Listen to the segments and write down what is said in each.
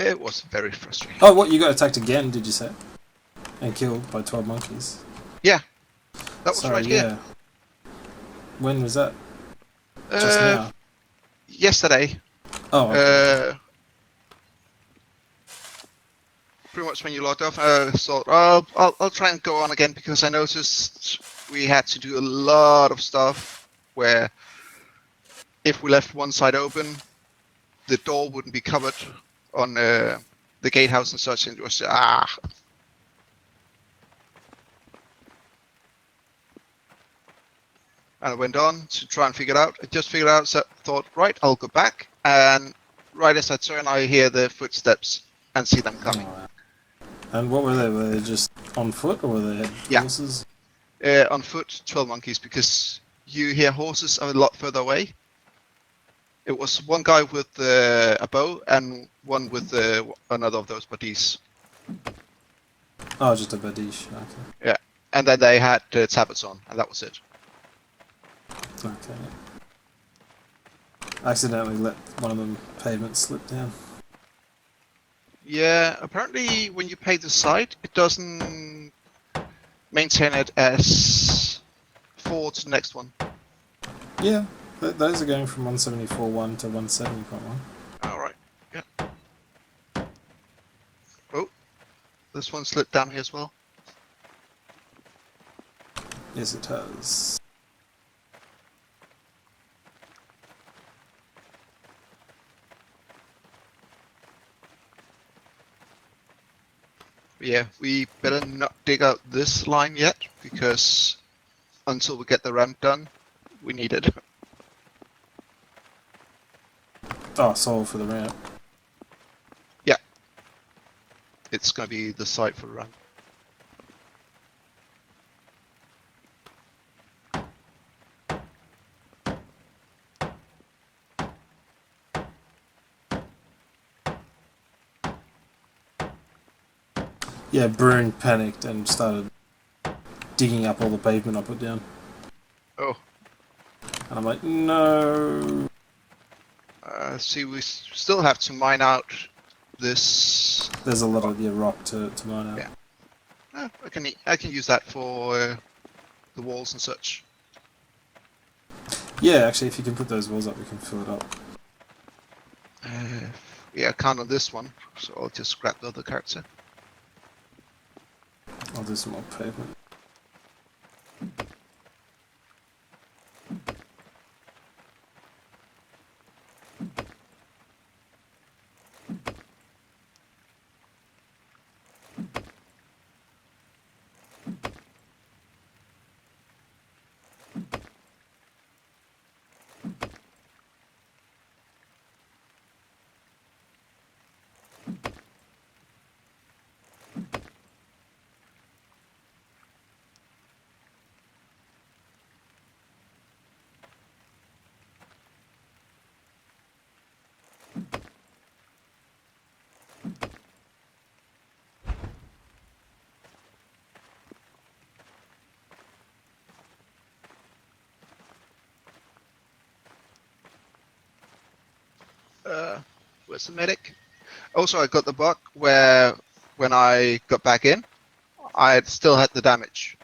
It was very frustrating. Oh, what, you got attacked again, did you say? And killed by 12 monkeys? Yeah, that was Sorry, right here. yeah. When was that? Just Uh, now? Yesterday. Oh, okay. Pretty much when you logged off, I thought, I'll try and go on again because I noticed we had to do a lot of stuff where if we left one side open, the door wouldn't be covered on the gatehouse and such, and it was And I went on to try and figure it out. I just figured out, so thought, right, I'll go back, and right as I turn, I hear the footsteps and see them coming. Oh, wow. And what were they? Were they just on foot, or were they Yeah. horses? On foot, 12 monkeys, because you hear horses a lot further away. It was one guy with a bow and one with another of those buddies. Oh, just a badish. Okay. Yeah, and then they had tablets on, and that was it. Okay. I accidentally let one of them pavements slip down. Yeah, apparently when you pay the site, it doesn't maintain it as forward to the next one. Yeah, those are going from 174.1 to 170.1. Alright, yeah. Oh, this one slipped down here as well. Yes, it has. Yeah, we better not dig out this line yet, because until we get the ramp done, we need it. Oh, soul for the ramp. Yeah. It's gonna be the site for the ramp. Yeah, Brune panicked and started digging up all the pavement I put down. Oh. And I'm like, no. See, we still have to mine out this. There's a lot of rock to mine out. Yeah. I can use that for the walls and such. Yeah, actually, if you can put those walls up, we can fill it up. Yeah, I can't on this one, so I'll just grab the other character. I'll do some more pavement. Where's the medic? Also, I got the bug where when I got back in, I still had the damage.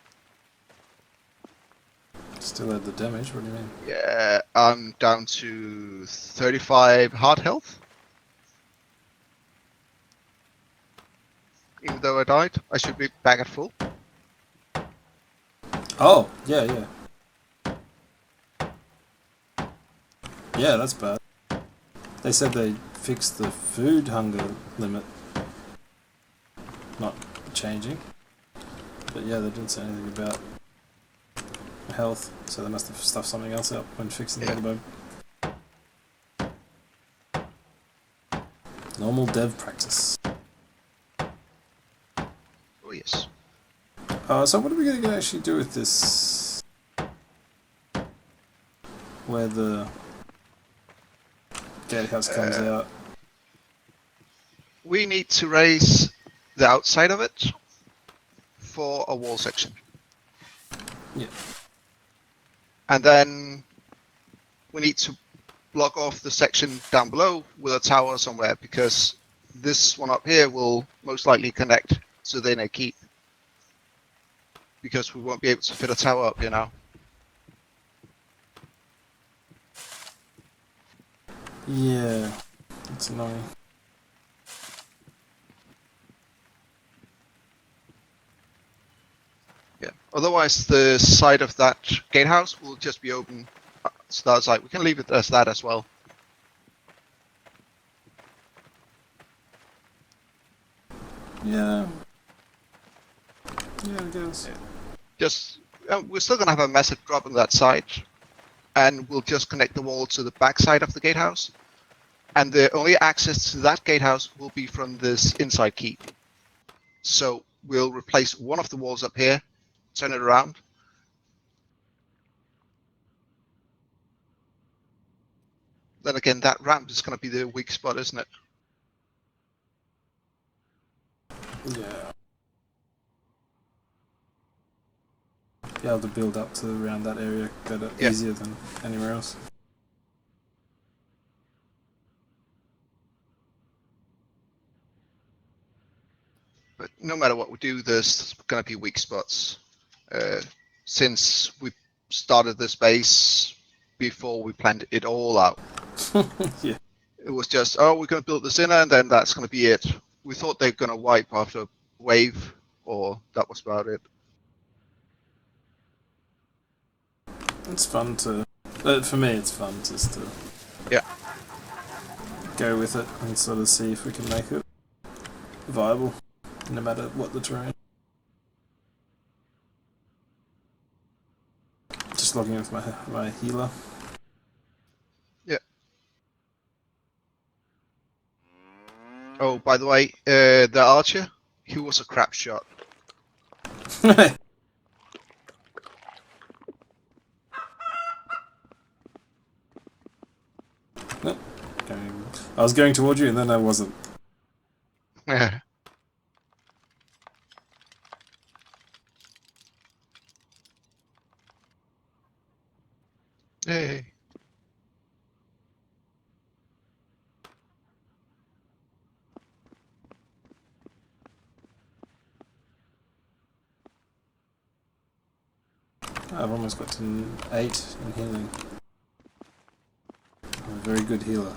Still had the damage, what do you mean? Yeah, I'm down to 35 heart health. Even though I died, I should be back at full. Oh, yeah. Yeah, that's bad. They said they fixed the food hunger limit not changing. But yeah, they didn't say anything about health, so they must have stuffed something else up when fixing the bone. Normal dev practice. Oh yes. So what are we going to actually do with this? Where the gatehouse comes out? We need to raise the outside of it for a wall section. Yeah. And then we need to block off the section down below with a tower somewhere, because this one up here will most likely connect to the inner keep. Because we won't be able to fit a tower up here now. Yeah, it's annoying. Yeah. Otherwise, the side of that gatehouse will just be open. So that's like we can leave it as that as well. Yeah. Yeah, I guess. Just we're still gonna have a massive drop on that side, and we'll just connect the wall to the back side of the gatehouse. And the only access to that gatehouse will be from this inside keep. So we'll replace one of the walls up here, turn it around. Then again, that ramp is going to be the weak spot, isn't it? Yeah. Be able to build up to around that area better, Yeah. easier than anywhere else. But no matter what we do, there's going to be weak spots. Since we started this base before we planned it all out. Yeah. It was just, oh, we're going to build this inner, and then that's going to be it. We thought they were going to wipe after a wave, or that was about it. It's fun to... for me, it's fun just to go with it and sort of see if we can make it viable, no matter what the terrain. Just logging with my healer. Yeah. Oh, by the way, the archer, he was a crap shot. I was going towards you and then I wasn't. Yeah. Hey. I've almost got to 8 in healing. I'm a very good healer.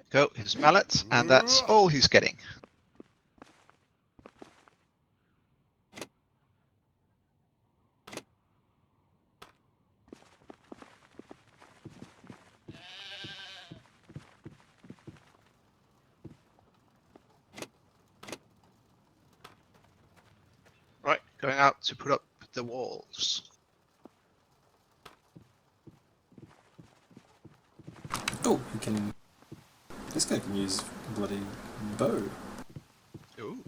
Go his mallet, and that's all he's getting. Right, going out to put up the walls. Oh, he can... This guy can use bloody bow. Ooh.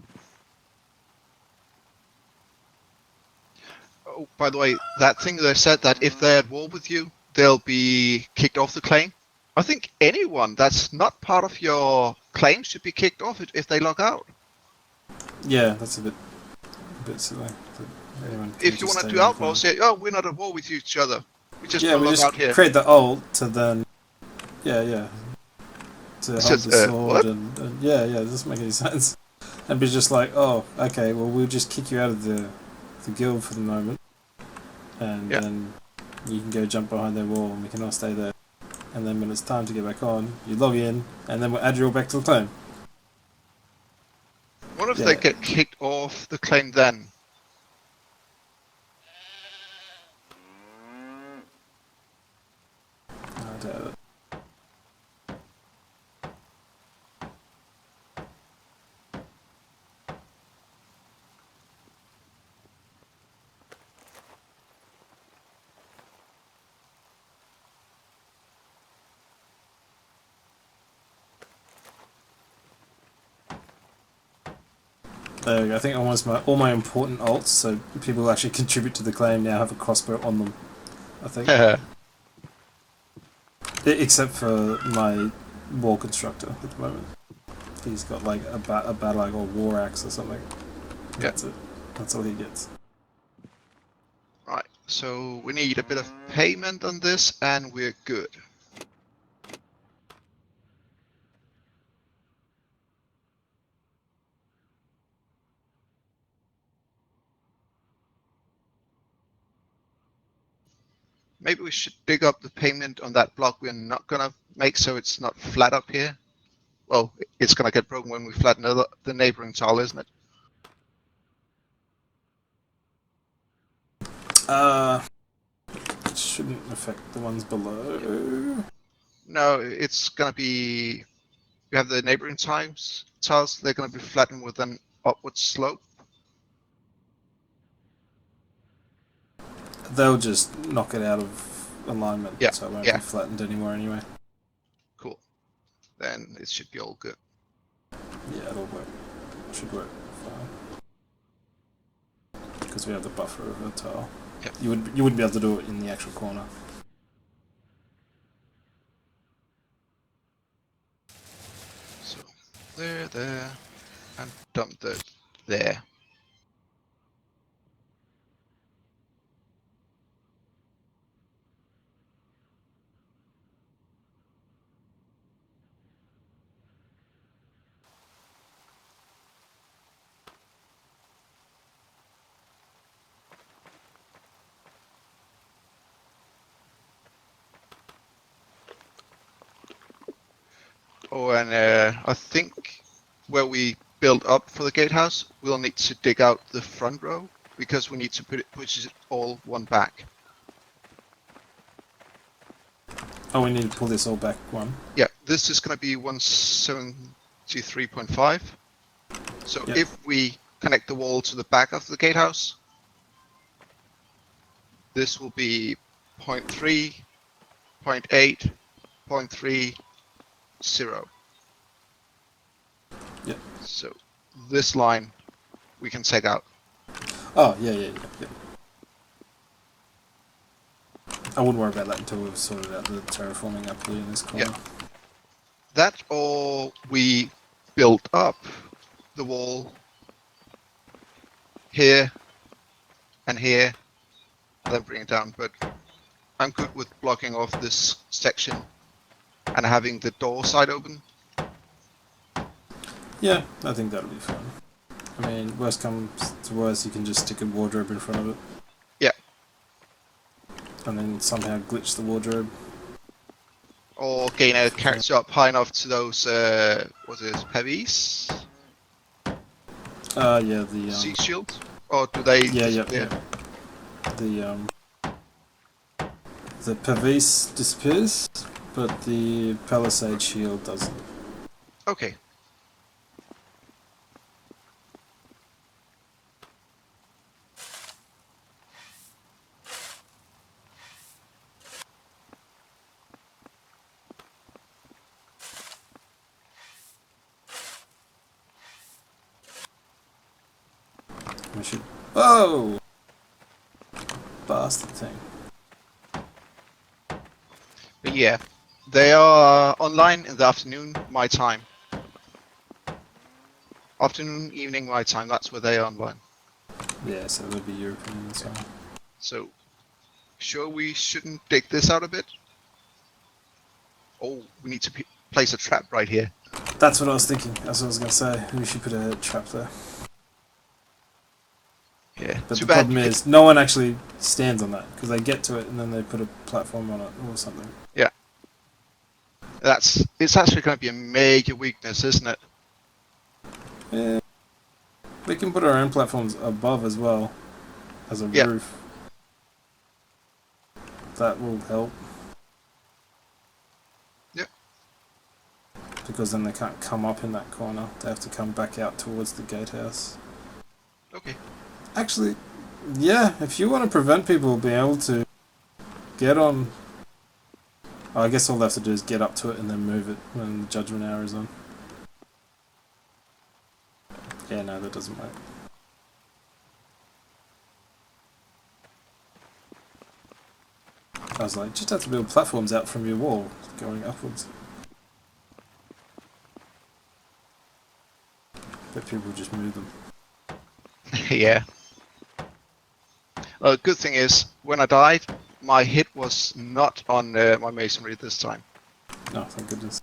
Oh, by the way, that thing they said that if they're at war with you, they'll be kicked off the claim. I think anyone that's not part of your claim should be kicked off if they log out. Yeah, that's a bit silly. If you want to do outlaws, say, oh, we're not at war with each other. We just want to log out here. Create the ult to then... Yeah. To It's hold just, the sword what? and yeah, it doesn't make any sense. And be just like, oh, okay, well we'll just kick you out of the guild for the moment, and then you can go jump behind their wall and we can all stay there. And then when it's time to get back on, you log in, and then we'll add you all back to the claim. What if they get kicked off the claim then? I doubt it. There we go. I think almost all my important ults, so people who actually contribute to the claim now have a crossbow on them. I think. Except for my war constructor at the moment. He's got like a battle or war axe or something. That's it. That's all he gets. Right. So we need a bit of payment on this, and we're good. Maybe we should dig up the payment on that block we're not gonna make, so it's not flat up here. Well, it's gonna get broken when we flatten the neighboring tile, isn't it? It shouldn't affect the ones below. No, it's gonna be. You have the neighboring tiles. They're gonna be flattened with an upward slope. They'll just knock it out of alignment, Yeah, so it won't yeah. be flattened anymore anyway. Cool. Then it should be all good. Yeah, it'll work. It should work fine. Because we have the buffer of a tile. Yeah. You wouldn't be able to do it in the actual corner. So there, and dump that there. Oh, and I think where we build up for the gatehouse, we'll need to dig out the front row because we need to push it all one back. Oh, we need to pull this all back one. Yeah, this is going to be 173.5. So Yep. if we connect the wall to the back of the gatehouse, this will be 0.3, 0.8, 0.3, 0. Yep. So this line we can take out. Oh, yeah. I wouldn't worry about that until we've sorted out the terraforming up here in this corner. Yeah. That, or we build up the wall here and here, and then bring it down. But I'm good with blocking off this section and having the door side open. Yeah, I think that'll be fine. I mean, worst comes to worst, you can just stick a wardrobe in front of it. Yeah. And then somehow glitch the wardrobe. Or gain a character up high enough to those, what is it, heavies? Yeah, the Sea shield? Or do they disappear? Yeah. The Pavis disappears, but the Palisade shield doesn't. Okay. We should. Oh! Bastard thing. But yeah, they are online in the afternoon, my time. Afternoon, evening, my time, that's where they are online. Yeah, so that'd be European as well. So, sure we shouldn't dig this out a bit? Oh, we need to place a trap right here. That's what I was thinking. That's what I was going to say. We should put a trap there. Yeah, But too the bad. problem is, no one actually stands on that, because they get to it and then they put a platform on it or something. Yeah. It's actually going to be a major weakness, isn't it? Yeah. We can put our own platforms above as well, as a roof. That will help. Yep. Because then they can't come up in that corner. They have to come back out towards the gatehouse. Okay. Actually, yeah, if you want to prevent people being able to get on... Oh, I guess all they have to do is get up to it and then move it when the judgment hour is on. Yeah, no, that doesn't work. I was like, just have to build platforms out from your wall, going upwards. But people just move them. Yeah. Good thing is, when I died, my hit was not on my masonry this time. Oh, thank goodness.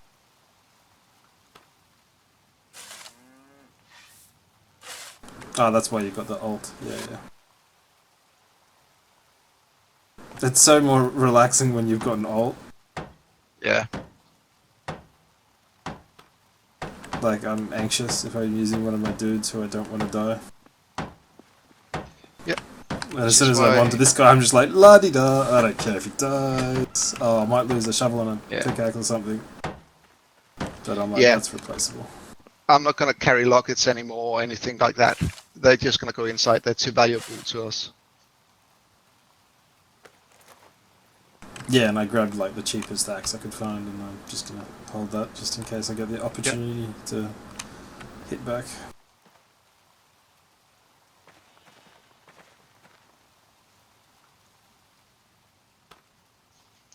Oh, that's why you got the ult. Yeah. It's so more relaxing when you've got an ult. Yeah. Like, I'm anxious if I'm using one of my dudes who I don't want to die. Yep. And as soon as I'm onto this guy, I'm just like, la-di-da, I don't care if he dies. Oh, I might lose a shovel and a pickaxe or something. But I'm like, that's replaceable. I'm not going to carry lockets anymore or anything like that. They're just going to go inside. They're too valuable to us. Yeah, and I grabbed like the cheapest axe I could find, and I'm just going to hold that just in case I get the opportunity to hit back.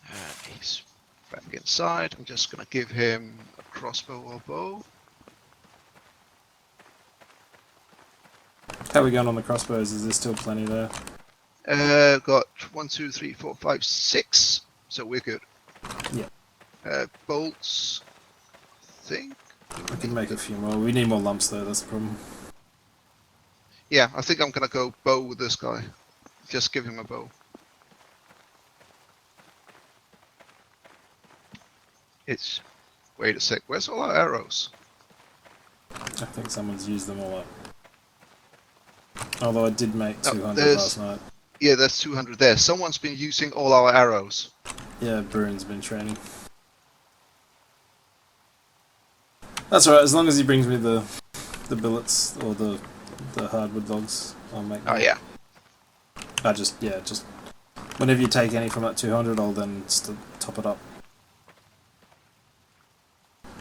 And he's back inside. I'm just going to give him a crossbow or bow. How are we going on the crossbows? Is there still plenty there? Got 1, 2, 3, 4, 5, 6. So we're good. Yeah. Bolts. I think. I can make a few more. We need more lumps though, that's the problem. Yeah, I think I'm going to go bow with this guy. Just give him a bow. It's... Wait a sec, where's all our arrows? I think someone's used them all up. Although I did make 200 last night. Yeah, there's 200 there. Someone's been using all our arrows. Yeah, Bruin's been training. That's alright, as long as he brings me the billets or the hardwood logs, I'll make them. Oh yeah. Just whenever you take any from that 200, I'll then top it up.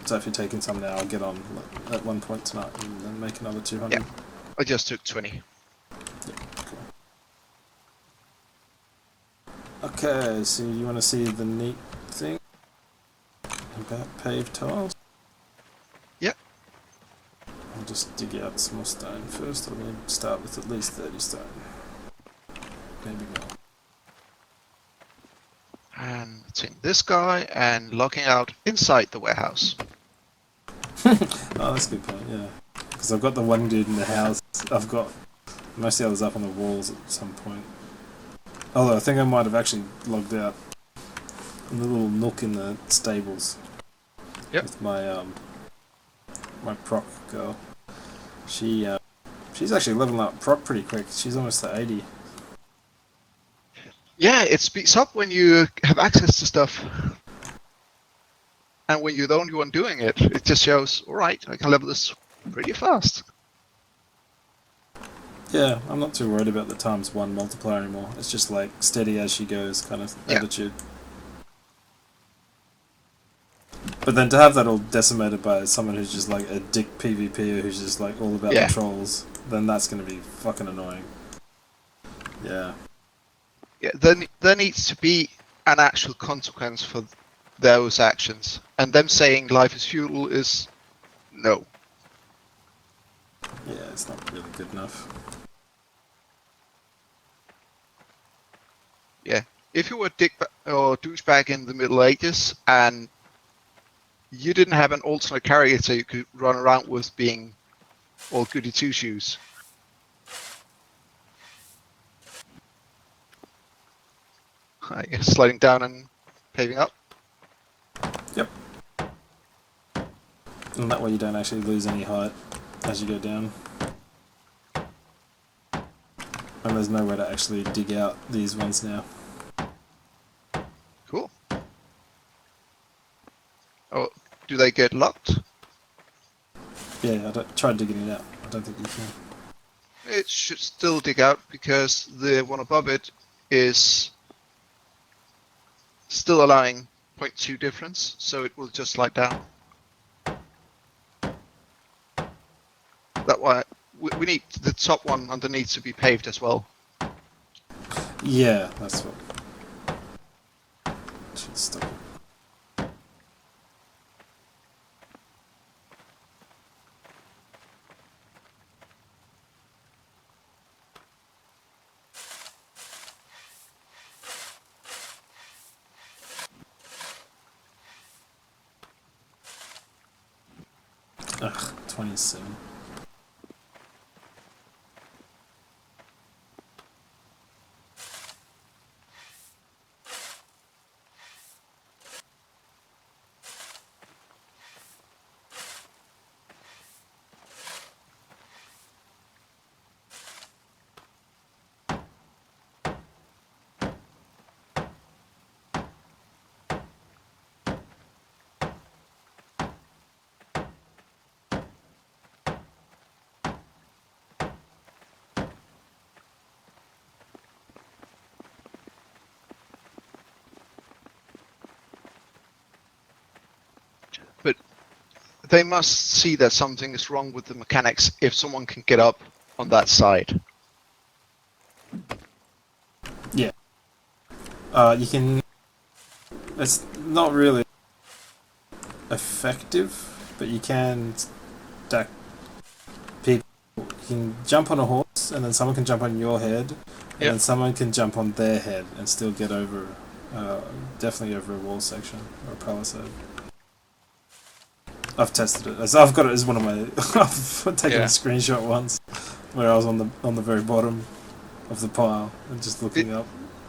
So if you're taking some now, I'll get on at one point tonight and then make another 200. Yeah, I just took 20. Yeah, cool. Okay, so you want to see the neat thing about paved tiles? Yep. I'll just dig out some more stone first. I'm going to start with at least 30 stone. Maybe more. And take this guy and logging out inside the warehouse. Oh, that's a good point, yeah. Because I've got the one dude in the house. I've got most of the others up on the walls at some point. Although I think I might have actually logged out in the little nook in the stables. Yep. With my my proc girl. She's actually leveling up proc pretty quick. She's almost at 80. Yeah, it speeds up when you have access to stuff. And when you're the only one doing it, it just shows, alright, I can level this pretty fast. Yeah, I'm not too worried about the ×1 multiplier anymore. It's just like steady as she goes kind of attitude. But then to have that all decimated by someone who's just like a dick PvPer who's just like all about the trolls, then that's going to be fucking annoying. Yeah. Yeah, there needs to be an actual consequence for those actions. And them saying life is feudal is no. Yeah, it's not really good enough. Yeah. If you were a dick or douchebag in the Middle Ages and you didn't have an alternate character you could run around with being all goody two-shoes. Sliding down and paving up. Yep. And that way you don't actually lose any height as you go down. And there's no way to actually dig out these ones now. Cool. Oh, do they get locked? Yeah, tried digging it out. I don't think you can. It should still dig out because the one above it is still allowing 0.2 difference, so it will just slide down. That why we need the top one underneath to be paved as well. Yeah, that's what should stop it. Ugh, 27. But they must see that something is wrong with the mechanics if someone can get up on that side. Yeah. You can. It's not really effective, but you can stack people. You can jump on a horse, and then someone can jump on your head, and Yep. then someone can jump on their head and still get over. Definitely over a wall section or a palisade. I've tested it. I've got it as one of my. I've taken a Yeah. screenshot once where I was on the very bottom of the pile and just looking up.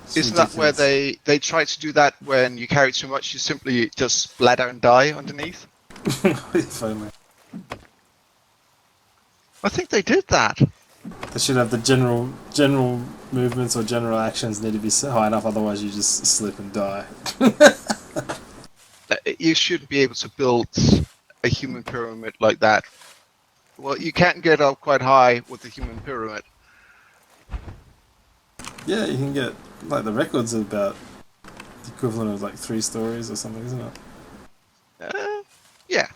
It's Isn't that where ridiculous. they try to do that when you carry too much? You simply just splatter and die underneath. If only. I think they did that. They should have the general movements or general actions need to be high enough, otherwise you just slip and die. You shouldn't be able to build a human pyramid like that. Well, you can't get up quite high with the human pyramid. Yeah, you can get like the records are about the equivalent of like 3 stories or something, isn't it? Yeah.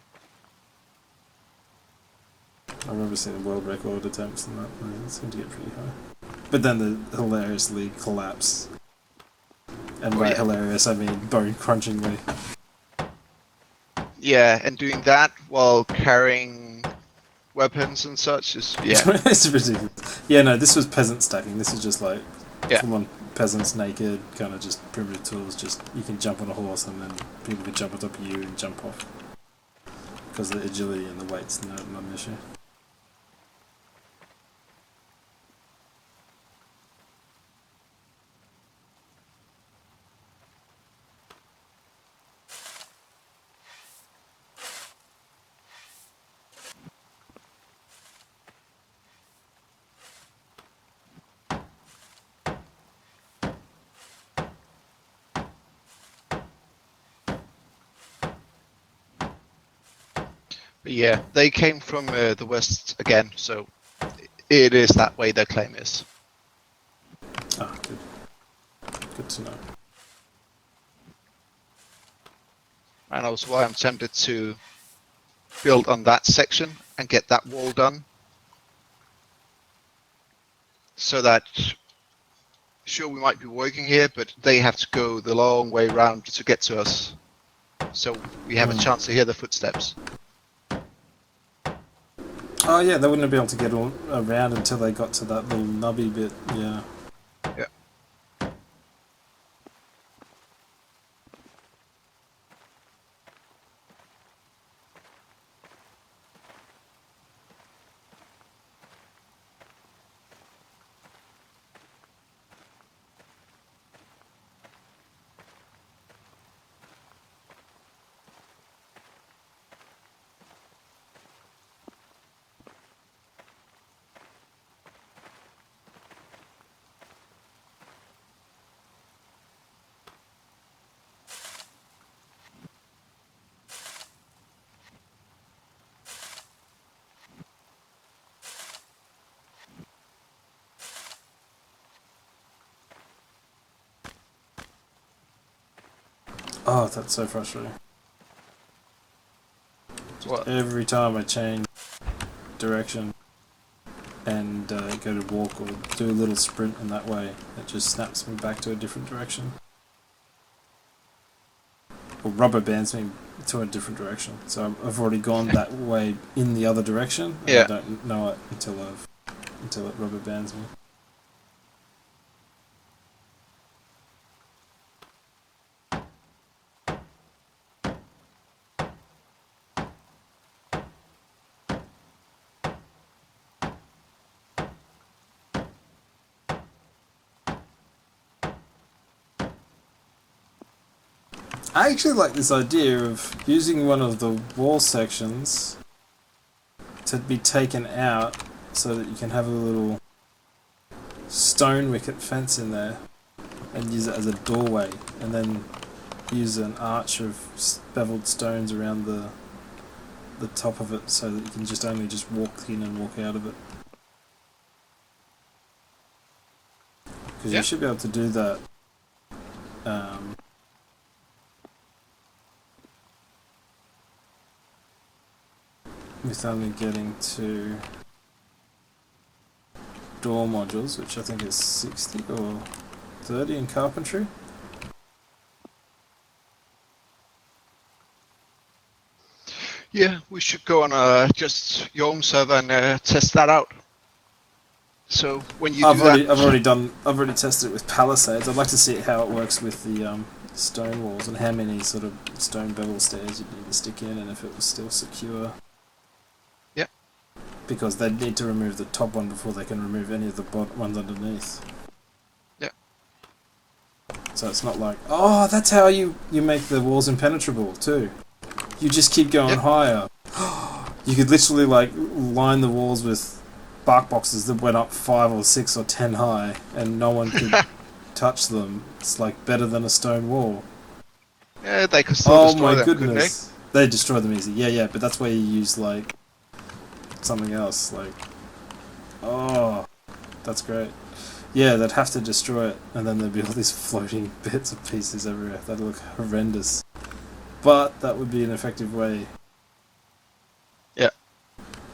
I remember seeing world record attempts and that. They seem to get pretty high. But then the hilariously collapse. And Oh by yeah. hilarious, I mean bone crunchingly. Yeah, and doing that while carrying weapons and such is It's ridiculous. Yeah, no, this was peasant stacking. This is just like yeah. full on peasants naked, kind of just primitive tools. Just you can jump on a horse and then people can jump on top of you and jump off. Because the agility and the weight's not an issue. But yeah, they came from the west again, so it is that way their claim is. Ah, good. Good to know. And also why I'm tempted to build on that section and get that wall done. So that, sure, we might be working here, but they have to go the long way round to get to us. So we have a chance to hear the footsteps. Oh yeah, they wouldn't be able to get all around until they got to that little nubby bit. Yeah. Yeah. Oh, that's so frustrating. What? Every time I change direction and go to walk or do a little sprint in that way, it just snaps me back to a different direction. Or rubber bands me to a different direction. So I've already gone that way in the other direction, and I Yeah. don't know it until it rubber bands me. I actually like this idea of using one of the wall sections to be taken out so that you can have a little stone wicket fence in there and use it as a doorway, and then use an arch of beveled stones around the top of it so that you can just only just walk in and walk out of it. Because you should be able to do that. With only getting to door modules, which I think is 60 or 30 in carpentry. Yeah, we should go on just your own server and test that out. So when you I've do that, I've already tested it with palisades. I'd like to see how it works with the stone walls and how many sort of stone bevel stairs you'd need to stick in, and if it was still secure. Yeah. Because they'd need to remove the top one before they can remove any of the bottom ones underneath. Yeah. So it's not like, oh, that's how you make the walls impenetrable too. You just keep going higher. You could literally like line the walls with bark boxes that went up 5 or 6 or 10 high, and no one could touch them. It's like better than a stone wall. Yeah, they could still destroy them, couldn't they? They destroy them easy. Yeah, but that's where you use like something else. Like, oh, that's great. Yeah, they'd have to destroy it, and then there'd be all these floating bits of pieces everywhere. That'd look horrendous. But that would be an effective way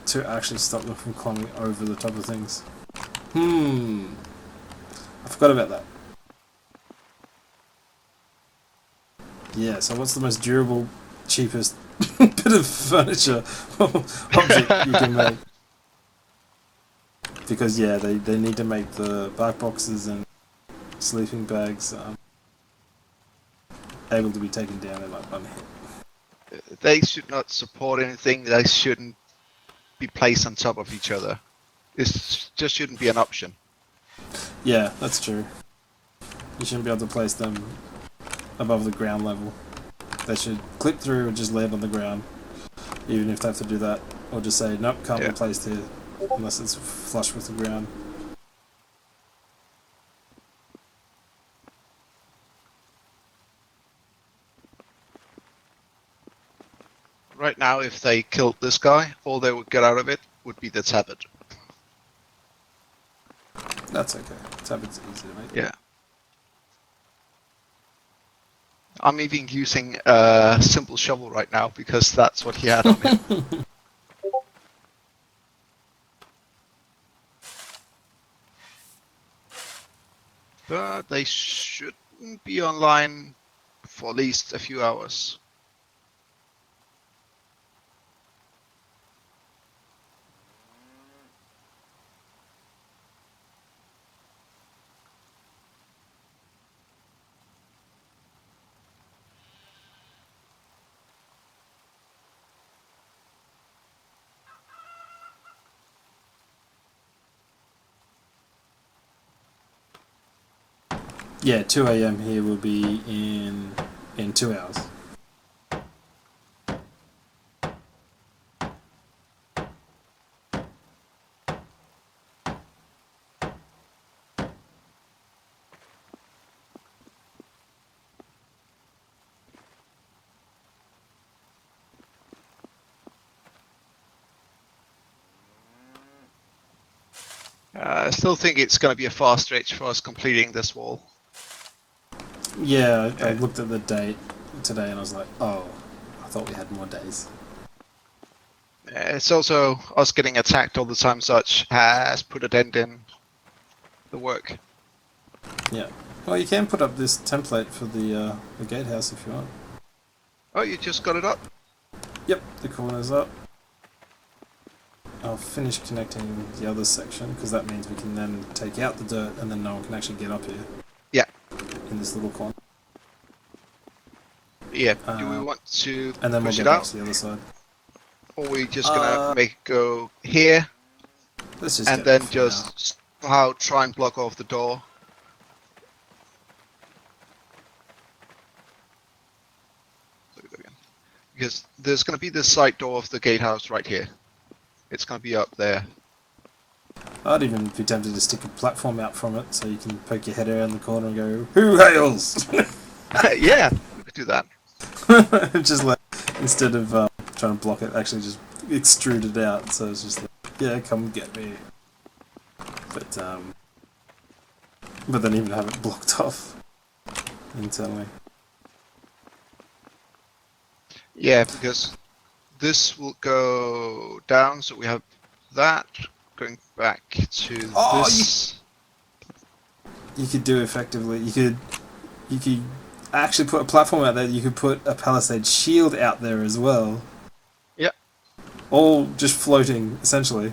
to actually stop them from climbing over the top of things. I forgot about that. Yeah, so what's the most durable, cheapest bit of furniture object you can make? Because, yeah, they need to make the bark boxes and sleeping bags able to be taken down in like one hit. They should not support anything. They shouldn't be placed on top of each other. This just shouldn't be an option. Yeah, that's true. You shouldn't be able to place them above the ground level. They should clip through and just land on the ground, even if they have to do that, or just say, nope, can't be placed here, unless it's flush with the ground. Right now, if they killed this guy, all they would get out of it would be the tablet. That's okay. Tablet's easy to make. Yeah. I'm even using a simple shovel right now because that's what he had on him. But they shouldn't be online for at least a few hours. Yeah, 2 a.m. here will be in 2 hours. I still think it's going to be a far stretch for us completing this wall. Yeah, I looked at the date today and I was like, oh, I thought we had more days. It's also us getting attacked all the time, such has put a dent in the work. Yeah. Well, you can put up this template for the gatehouse if you want. Oh, you just got it up? Yep, the corner's up. I'll finish connecting the other section, because that means we can then take out the dirt and then no one can actually get up here. Yeah. In this little corner. Yeah, do we want to and then push we'll it go out? to the other side. Or are we just gonna make it go here, Let's just and then just somehow try and block off the door? Because there's going to be the side door of the gatehouse right here. It's going to be up there. I'd even be tempted to stick a platform out from it so you can poke your head around the corner and go, "Who hails?" Yeah, we could do that. Just like, instead of trying to block it, actually just extrude it out. So it's just like, yeah, come get me. But then even have it blocked off internally. Yeah, because this will go down, so we have that going back to this. You could do effectively. You could actually put a platform out there. You could put a palisade shield out there as well. Yep. All just floating, essentially.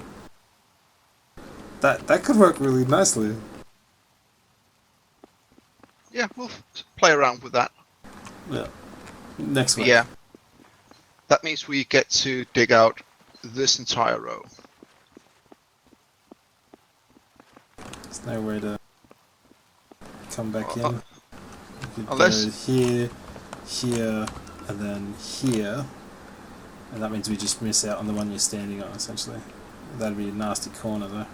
That could work really nicely. Yeah, we'll play around with that. Yeah. Next week. Yeah. That means we get to dig out this entire row. There's no way to come back in. You could Unless... go here, here, and then here. And that means we just miss out on the one you're standing on, essentially. That'd be a nasty corner, though.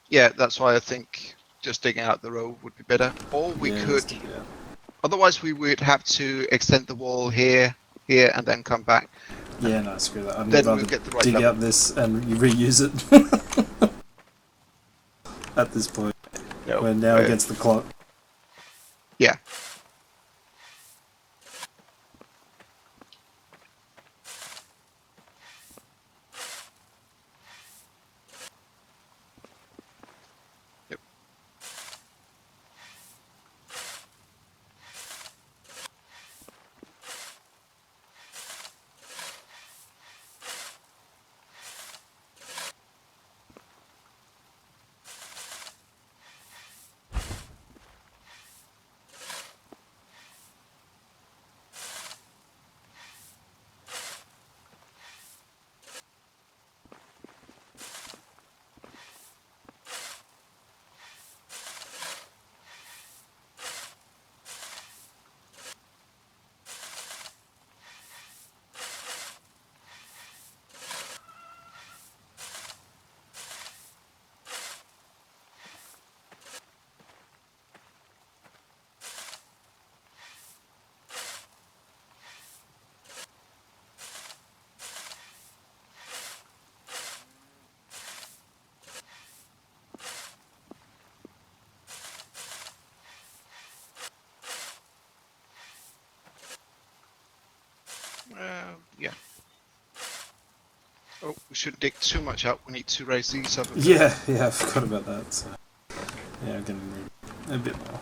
Yeah, that's why I think just digging out the row would be better. Or we could... Otherwise we would have to extend the wall here, here, and then come back. Yeah, no, screw that. I'd Then rather we'll get the right dig level. out this and reuse it. At this point. No, We're now against the clock. Yeah. Yep. Yeah. Oh, we shouldn't dig too much out. We need to raise these up a bit. Yeah, I forgot about that. So. Yeah, I'm gonna need a bit more.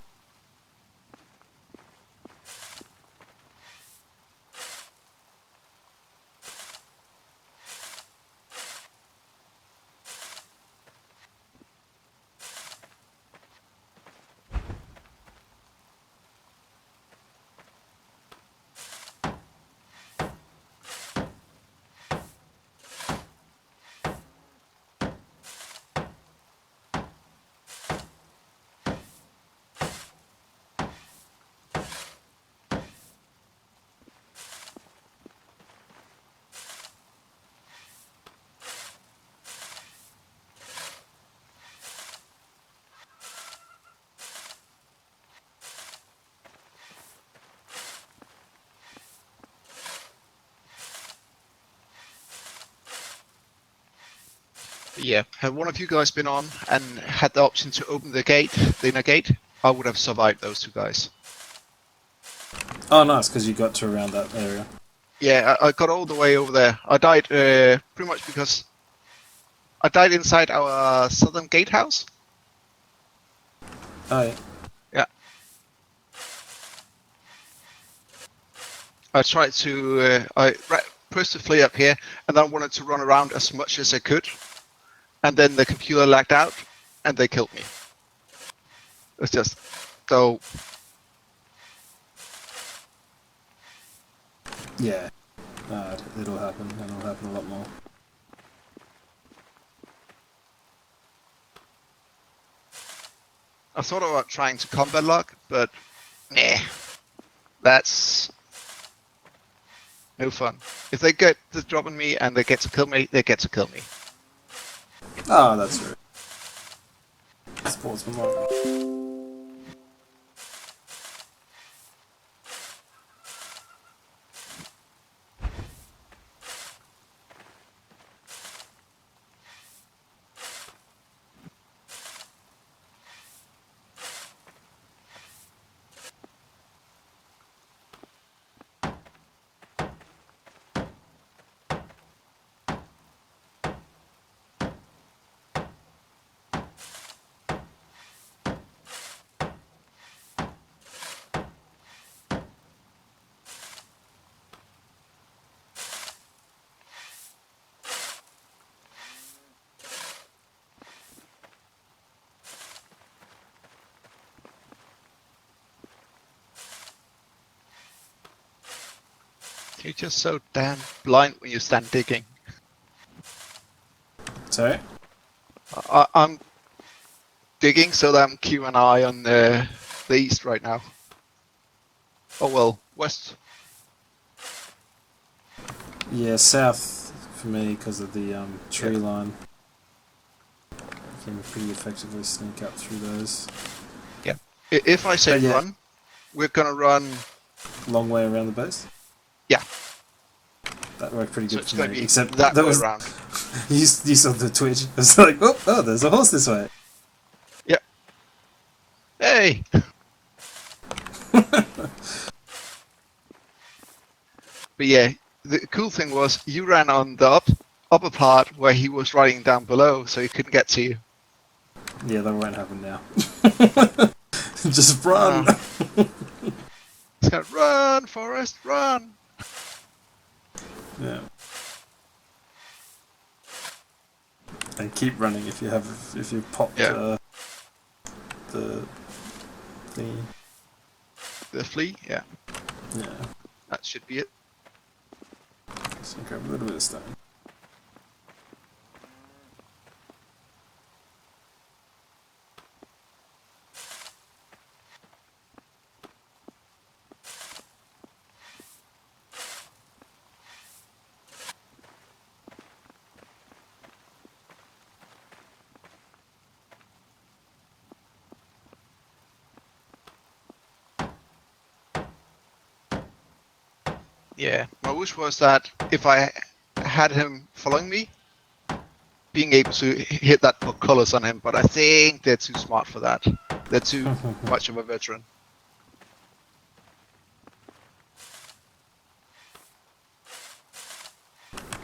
Yeah, had one of you guys been on and had the option to open the gate, the inner gate, I would have survived those two guys. Oh, nice, because you got to around that area. Yeah, I got all the way over there. I died pretty much because I died inside our southern gatehouse. Oh, yeah. Yeah. I tried to, pressed the flea up here, and then I wanted to run around as much as I could. And then the computer lagged out, and they killed me. It's just so. Yeah. It'll happen, and it'll happen a lot more. I thought about trying to combat lock, but nah. That's No fun. If they get the drop on me and they get to kill me, they get to kill me. Oh, that's right. Sportsman. You're just so damn blind when you stand digging. Sorry? I'm digging so that I'm keeping an eye on the east right now. Oh well, west. Yeah, south for me because of the tree line. You can pretty effectively sneak up through those. Yeah. If I say But yeah. run, we're gonna run. Long way around the base? Yeah. That worked pretty So good it's for gonna me. be Except that way was around. you saw the twitch. It's like, oh, there's a horse this way. Yeah. Hey. But yeah, the cool thing was you ran on the upper part where he was riding down below, so he couldn't get to you. Yeah, that won't happen now. Just run. It's gonna run, Forrest, run. Yeah. And keep running if you popped Yeah. the thingy. The flea. Yeah. Yeah. That should be it. So grab a little bit of stone. Yeah. My wish was that if I had him following me, being able to hit that portcullis on him, but I think they're too smart for that. They're too much of a veteran.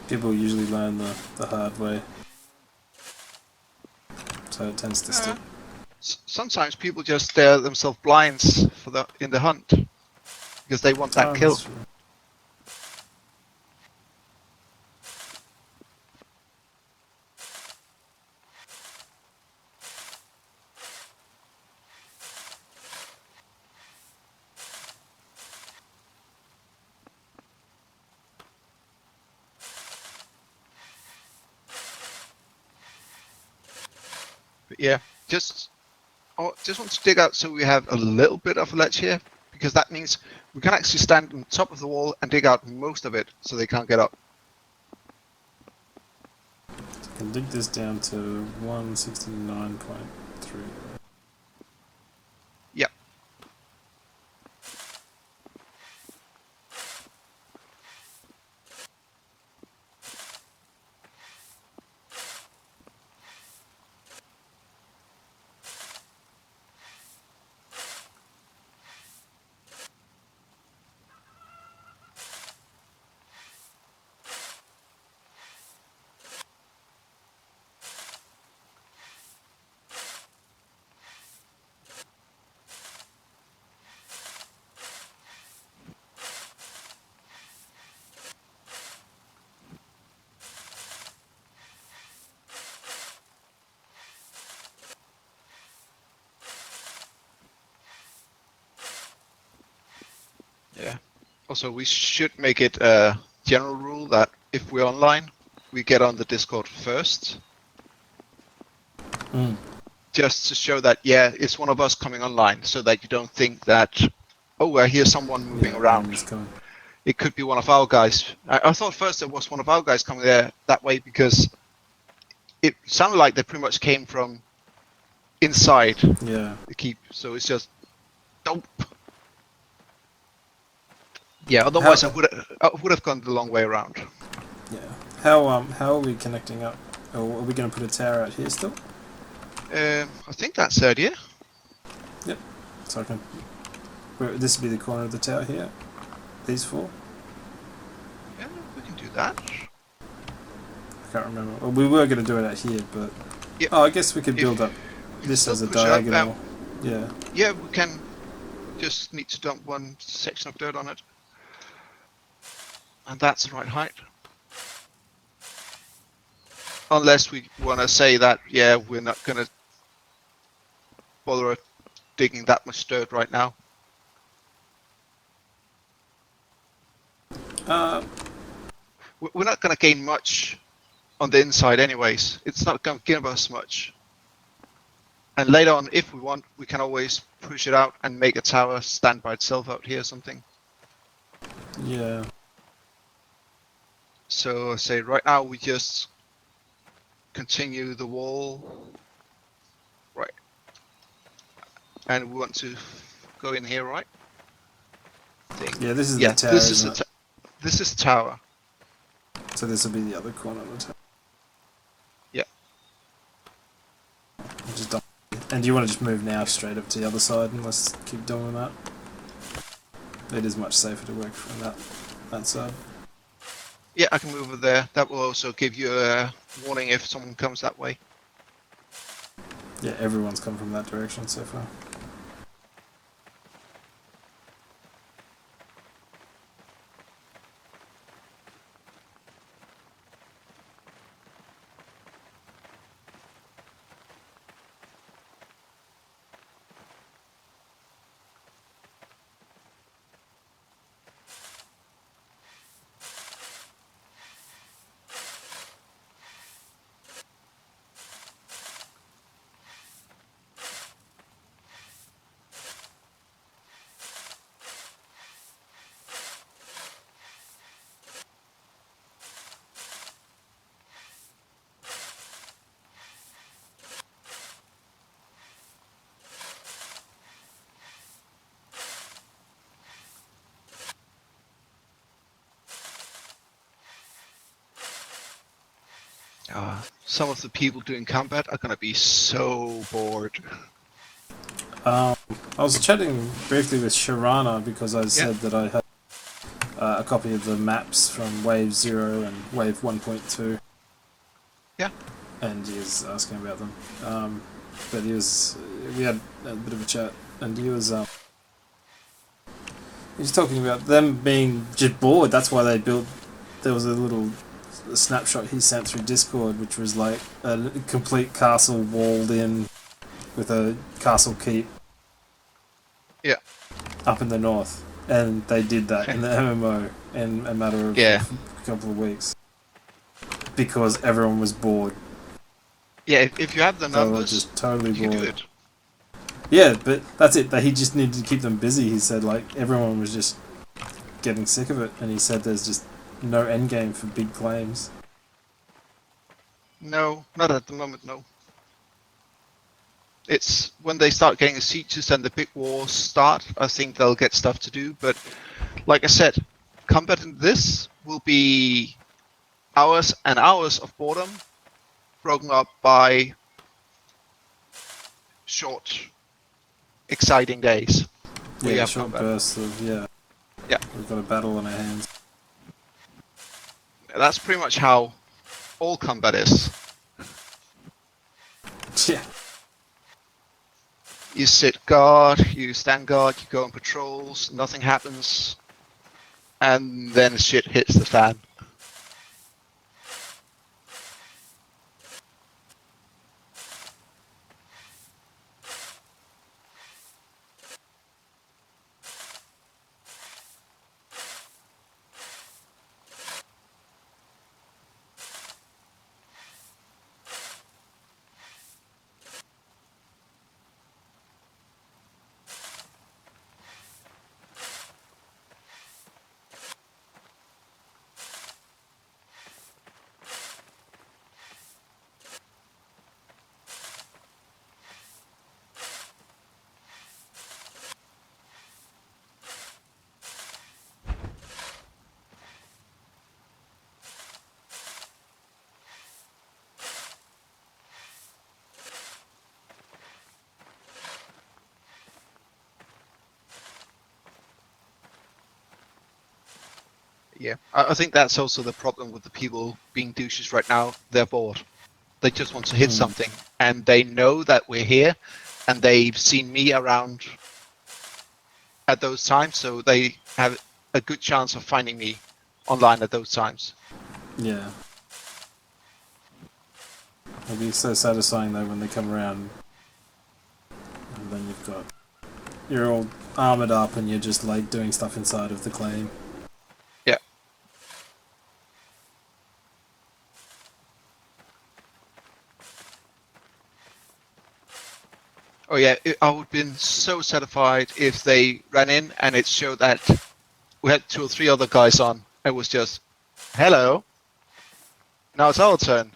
People usually learn the hard way. So it tends to stick. Sometimes people just stare themselves blinds in the hunt because they want that kill. That's true. But yeah, just want to dig out so we have a little bit of a ledge here, because that means we can actually stand on top of the wall and dig out most of it so they can't get up. So I can dig this down to 169.3. Yep. Yeah. Also, we should make it a general rule that if we're online, we get on the Discord first. Just to show that, yeah, it's one of us coming online, so that you don't think that, oh, I hear someone moving around. it could be one of our guys. I thought first it was one of our guys coming there that way because it sounded like they pretty much came from inside Yeah. the keep. So it's just dope. Yeah. Otherwise, How? I would have gone the long way around. Yeah. How are we connecting up? Or are we going to put a tower out here still? I think that's the idea. Yep. So I can. This would be the corner of the tower here. These four. Yeah, we can do that. I can't remember. Well, we were going to do it out here, but Yeah. I guess we could build If up we this still as a push it up, diagonal. Yeah. yeah, we can. Just need to dump one section of dirt on it, and that's the right height. Unless we want to say that, yeah, we're not gonna bother digging that much dirt right now. Uh, We're not gonna gain much on the inside, anyways. It's not gonna give us much. And later on, if we want, we can always push it out and make a tower stand by itself out here or something. yeah. So say right now we just continue the wall, right? And we want to go in here, right? Yeah, this is Yeah, the tower, this is isn't it? this is tower. So this will be the other corner of the tower. Yeah. We'll just dump it. And do you want to just move now straight up to the other side and let's keep doing that? It is much safer to work from that side. Yeah, I can move over there. That will also give you a warning if someone comes that way. Yeah, everyone's come from that direction so far. Some of the people doing combat are gonna be so bored. I was chatting briefly with Sharana because I said that I had a copy of the maps from Wave 0 and Wave 1.2. Yeah. And he was asking about them. But we had a bit of a chat, and he was talking about them being just bored. That's why they built. There was a little snapshot he sent through Discord, which was like a complete castle walled in with a castle keep. Yeah. Up in the north, and they did that in the MMO in a matter of a couple of weeks because everyone was bored. Yeah, if you have the numbers, they were just totally you bored. can do it. Yeah, but that's it. He just needed to keep them busy. He said like everyone was just getting sick of it, and he said there's just no end game for big claims. No, not at the moment. No. It's when they start getting the sieges and the big wars start, I think they'll get stuff to do. But like I said, combat in this will be hours and hours of boredom, broken up by short, exciting days. Yeah, short bursts of Yeah. We've got a battle on our hands. That's pretty much how all combat is. Yeah. You sit guard, you stand guard, you go on patrols, nothing happens, and then shit hits the fan. Yeah, I think that's also the problem with the people being douches right now. They're bored. They just want to hit something, and they know that we're here, and they've seen me around at those times, so they have a good chance of finding me online at those times. Yeah. It'd be so satisfying though when they come around and then you're all armored up and you're just like doing stuff inside of the claim. Yeah. Oh yeah, I would have been so satisfied if they ran in and it showed that we had 2 or 3 other guys on. It was just, hello, now it's our turn.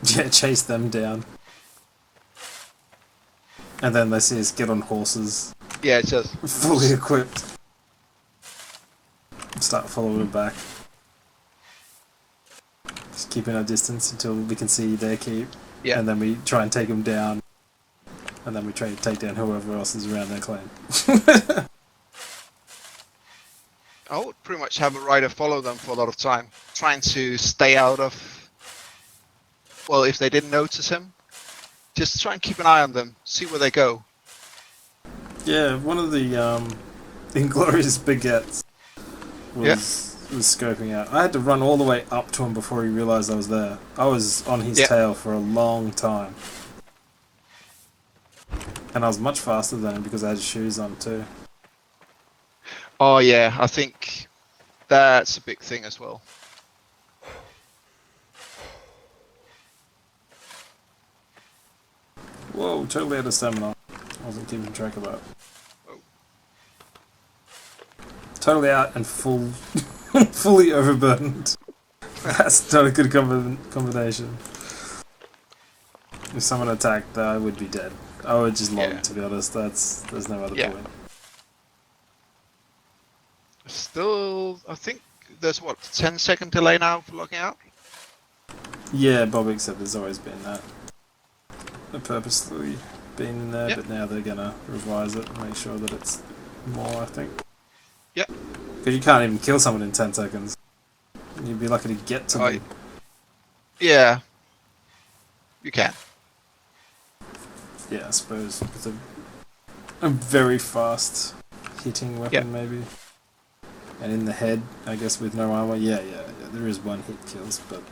Yeah, chase them down. And then they see us get on horses, Yeah, it's just fully equipped. Start following them back. Just keeping our distance until we can see their keep. yeah. And then we try and take them down. And then we try to take down whoever else is around their claim. I would pretty much have a rider follow them for a lot of time, trying to stay out of. Well, if they didn't notice him, just try and keep an eye on them, see where they go. Yeah, one of the Inglorious Baguettes was scoping out. I had to run all the way up to him before he realised I was there. I was on his tail for a long time. And I was much faster than him because I had shoes on too. Oh yeah, I think that's a big thing as well. Whoa, totally out of stamina. I wasn't keeping track of that. Oh. Totally out and fully overburdened. That's not a good combination. If someone attacked, I would be dead. I would just log, to be honest. There's no other point. Still, I think there's what, 10-second delay now for logging out? Yeah, Bob said there's always been that. They've purposely been in there, but now they're gonna revise it and make sure that it's more, I think. Yep. Because you can't even kill someone in 10 seconds. You'd be lucky to get to them. Yeah. You can. Yeah, I suppose with a very fast hitting weapon, maybe. And in the head, I guess with no armor, yeah, there is one hit kills, but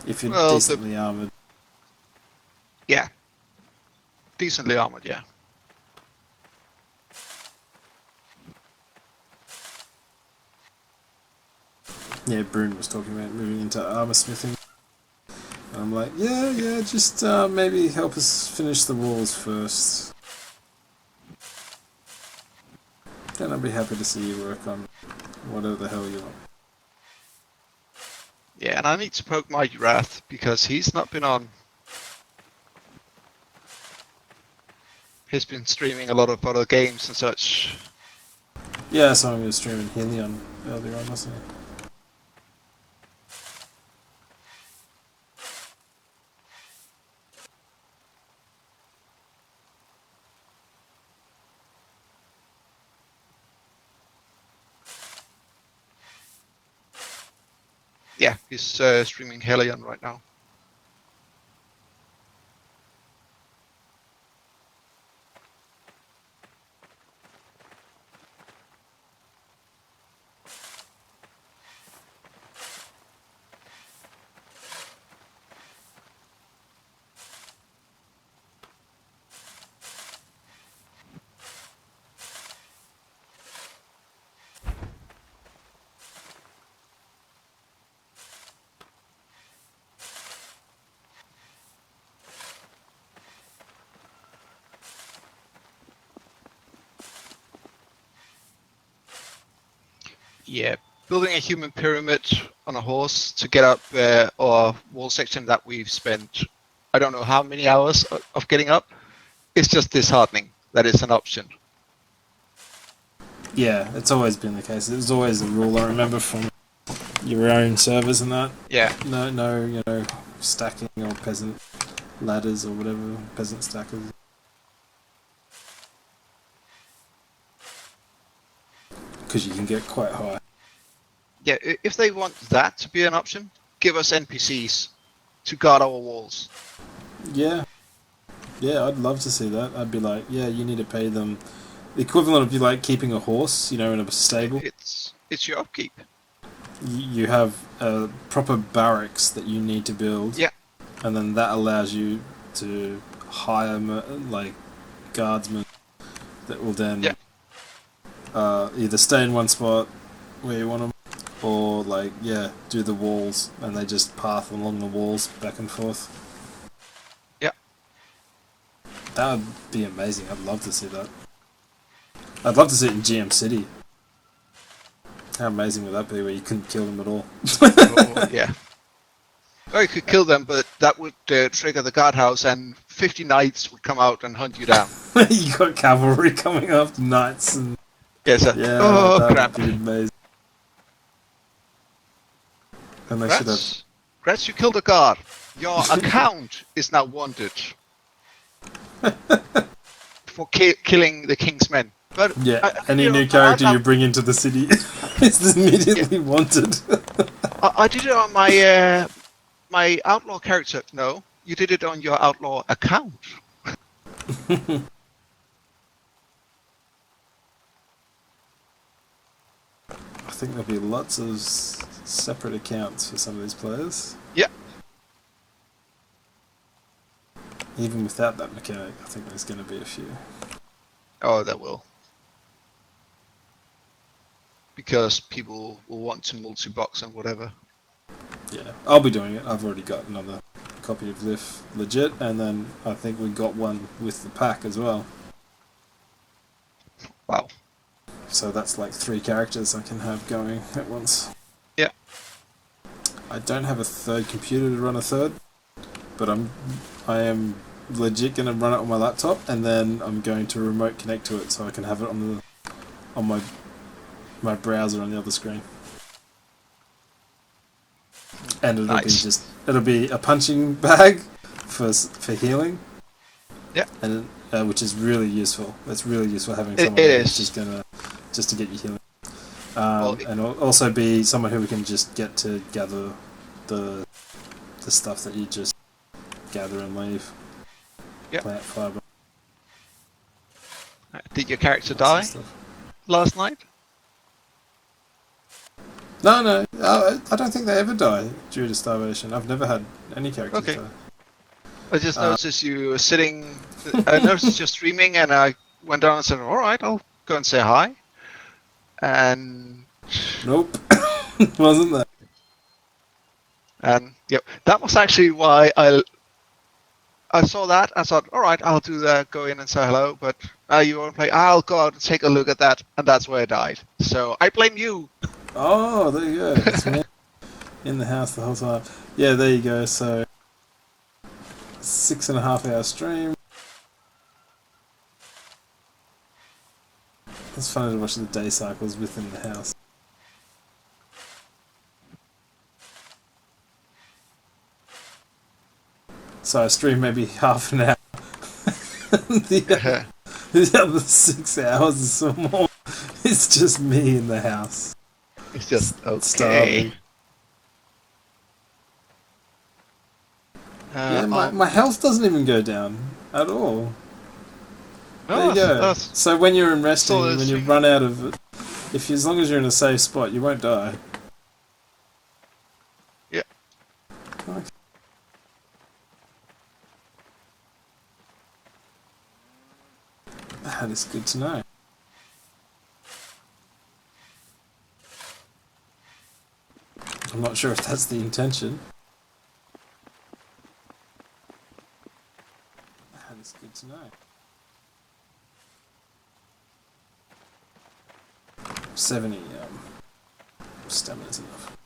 if you're decently armored. Yeah. Decently armored, yeah. Yeah, Brune was talking about moving into armor smithing. And I'm like, yeah, just maybe help us finish the walls first. Then I'll be happy to see you work on whatever the hell you want. Yeah, and I need to poke my Wrath because he's not been on. He's been streaming a lot of other games and such. Yeah, I saw him was streaming Helion earlier on, wasn't he? Yeah, he's streaming Helion right now. Yeah, building a human pyramid on a horse to get up or wall section that we've spent, I don't know how many hours of getting up, it's just disheartening that it's an option. Yeah, it's always been the case. It was always a rule, I remember, from your own servers and that. Yeah. No, stacking or peasant ladders or whatever, peasant stackers. because you can get quite high. Yeah, if they want that to be an option, give us NPCs to guard our walls. Yeah, yeah, I'd love to see that. I'd be like, yeah, you need to pay them the equivalent of you like keeping a horse, in a stable. It's your upkeep. You have proper barracks that you need to build. Yeah. And then that allows you to hire like guardsmen that will then either stay in one spot where you want them, or do the walls, and they just path along the walls back and forth. Yeah. That would be amazing. I'd love to see that. I'd love to see it in GM City. How amazing would that be, where you couldn't kill them at all? Yeah. Or you could kill them, but that would trigger the guardhouse, and 50 knights would come out and hunt you down. You got cavalry coming after knights, and Yes. yeah, that crap! would be amazing. And they should have. Gretz, you killed a guard. Your account is now wanted for killing the king's men. But any new character you bring into the city is immediately wanted. I did it on my my outlaw character. No, you did it on your outlaw account. I think there'll be lots of separate accounts for some of these players. Yeah. Even without that mechanic, I think there's going to be a few. Oh, there will. Because people will want to multi-box and whatever. Yeah, I'll be doing it. I've already got another copy of Lift legit, and then I think we got one with the pack as well. Wow. So that's like 3 characters I can have going at once. Yeah. I don't have a third computer to run a third, but I am legit going to run it on my laptop, and then I'm going to remote connect to it so I can have it on my browser on the other screen. And it'll be a punching bag for healing. Yeah. And which is really useful. It's really useful having someone just to get you healing. And also be someone who we can just get to gather the stuff that you just gather and leave. Yeah. Plant fiber. Did your character die last night? No. I don't think they ever die due to starvation. I've never had any characters die. I just noticed you were sitting. I noticed you're streaming, and I went down and said, "All right, I'll go and say hi." And nope, wasn't there? And yep, that was actually why I saw that. I thought, all right, I'll do that. Go in and say hello. But you won't play. I'll go out and take a look at that, and that's where I died. So I blame you. Oh, there you go. It's me in the house the whole time. Yeah, there you go. So 6.5 hour stream. It's funny to watch the day cycles within the house. So I stream maybe half an hour. the other 6 hours or so more. It's just me in the house. It's just okay. Starving. Yeah, my health doesn't even go down at all. There you go. So when you're in resting, when you run out of it, as long as you're in a safe spot, you won't die. Yeah. Okay. That is good to know. I'm not sure if that's the intention. That is good to know. 70 stamina's enough.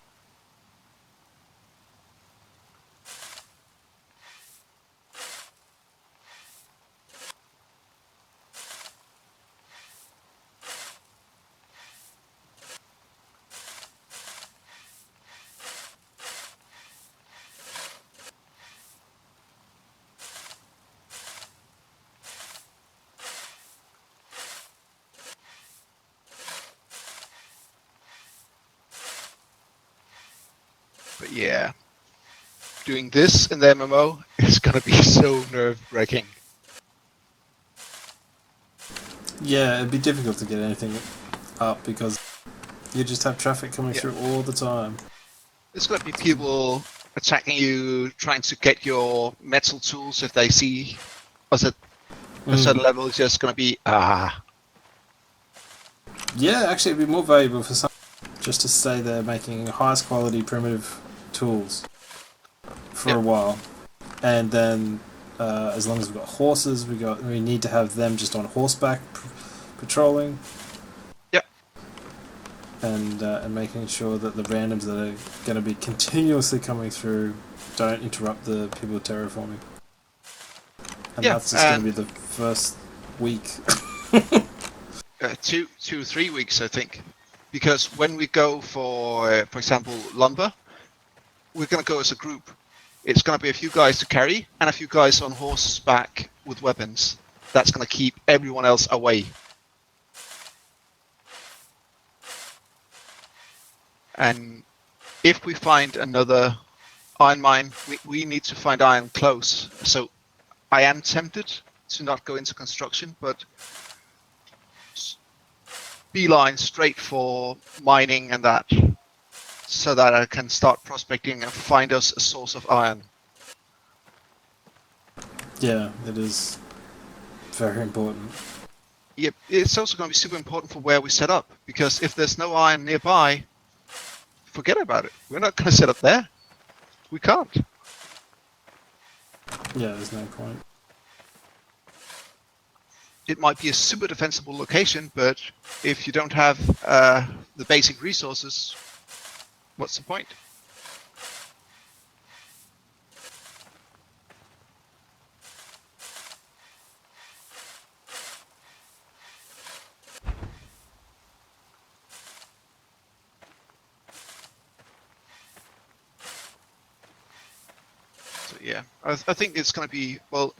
But yeah, doing this in the MMO is gonna be so nerve-wracking. Yeah, it'd be difficult to get anything up because you just have traffic coming Yeah. through all the time. There's gonna be people attacking you, trying to get your metal tools if they see us at a certain level. It's just gonna be Yeah, actually, it'd be more valuable for some just to stay there making highest quality primitive tools for Yep. a while, and then as long as we've got horses, we need to have them just on horseback patrolling. Yep. And making sure that the randoms that are going to be continuously coming through don't interrupt the people terraforming. And Yeah, that's just going to be and the first week. 3 weeks, I think, because when we go for example, lumber, we're gonna go as a group. It's gonna be a few guys to carry and a few guys on horseback with weapons. That's gonna keep everyone else away. And if we find another iron mine, we need to find iron close. So I am tempted to not go into construction, but beeline straight for mining and that, so that I can start prospecting and find us a source of iron. Yeah, it is very important. Yep, it's also going to be super important for where we set up, because if there's no iron nearby, forget about it. We're not going to set up there. We can't. Yeah, there's no point. It might be a super defensible location, but if you don't have the basic resources, what's the point? So yeah, I think it's going to be, well,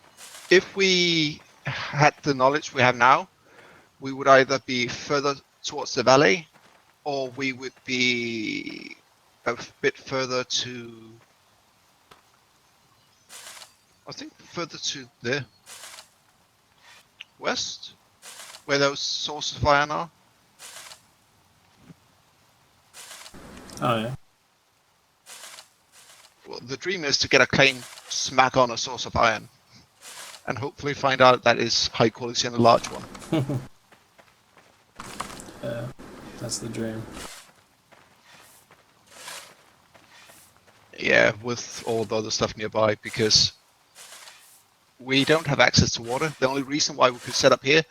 if we had the knowledge we have now, we would either be further towards the valley, or we would be a bit further to, I think, further to the west, where those sources of iron are. Oh, yeah. Well, the dream is to get a claim smack on a source of iron, and hopefully find out that is high quality and a large one. Yeah, that's the dream. Yeah, with all the other stuff nearby, because we don't have access to water. The only reason why we could set up here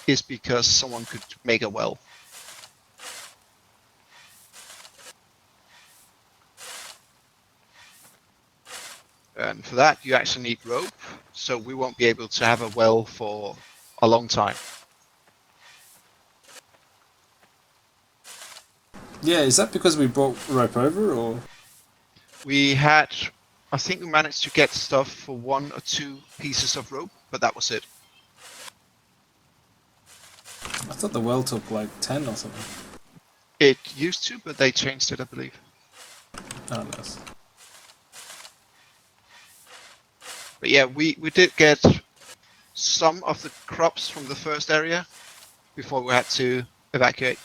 is because someone could make a well. And for that, you actually need rope, so we won't be able to have a well for a long time. Yeah, is that because we brought rope over, or? We had, I think we managed to get stuff for 1 or 2 pieces of rope, but that was it. I thought the well took like 10 or something. It used to, but they changed it, I believe. Oh, nice. But yeah, we did get some of the crops from the first area before we had to evacuate.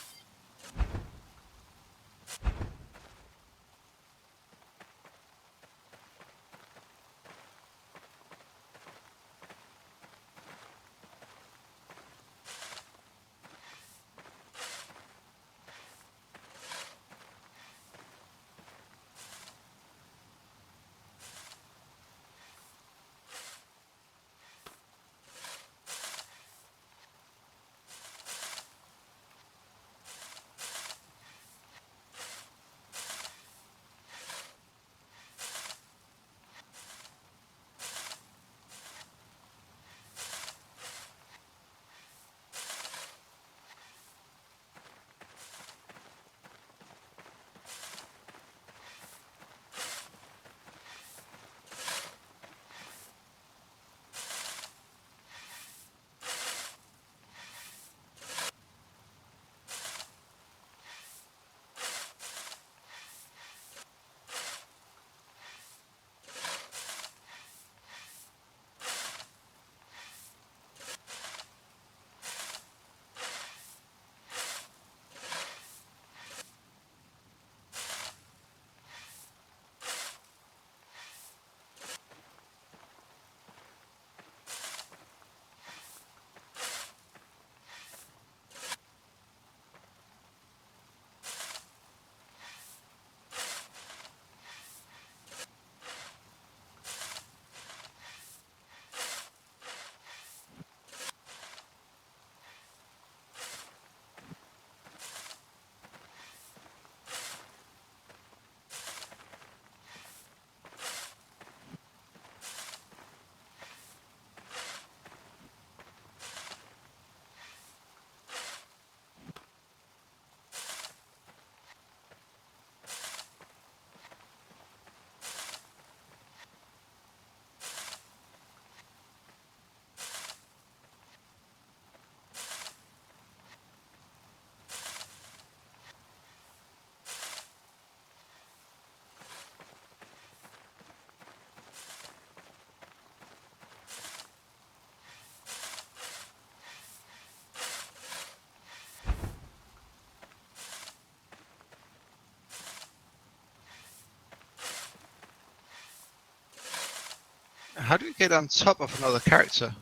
How do you get on top of another character?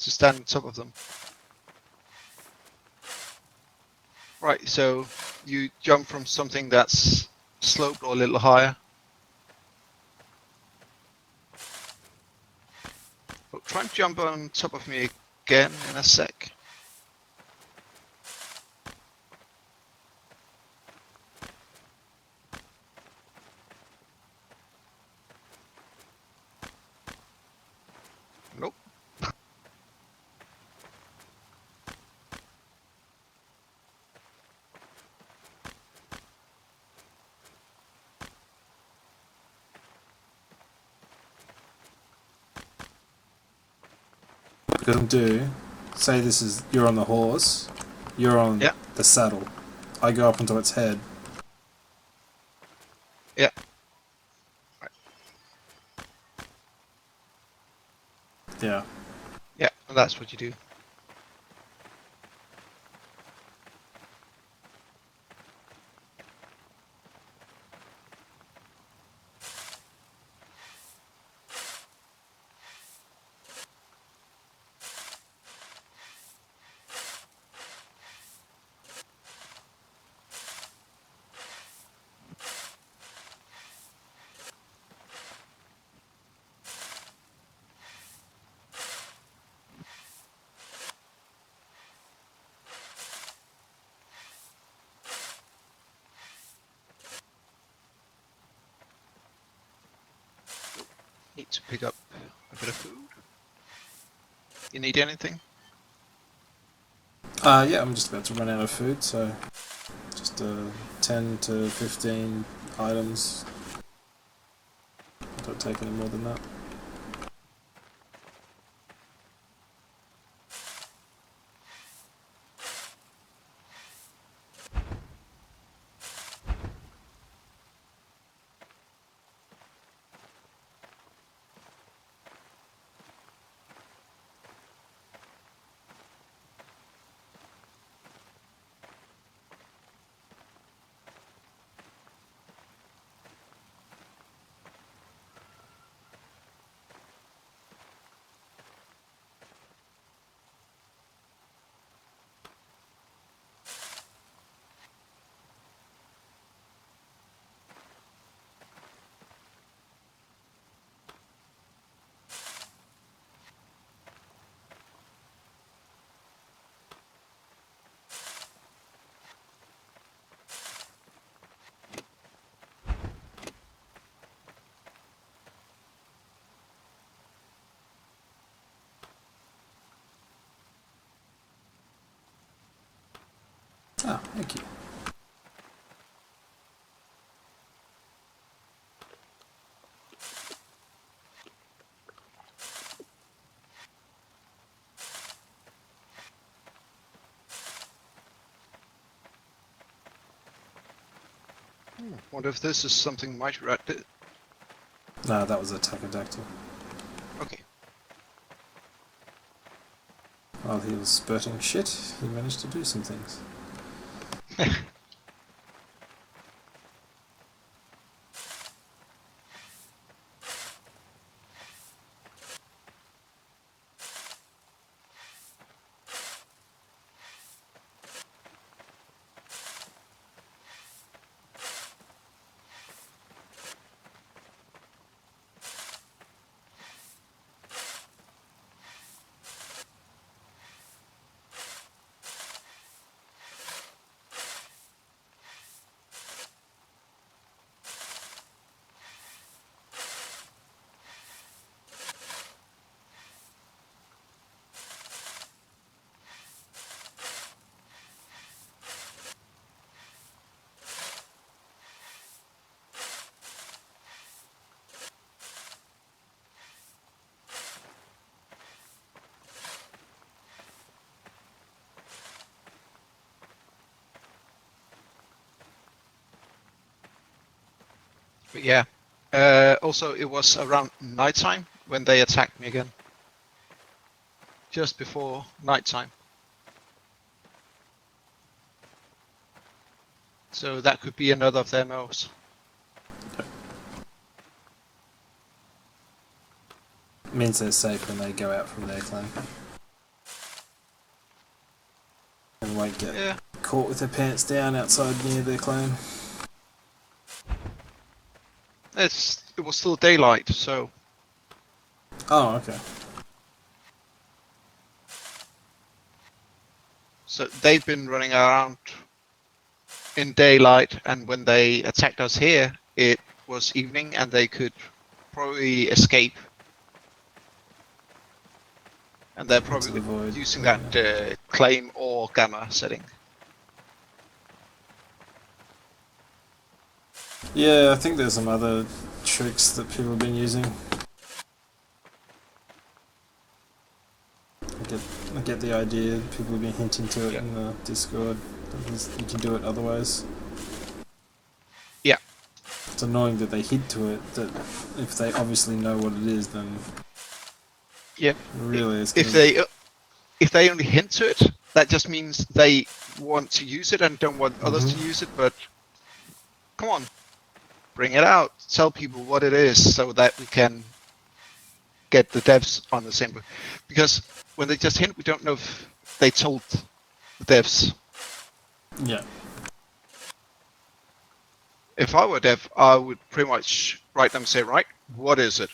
To stand on top of them. Right, so you jump from something that's sloped or a little higher. Oh, try and jump on top of me again in a sec. Nope. Because do, say this is, you're on the horse, you're on Yeah. the saddle. I go up onto its head. Yeah. Right. Yeah. Yeah, and that's what you do. Need to pick up a bit of food. You need anything? Yeah, I'm just about to run out of food, so just 10 to 15 items. Don't take any more than that. Ah, thank you. Wonder if this is something Mighty Rat did. Nah, that was a Tachycactyl. Okay. While he was spurting shit, he managed to do some things. But yeah. Also, it was around nighttime when they attacked me again. Just before nighttime. So that could be another of their MMOs. means they're safe when they go out from their clan. And won't get caught with their pants down outside near their clan. It was still daylight, so Oh, okay. so they've been running around in daylight, and when they attacked us here, it was evening, and they could probably escape. And they're probably using that claim or gamma setting. Yeah, I think there's some other tricks that people have been using. I get the idea. People have been hinting to it in the Discord. You can do it otherwise. Yeah. It's annoying that they hint to it. That if they obviously know what it is, then really, it's if they only hint to it, that just means they want to use it and don't want others to use it. But come on, bring it out. Tell people what it is so that we can get the devs on the same. Because when they just hint, we don't know if they told the devs. Yeah. If I were a dev, I would pretty much write them and say, right, what is it?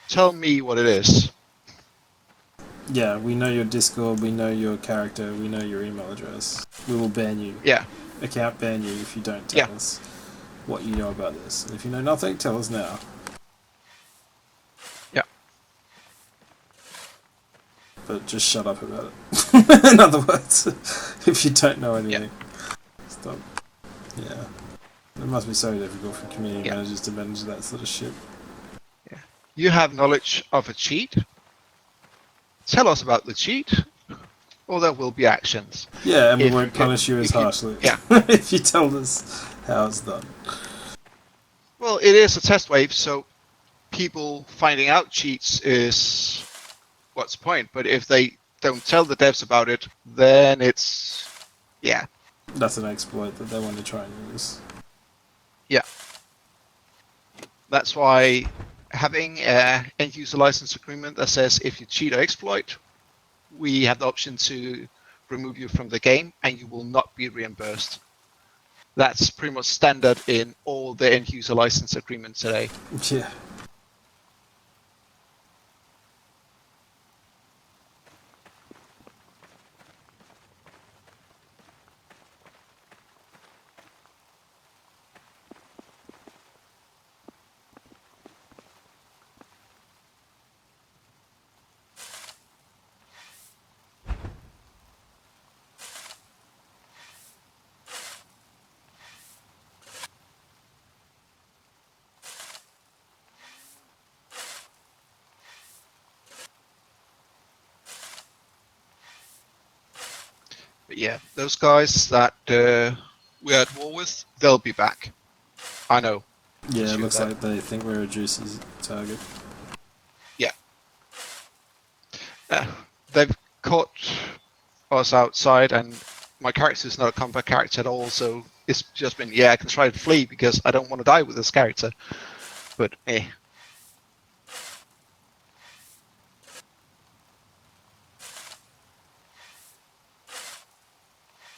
Tell me what it is. Yeah, we know your Discord, we know your character, we know your email address. We will ban you. Yeah. Account ban you if you don't tell us what you know about this. And if you know nothing, tell us now. Yeah. But just shut up about it. In other words, if you don't know anything, stop. Yeah. It must be so difficult for community managers to manage that sort of shit. Yeah. You have knowledge of a cheat? Tell us about the cheat, or there will be actions. Yeah, and we won't punish you as harshly. Yeah. If you tell us how it's done. Well, it is a test wave, so people finding out cheats is what's the point? But if they don't tell the devs about it, then it's That's an exploit that they want to try and use. Yeah. That's why having an end-user license agreement that says if you cheat or exploit, we have the option to remove you from the game and you will not be reimbursed. That's pretty much standard in all the end-user license agreements today. Yeah. But yeah, those guys that we're at war with, they'll be back. I know. Yeah, it looks like they think we're a juicy target. Yeah. They've caught us outside, and my character is not a combat character at all, so it's just been, I can try to flee because I don't want to die with this character. But,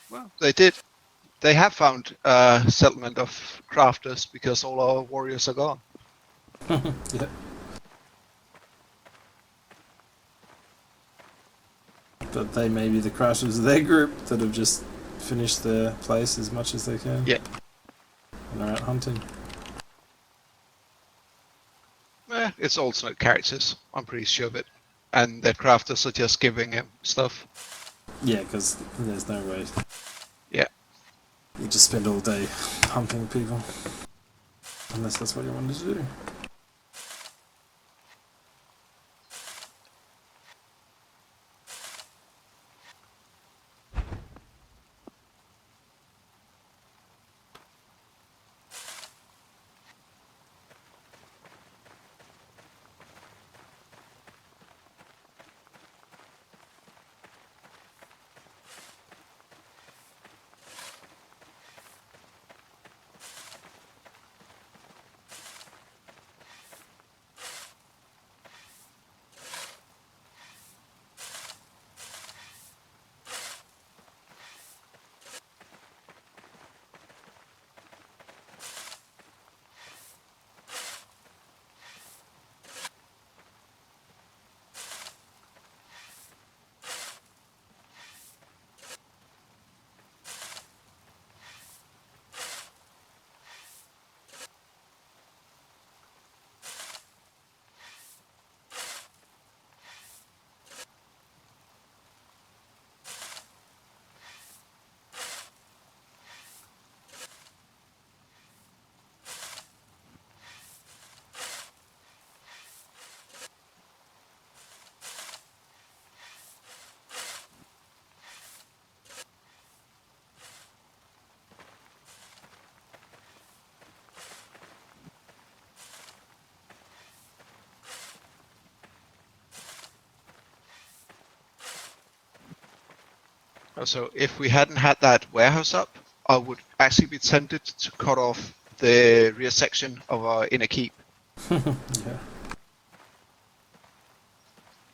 Well, they have found a settlement of crafters because all our warriors are gone. Yeah. But they may be the crafters of their group that have just finished their place as much as they can. Yeah. And are out hunting. It's alternate characters, I'm pretty sure of it. And their crafters are just giving him stuff. Yeah, because there's no way. Yeah. You just spend all day hunting people. Unless that's what you wanted to do. So if we hadn't had that warehouse up, I would actually be tempted to cut off the rear section of our inner keep. Yeah.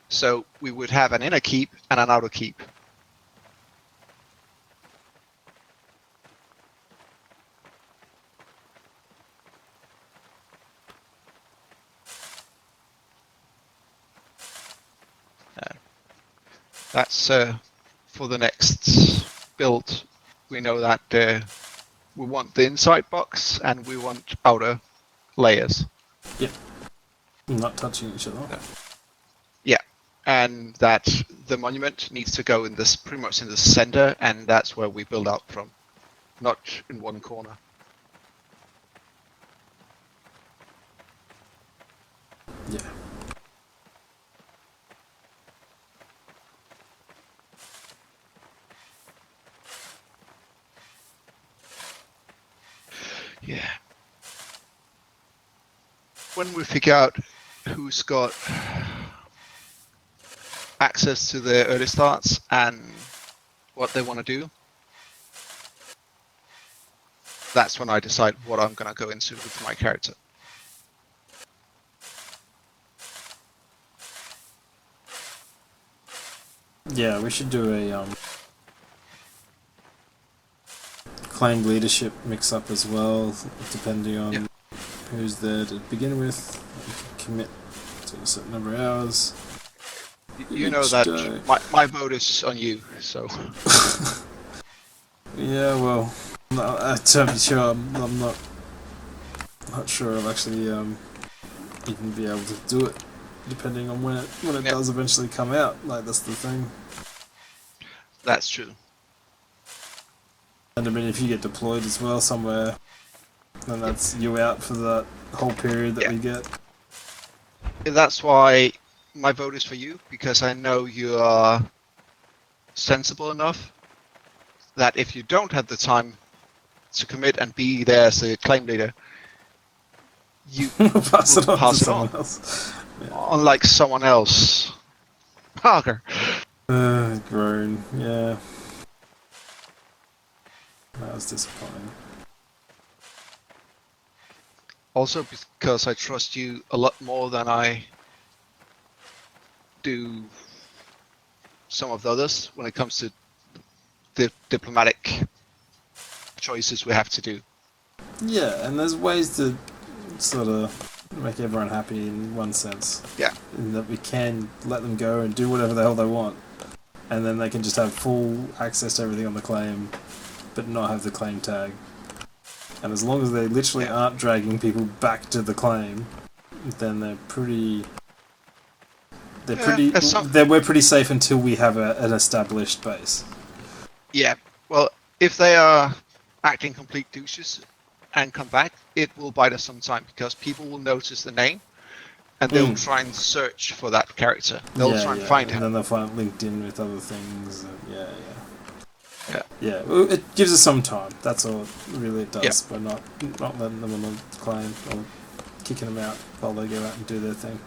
So we would have an inner keep and an outer keep. That's for the next build. We know that we want the inside box and we want outer layers. Yep. Not touching each other. Yeah, and that the monument needs to go in this pretty much in the center, and that's where we build out from, not in one corner. Yeah. Yeah. When we figure out who's got access to the early starts and what they want to do, that's when I decide what I'm going to go into with my character. Yeah, we should do a claimed leadership mix-up as well, depending on who's there to begin with. We can commit to a certain number of hours. You know that my vote is on you, so. Yeah, well, no, to be sure, I'm not sure I'll actually even be able to do it, depending on when it does eventually come out. Like, that's the thing. That's true. And I mean, if you get deployed as well somewhere, then that's you out for that whole period that we get. That's why my vote is for you, because I know you are sensible enough that if you don't have the time to commit and be there as a claim leader, you pass it on to pass it someone on. else. Yeah. Unlike someone else. Parker. Groan. Yeah. That was disappointing. Also because I trust you a lot more than I do some of the others when it comes to the diplomatic choices we have to do. Yeah, and there's ways to sort of make everyone happy in one sense. Yeah. In that we can let them go and do whatever the hell they want, and then they can just have full access to everything on the claim, but not have the claim tag. And as long as they literally aren't dragging people back to the claim, then they're pretty. We're pretty safe until we have an established base. Yeah. Well, if they are acting complete douches and come back, it will bite us sometime because people will notice the name and they'll try and search for that character. They'll try and find him. And then they'll find LinkedIn with other things. Yeah. Well, it gives us some time. That's all really it does. By not letting them on the claim or kicking them out while they go out and do their thing.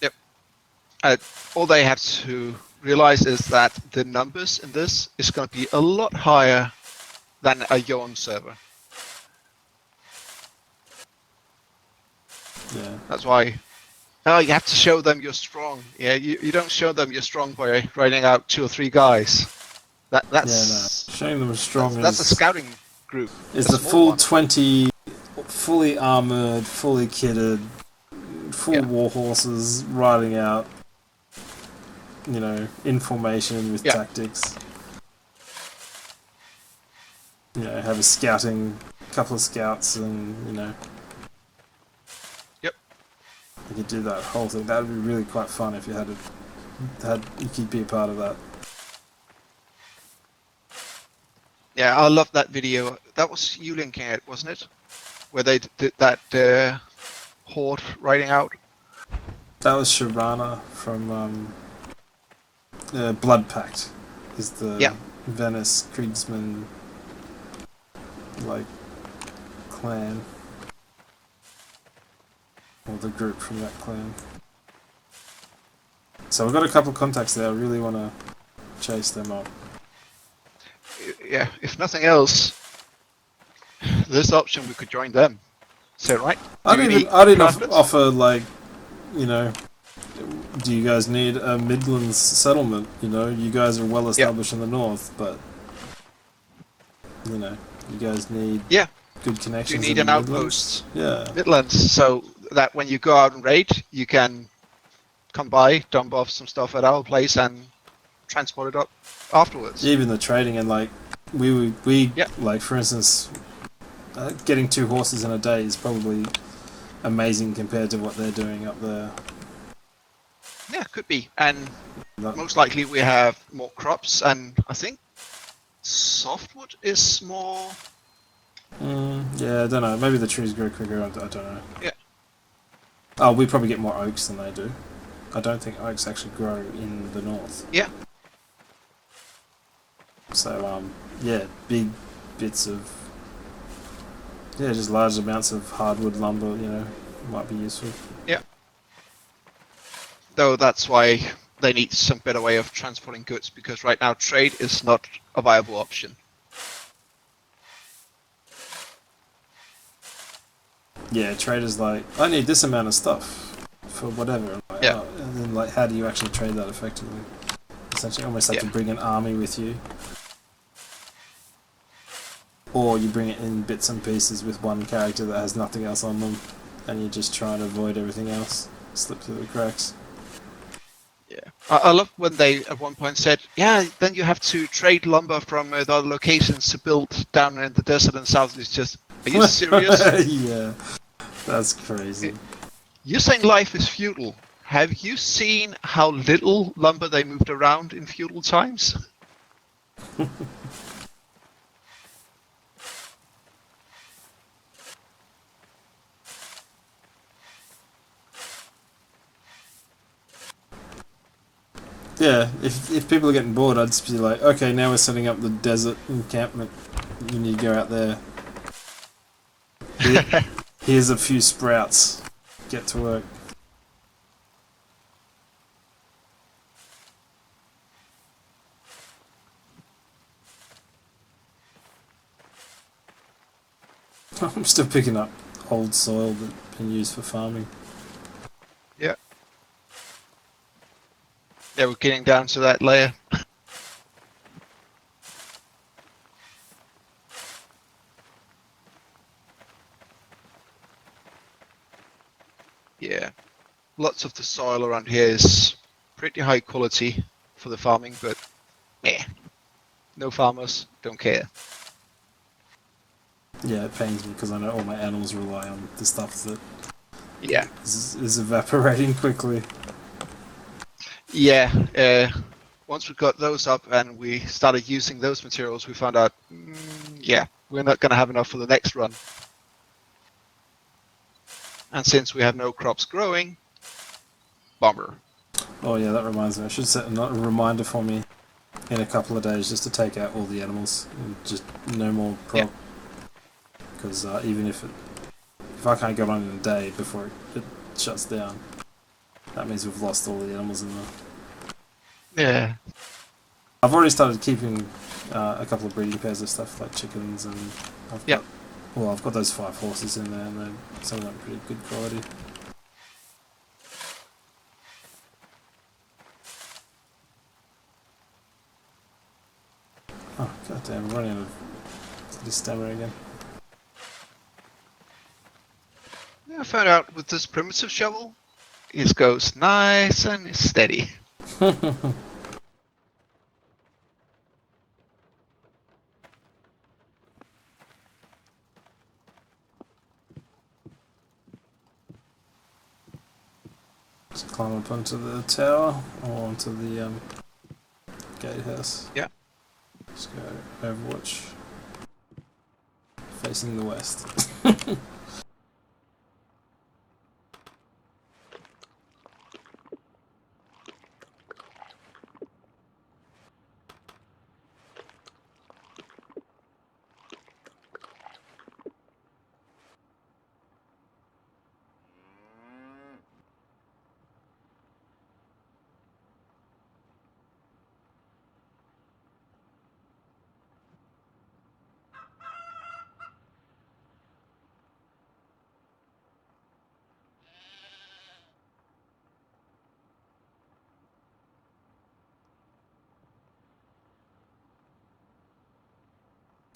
Yep. All they have to realize is that the numbers in this is going to be a lot higher than a Yawn server. Yeah. That's why. Oh, you have to show them you're strong. Yeah, you don't show them you're strong by writing out 2 or 3 guys. That's showing them as strong. That's a scouting group. Is the full 20 fully armored, fully kitted, full war horses riding out, in formation with tactics. Have a couple of scouts, and Yep. You could do that whole thing. That would be really quite fun if you you could be a part of that. Yeah, I love that video. That was you linking it, wasn't it? Where they did that horde riding out. That was Sharana from Blood Pact. Is the Venice Kriegsman clan, or the group from that clan. So we've got a couple of contacts there. I really want to chase them up. Yeah, if nothing else, this option we could join them. So right? Do you need I'd even crafters? offer, like, you know, do you guys need a Midlands settlement? You know, you guys are well Yeah. established in the north, but you know, you guys need Yeah. good Do you connections need in the an Midlands. outpost? Yeah, Midlands, so that when you go out and raid, you can come by, dump off some stuff at our place, and transport it up afterwards. even the trading and like we Yeah. like for instance, getting 2 horses in a day is probably amazing compared to what they're doing up there. Yeah, could be. And That, most likely we have more crops, and I think softwood is more. yeah, I don't know. Maybe the trees grow quicker. I don't know. Yeah. Oh, we probably get more oaks than they do. I don't think oaks actually grow in the north. Yeah. So yeah, big bits of just large amounts of hardwood lumber. You know, might be useful. Yeah. Though that's why they need some better way of transporting goods, because right now trade is not a viable option. Yeah, traders like, I need this amount of stuff for whatever. Like, Yeah. oh, and then like, how do you actually trade that effectively? Essentially, almost have Yeah. to bring an army with you, or you bring it in bits and pieces with one character that has nothing else on them, and you just try and avoid everything else, slip through the cracks. Yeah. I love when they at one point said, yeah, then you have to trade lumber from the other locations to build down in the desert and south. It's just, are you serious? Yeah, that's crazy. You're saying life is feudal. Have you seen how little lumber they moved around in feudal times? Yeah, if people are getting bored, I'd just be like, okay, now we're setting up the desert encampment. You need to go out there. Here's a few sprouts. Get to work. I'm still picking up old soil that's been used for farming. Yeah. Yeah, we're getting down to that layer. Yeah. Lots of the soil around here is pretty high quality for the farming, but no farmers, don't care. Yeah, it pains me because I know all my animals rely on the stuff that Yeah. is evaporating quickly. Yeah. Once we got those up and we started using those materials, we found out, yeah, we're not going to have enough for the next run. And since we have no crops growing, bummer. Oh yeah, that reminds me. I should set a reminder for me in a couple of days just to take out all the animals and just no more prop. Because even if I can't get on in a day before it shuts down, that means we've lost all the animals in there. Yeah. I've already started keeping a couple of breeding pairs of stuff like chickens, and I've got those 5 horses in there, and some of them are pretty good quality. Oh goddamn! I'm running out of this stamina again. Yeah, I found out with this primitive shovel, it goes nice and steady. Just climb up onto the tower or onto the gatehouse. Yeah. Just go Overwatch, facing the west.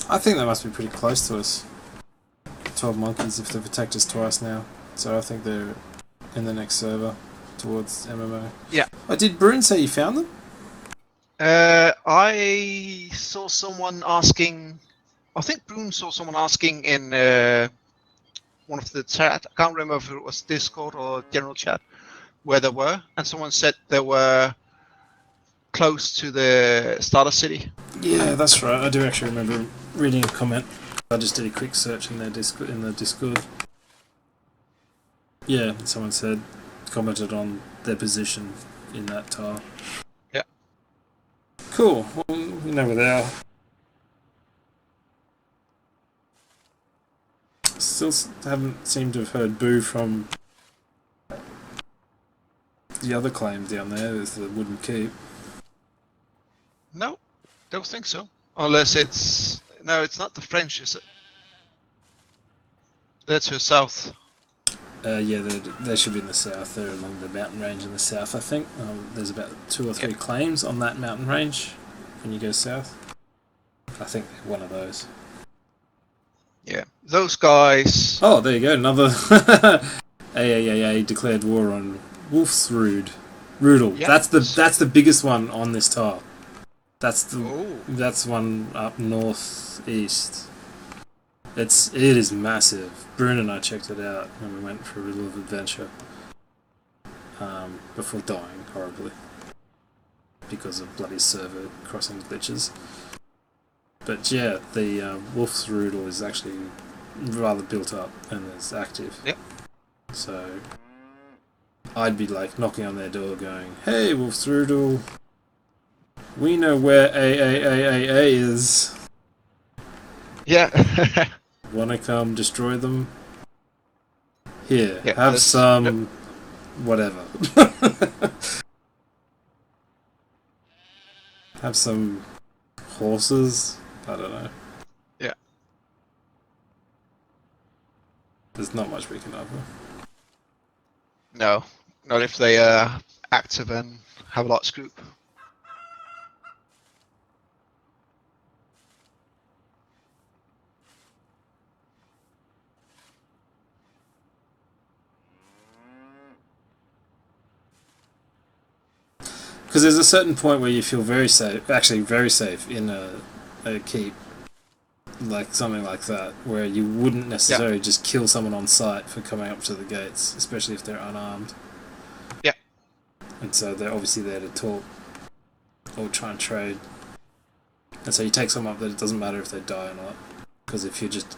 I think that must be pretty close to us. 12 monkeys if they've attacked us twice now. So I think they're in the next server towards MMO. Yeah. Oh, did Brune say you found them? I saw someone asking. I think Boone saw someone asking in one of the chat. I can't remember if it was Discord or general chat where they were, and someone said they were close to the starter city. Yeah, that's right. I do actually remember reading a comment. I just did a quick search in their Discord, Yeah, someone commented on their position in that tile. Yeah. Cool. Well, you know where they are. Still haven't seemed to have heard boo from the other claim down there. There's the wooden keep. No, don't think so. Unless it's it's not the French, is it? They're to the south. Yeah, they should be in the south. They're along the mountain range in the south, I think. There's about 2 or 3 claims on that mountain range when you go south. I think one of those. Yeah, those guys. Oh, there you go. Another AAAA declared war on Wolfsrud. Rudel. Yeah. That's the biggest one on this tile. That's one up northeast. It is massive. Brune and I checked it out when we went for a little adventure. Before dying horribly because of bloody server crossing glitches. But yeah, the Wolf's Rudel is actually rather built up and is active. Yep. So I'd be like knocking on their door going, "Hey, Wolf's Rudel, we know where AAAA is. Yeah. Wanna come destroy them? Here, Yeah, have some whatever. Have some horses? I don't know. Yeah. There's not much we can offer. No, not if they are active and have a lot of scoop. Because there's a certain point where you feel very safe, actually very safe in a keep, like something like that, where you wouldn't necessarily just kill someone on sight for coming up to the gates, especially if they're unarmed. Yeah. And so they're obviously there to talk or try and trade. And so you take someone up that it doesn't matter if they die or not, because if you're just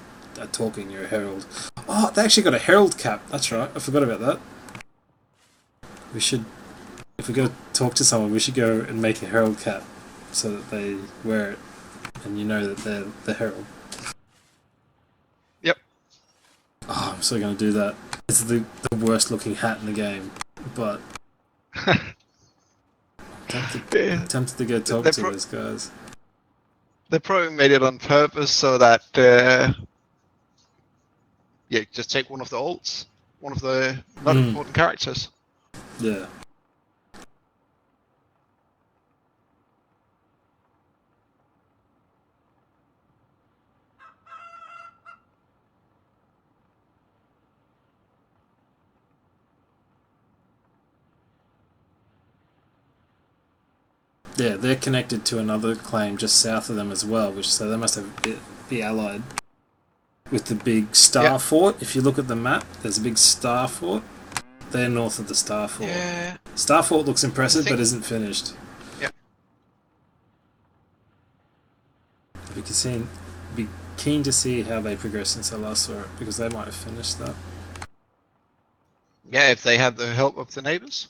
talking, you're a herald. Oh, they actually got a herald cap. That's right. I forgot about that. We should. If we go talk to someone, we should go and make a herald cap so that they wear it and you know that they're the herald. Yep. Oh, I'm so going to do that. It's the worst looking hat in the game, but I'm tempted to go talk to those guys. They probably made it on purpose so that just take one of the alts, one of the not important characters. Yeah. Yeah, they're connected to another claim just south of them as well, so they must have be allied with the big Star Fort. If you look at the map, there's a big Star Fort. They're north of the Star Fort. Yeah. Star Fort looks impressive, but isn't finished. Yep. Be keen to see how they progress since I last saw it, because they might have finished that. Yeah, if they have the help of the neighbors.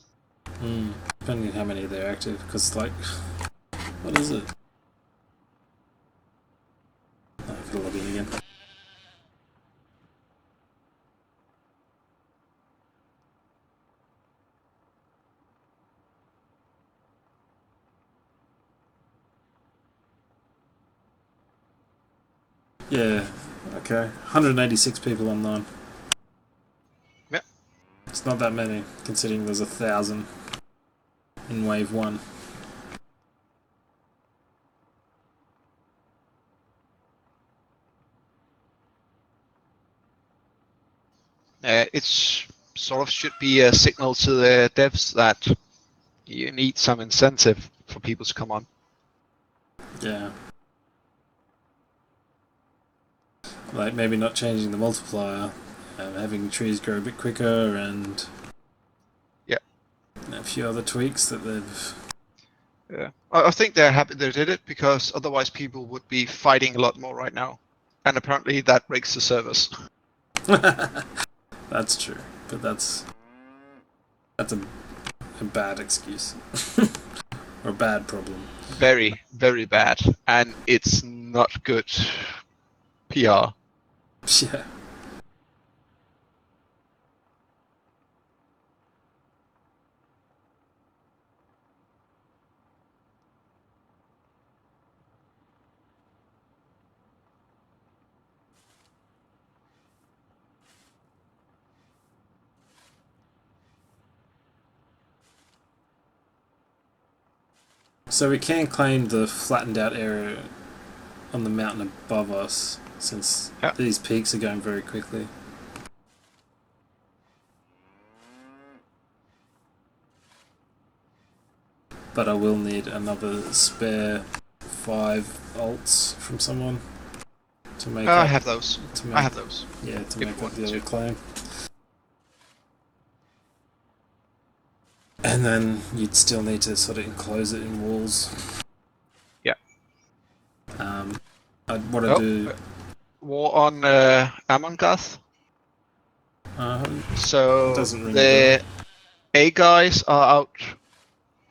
Depending on how many they're active, because like, what is it? Oh, I've got to log in again. Yeah, okay. 186 people online. Yep. It's not that many, considering there's 1,000 in wave 1. . It's sort of should be a signal to the devs that you need some incentive for people to come on. Yeah. Like maybe not changing the multiplier, having trees grow a bit quicker, and Yeah. a few other tweaks that they've. Yeah, I think they're happy they did it because otherwise people would be fighting a lot more right now, and apparently that breaks the servers. That's true, but that's a bad excuse or a bad problem. Very, very bad, and it's not good PR. Yeah. So we can claim the flattened out area on the mountain above us, since Yeah. these peaks are going very quickly. But I will need another spare 5 alts from someone to make I up. have those. To make, I have those. Yeah, to If make you up want the other to. claim. And then you'd still need to sort of enclose it in walls. Yeah. What I do. War on Among Us. So Doesn't ring a the bell. A guys are out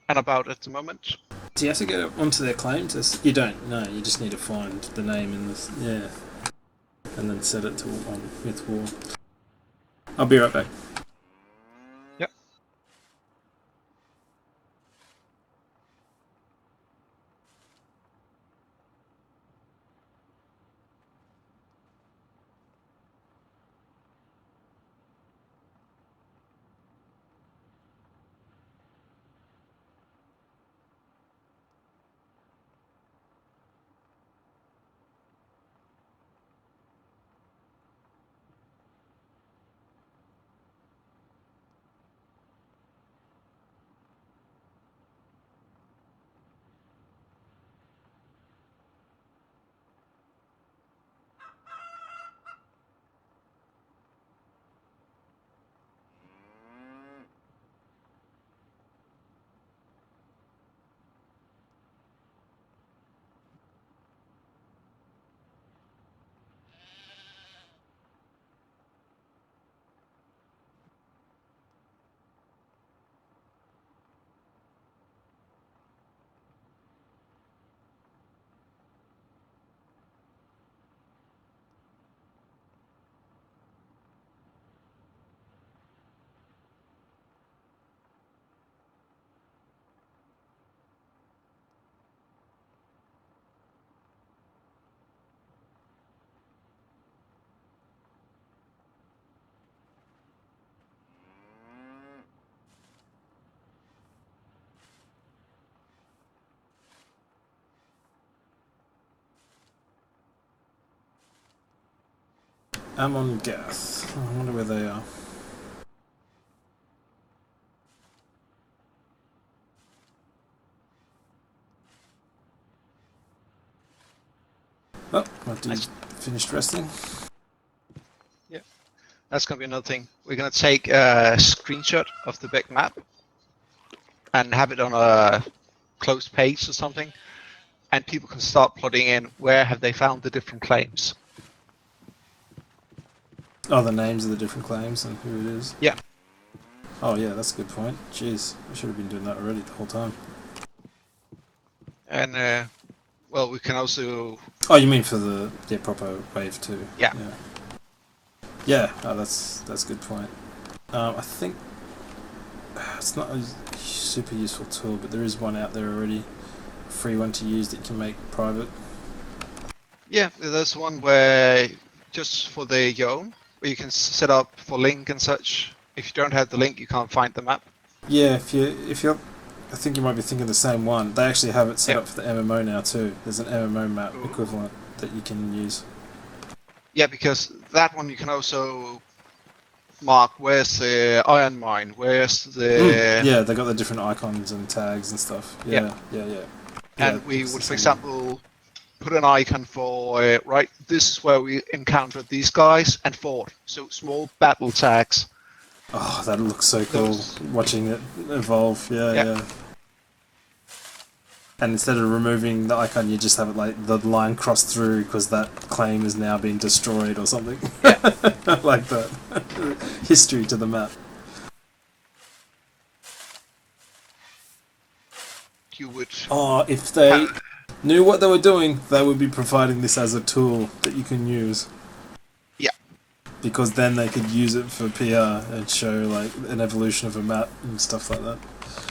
and about at the moment. Do you have to go onto their claims? You don't. No, you just need to find the name in this. Yeah. And then set it to on with war. I'll be right back. Yep. I'm on Gath. I wonder where they are. Oh, my dude finished resting. Yeah. That's gonna be another thing. We're gonna take a screenshot of the big map and have it on a closed page or something, and people can start plotting in where have they found the different claims. Oh, the names of the different claims and who it is. Yeah. Oh yeah, that's a good point. Jeez, I should have been doing that already the whole time. And well, we can also. Oh, you mean for the proper wave 2? Yeah. Yeah. Oh, that's a good point. I think it's not a super useful tool, but there is one out there already, a free one to use that you can make private. Yeah, there's one where just for your own, where you can set up for link and such. If you don't have the link, you can't find the map. Yeah, if you're, I think you might be thinking the same one. They actually have it set up for the MMO now too. There's an MMO map equivalent that you can use. Yeah, because that one you can also mark where's the iron mine, where's the Yeah, they got the different icons and tags and stuff. yeah, Yeah. and we it's the would, for same. example, put an icon for right. This is where we encountered these guys and fought. So small battle tags. Oh, that looks so cool. Those Watching it evolve. yeah, Yeah. And instead of removing the icon, you just have it like the line crossed through because that claim is now being destroyed or something. yeah. Like that. History to the map. You would Oh, if they have, knew what they were doing, they would be providing this as a tool that you can use. yeah. Because then they could use it for PR and show like an evolution of a map and stuff like that.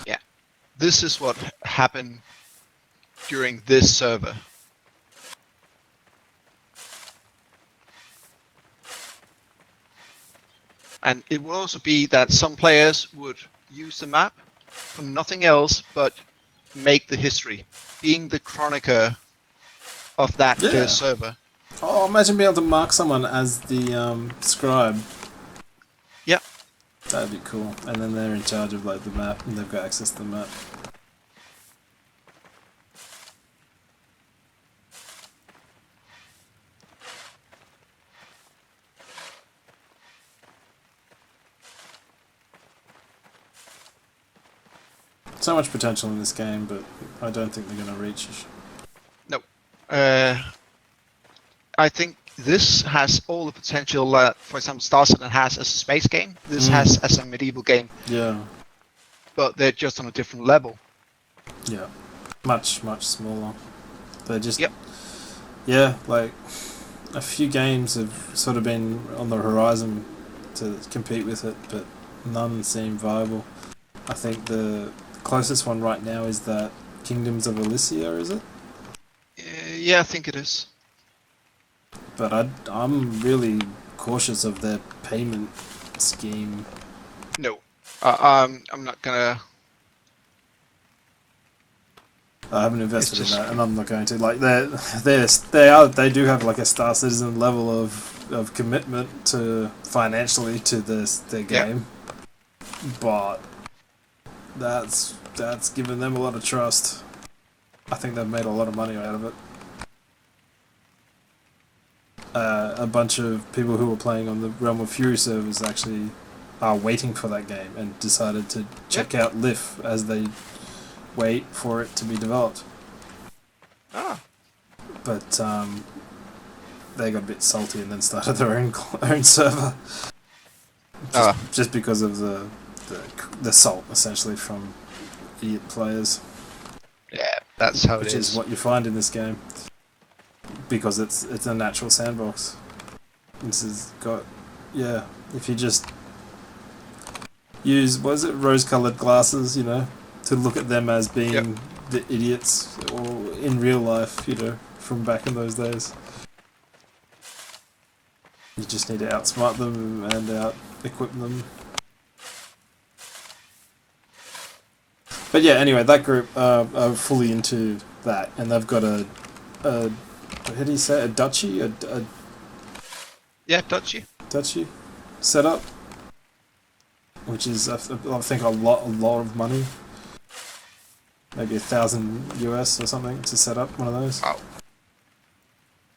Yeah, this is what happened during this server. And it will also be that some players would use the map for nothing else but make the history, being the chronicle of that Yeah. server. Oh, imagine being able to mark someone as the scribe. Yeah. That'd be cool. And then they're in charge of like the map and they've got access to the map. So much potential in this game, but I don't think they're going to reach it. No. I think this has all the potential, for example, Star Citizen has as a space game. This has as a medieval game. Yeah. But they're just on a different level. Yeah. Much smaller. They're just... Yep. Yeah, like... A few games have sort of been on the horizon to compete with it, but none seem viable. I think the closest one right now is that Kingdoms of Elysia, is it? Yeah, I think it is. But I'm really cautious of their payment scheme. No. I'm not gonna... I haven't invested in that, and I'm not going to. Like they do have like a Star Citizen level of commitment to financially to their game, but that's given them a lot of trust. I think they've made a lot of money out of it. A bunch of people who were playing on the Realm of Fury servers actually are waiting for that game and decided to check out Lif as they wait for it to be developed. Ah. But they got a bit salty and then started their own server. Just because of the salt essentially from idiot players. Yeah, that's how it is. Which is what you find in this game. Because it's a natural sandbox. This has got if you just use rose-coloured glasses, to look at them as being the idiots or in real life, from back in those days. You just need to outsmart them and out-equip them. But yeah, anyway, that group are fully into that, and they've got a how do you say it? A duchy? Duchy. Duchy set up, which is I think a lot of money. Maybe $1,000 US or something to set up one of those. Oh.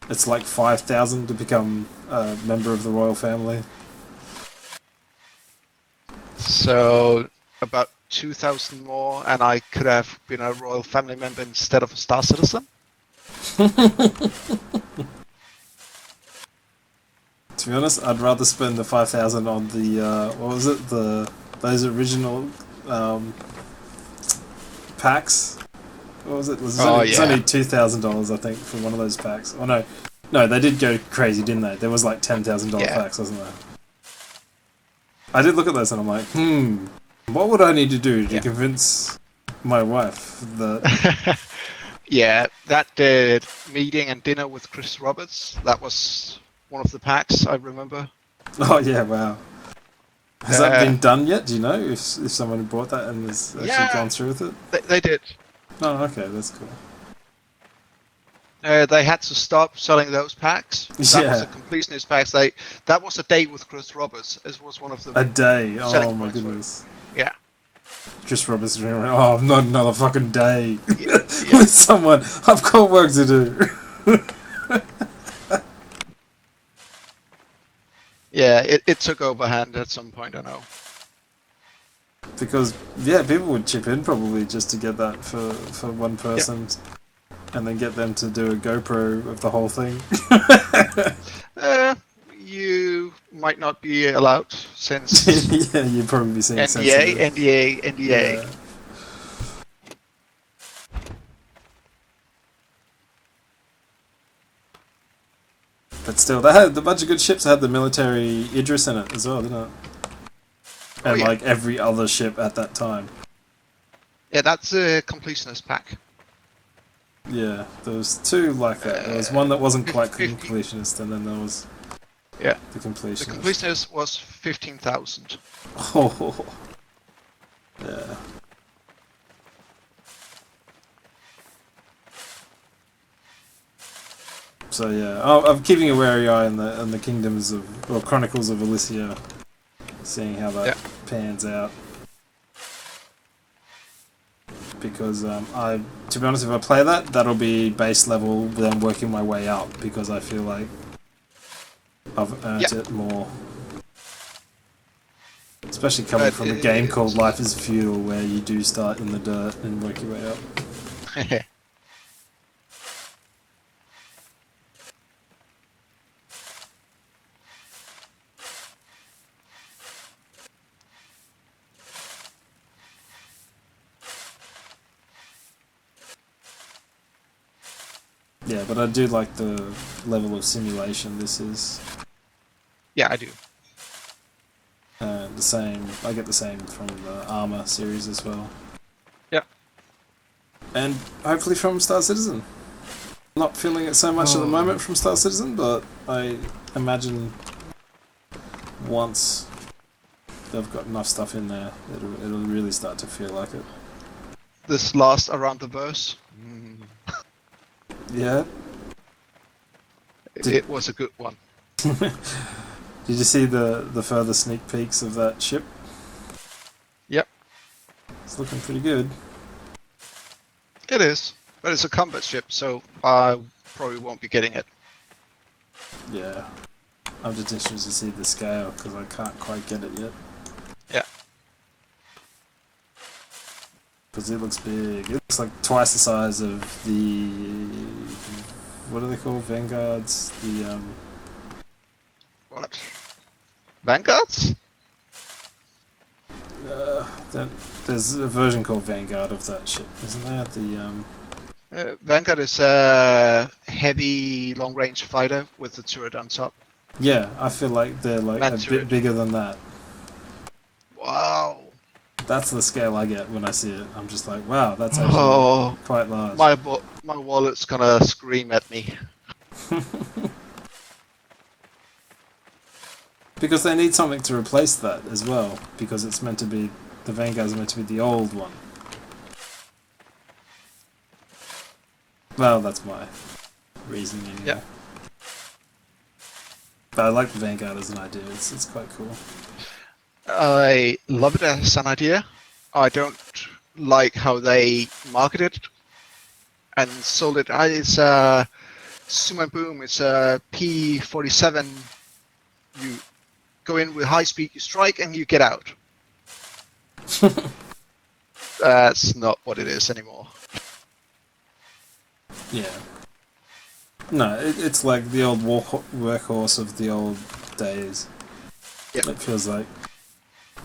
It's like 5,000 to become a member of the royal family. So about 2,000 more, and I could have been a royal family member instead of a Star Citizen. To be honest, I'd rather spend the 5,000 on the those original packs. What was it? It's only $2,000, I think, for one of those packs. Oh no, they did go crazy, didn't they? There was like $10,000 packs, wasn't there? I did look at those and I'm like, what would I need to do to convince my wife that? Yeah, that meeting and dinner with Chris Roberts, that was one of the packs, I remember. Oh yeah, wow. Has that been done yet? Do you know if someone bought that and has actually gone through with it? They did. Oh, okay, that's cool. They had to stop selling those packs. That was Yeah, the completionist packs. That was a day with Chris Roberts. It was one of the a day. selling Oh my points for it. goodness. Yeah, Chris Roberts. Oh, not another fucking day yeah, yeah, with someone. I've got work to do. yeah. It took overhand at some point. I know. Because yeah, people would chip in probably just to get that for one Yeah. person, and then get them to do a GoPro of the whole thing. You might not be allowed since Yeah, you'd probably be seeing NDA, sensitive. NDA, NDA. Yeah. But still, they had a bunch of good ships. Had the military Idris in it as well, didn't it? Oh And yeah, like every other ship at that time. yeah. That's a completionist pack. Yeah, there was two like that. There was one that wasn't quite 50. completionist, and then there was Yeah, the the completionist. completionist was 15,000. Oh, yeah. So yeah, I'm keeping a wary eye on the kingdoms of or chronicles of Elysia, seeing how that Yeah. pans out. Because to be honest, if I play that, that'll be base level, then working my way up because I feel like I've earned Yeah. it more. Especially coming But from a game called Life is Feudal, where you do start in the dirt and work your way up. Yeah, but I do like the level of simulation this is. yeah, I do. The same. I get the same from the Armor series as well. Yeah. And hopefully from Star Citizen. Not feeling it so much at the moment from Star Citizen, but I imagine once they've got enough stuff in there, it'll really start to feel like it. This last around the verse. Yeah. It was a good one. Did you see the further sneak peeks of that ship? Yep. It's looking pretty good. It is, but it's a combat ship, so I probably won't be getting it. Yeah. I'm just interested to see the scale because I can't quite get it yet. Yeah. Because it looks big. It looks like twice the size of the... What are they called? Vanguards? The, What? Vanguards? that, there's a version called Vanguard of that ship, isn't there? The, Vanguard is a heavy long-range fighter with the turret on top. Yeah, I feel like they're like Man a turret. bit bigger than that. Wow. That's the scale I get when I see it. I'm just like, wow, that's actually quite large. My wallet's gonna scream at me. Because they need something to replace that as well, because it's meant to be, the Vanguard's meant to be the old one. Well, that's my reasoning anyway. Yeah. But I like the Vanguard as an idea, it's quite cool. I love it as an idea. I don't like how they marketed it and sold it. It's a zoom and boom. It's a P-47. You go in with high speed, you strike, and you get out. That's not what it is anymore. Yeah. No, it's like the old workhorse of the old days. Yep. It feels like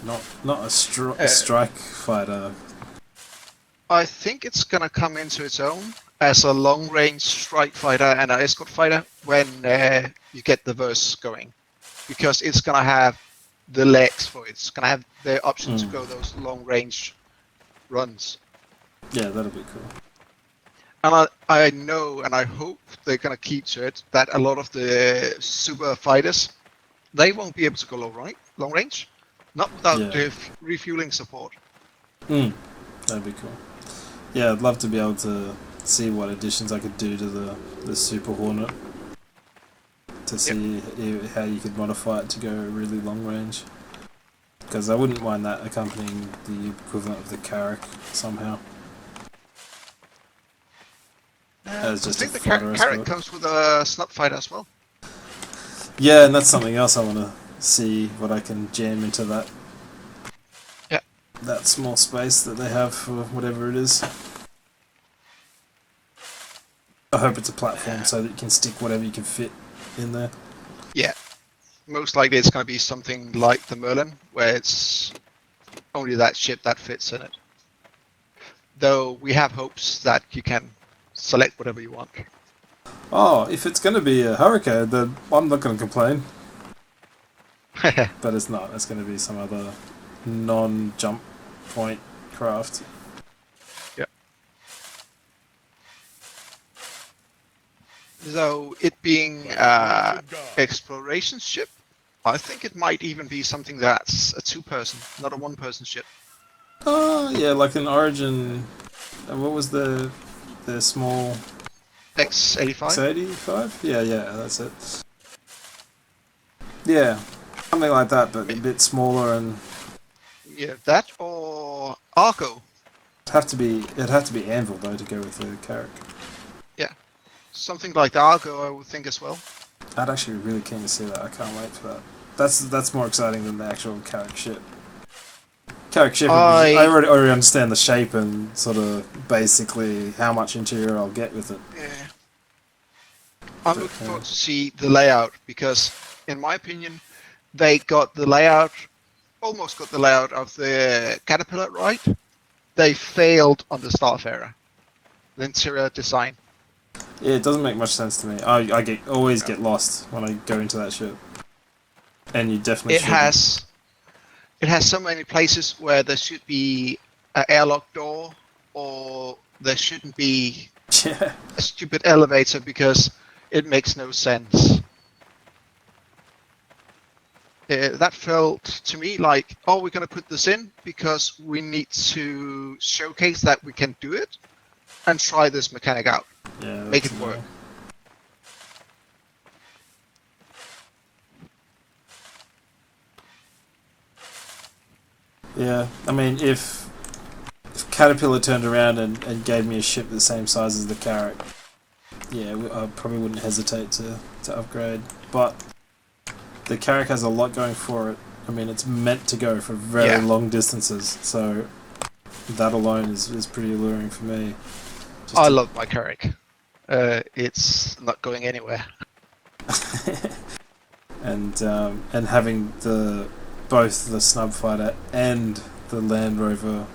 not a strike fighter. I think it's gonna come into its own as a long-range strike fighter and an escort fighter when you get the verse going, because it's gonna have the legs for it. It's gonna have the option to go those long-range runs. Yeah, that'll be cool. And I know and I hope they're gonna keep to it that a lot of the super fighters, they won't be able to go long range, not without the refueling support. That'd be cool. Yeah, I'd love to be able to see what additions I could do to the Super Hornet to see how you could modify it to go really long range. Because I wouldn't mind that accompanying the equivalent of the Carrack somehow. As I just a think the fodder carrot escort. comes with a snub fighter as well. Yeah, and that's something else I want to see what I can jam into that. Yeah. That small space that they have for whatever it is. I hope it's a platform so that you can stick whatever you can fit in there. Yeah. Most likely it's going to be something like the Merlin, where it's only that ship that fits in it. Though we have hopes that you can select whatever you want. Oh, if it's going to be a Hurricane, then I'm not going to complain. But it's not. It's going to be some other non-jump point craft. Yeah. So it being exploration ship, I think it might even be something that's a two-person, not a one-person ship. Oh, yeah, like an Origin. What was the small X85? X85? Yeah, that's it. Yeah, something like that, but a bit smaller and Yeah, that or Argo. it'd have to be Anvil though to go with the Carrack. Yeah, something like the Argo, I would think as well. I'd actually be really keen to see that. I can't wait for that. That's more exciting than the actual Carrack ship. Carrack ship, I already understand the shape and sort of basically how much interior I'll get with it. Yeah. I'm looking forward to see the layout because, in my opinion, they got the layout, almost got the layout of the Caterpillar right. They failed on the Starfarer, the interior design. Yeah, it doesn't make much sense to me. I always get lost when I go into that ship, and you definitely shouldn't. It has so many places where there should be an airlock door, or there shouldn't be Yeah. a stupid elevator because it makes no sense. That felt to me like, oh, we're going to put this in because we need to showcase that we can do it and try this mechanic out. Yeah, Make it work. Yeah, I mean, if Caterpillar turned around and gave me a ship the same size as the Carrack, yeah, I probably wouldn't hesitate to upgrade. But the Carrack has a lot going for it. I mean, it's meant to go for very long distances, so that alone is pretty alluring for me. I love my Carrack. It's not going anywhere. and having both the Snub Fighter and the Land Rover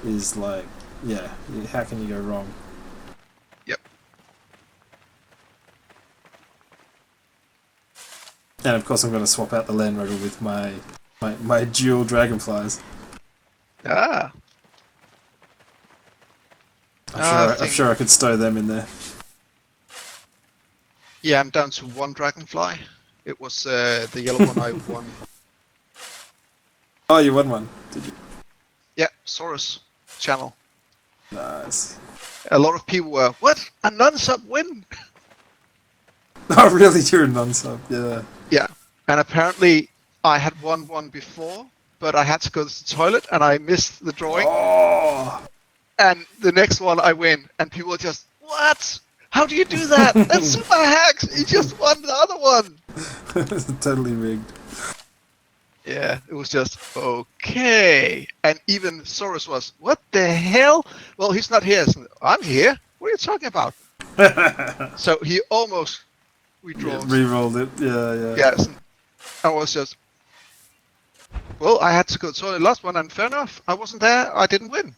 is like, yeah, how can you go wrong? Yep. And of course I'm going to swap out the Land Rover with my dual Dragonflies. Ah. I'm sure I could stow them in there. Yeah, I'm down to one Dragonfly. It was the yellow one I won. Oh, you won one, did you? Yeah, Saurus channel. Nice. A lot of people were, what? A non-sub win? Oh, really? You're a non-sub, yeah. Yeah, and apparently I had won one before, but I had to go to the toilet and I missed the drawing. Oh! And the next one I win, and people are just, what? How do you do that? That's super hacks! You just won the other one! Totally rigged. Yeah, it was just, okay. And even Soros was, what the hell? Well, he's not here. So, I'm here. What are you talking about? So he almost redraws. Yeah, re-rolled it, yeah. Yes. I was just, well, I had to go to the toilet last one, and fair enough. I wasn't there. I didn't win.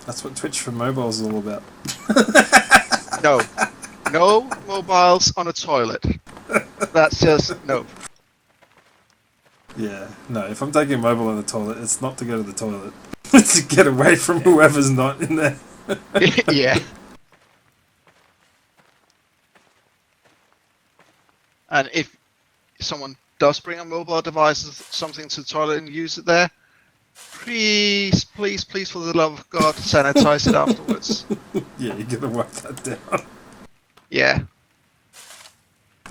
That's what Twitch for mobile is all about. No mobiles on a toilet. That's just, no. Yeah, no, if I'm taking a mobile on the toilet, it's not to go to the toilet. It's to get away from whoever's not in there. Yeah. And if someone does bring a mobile device or something to the toilet and use it there, please, please, please, for the love of God, sanitize it afterwards. Yeah, you gotta wipe that down. Yeah.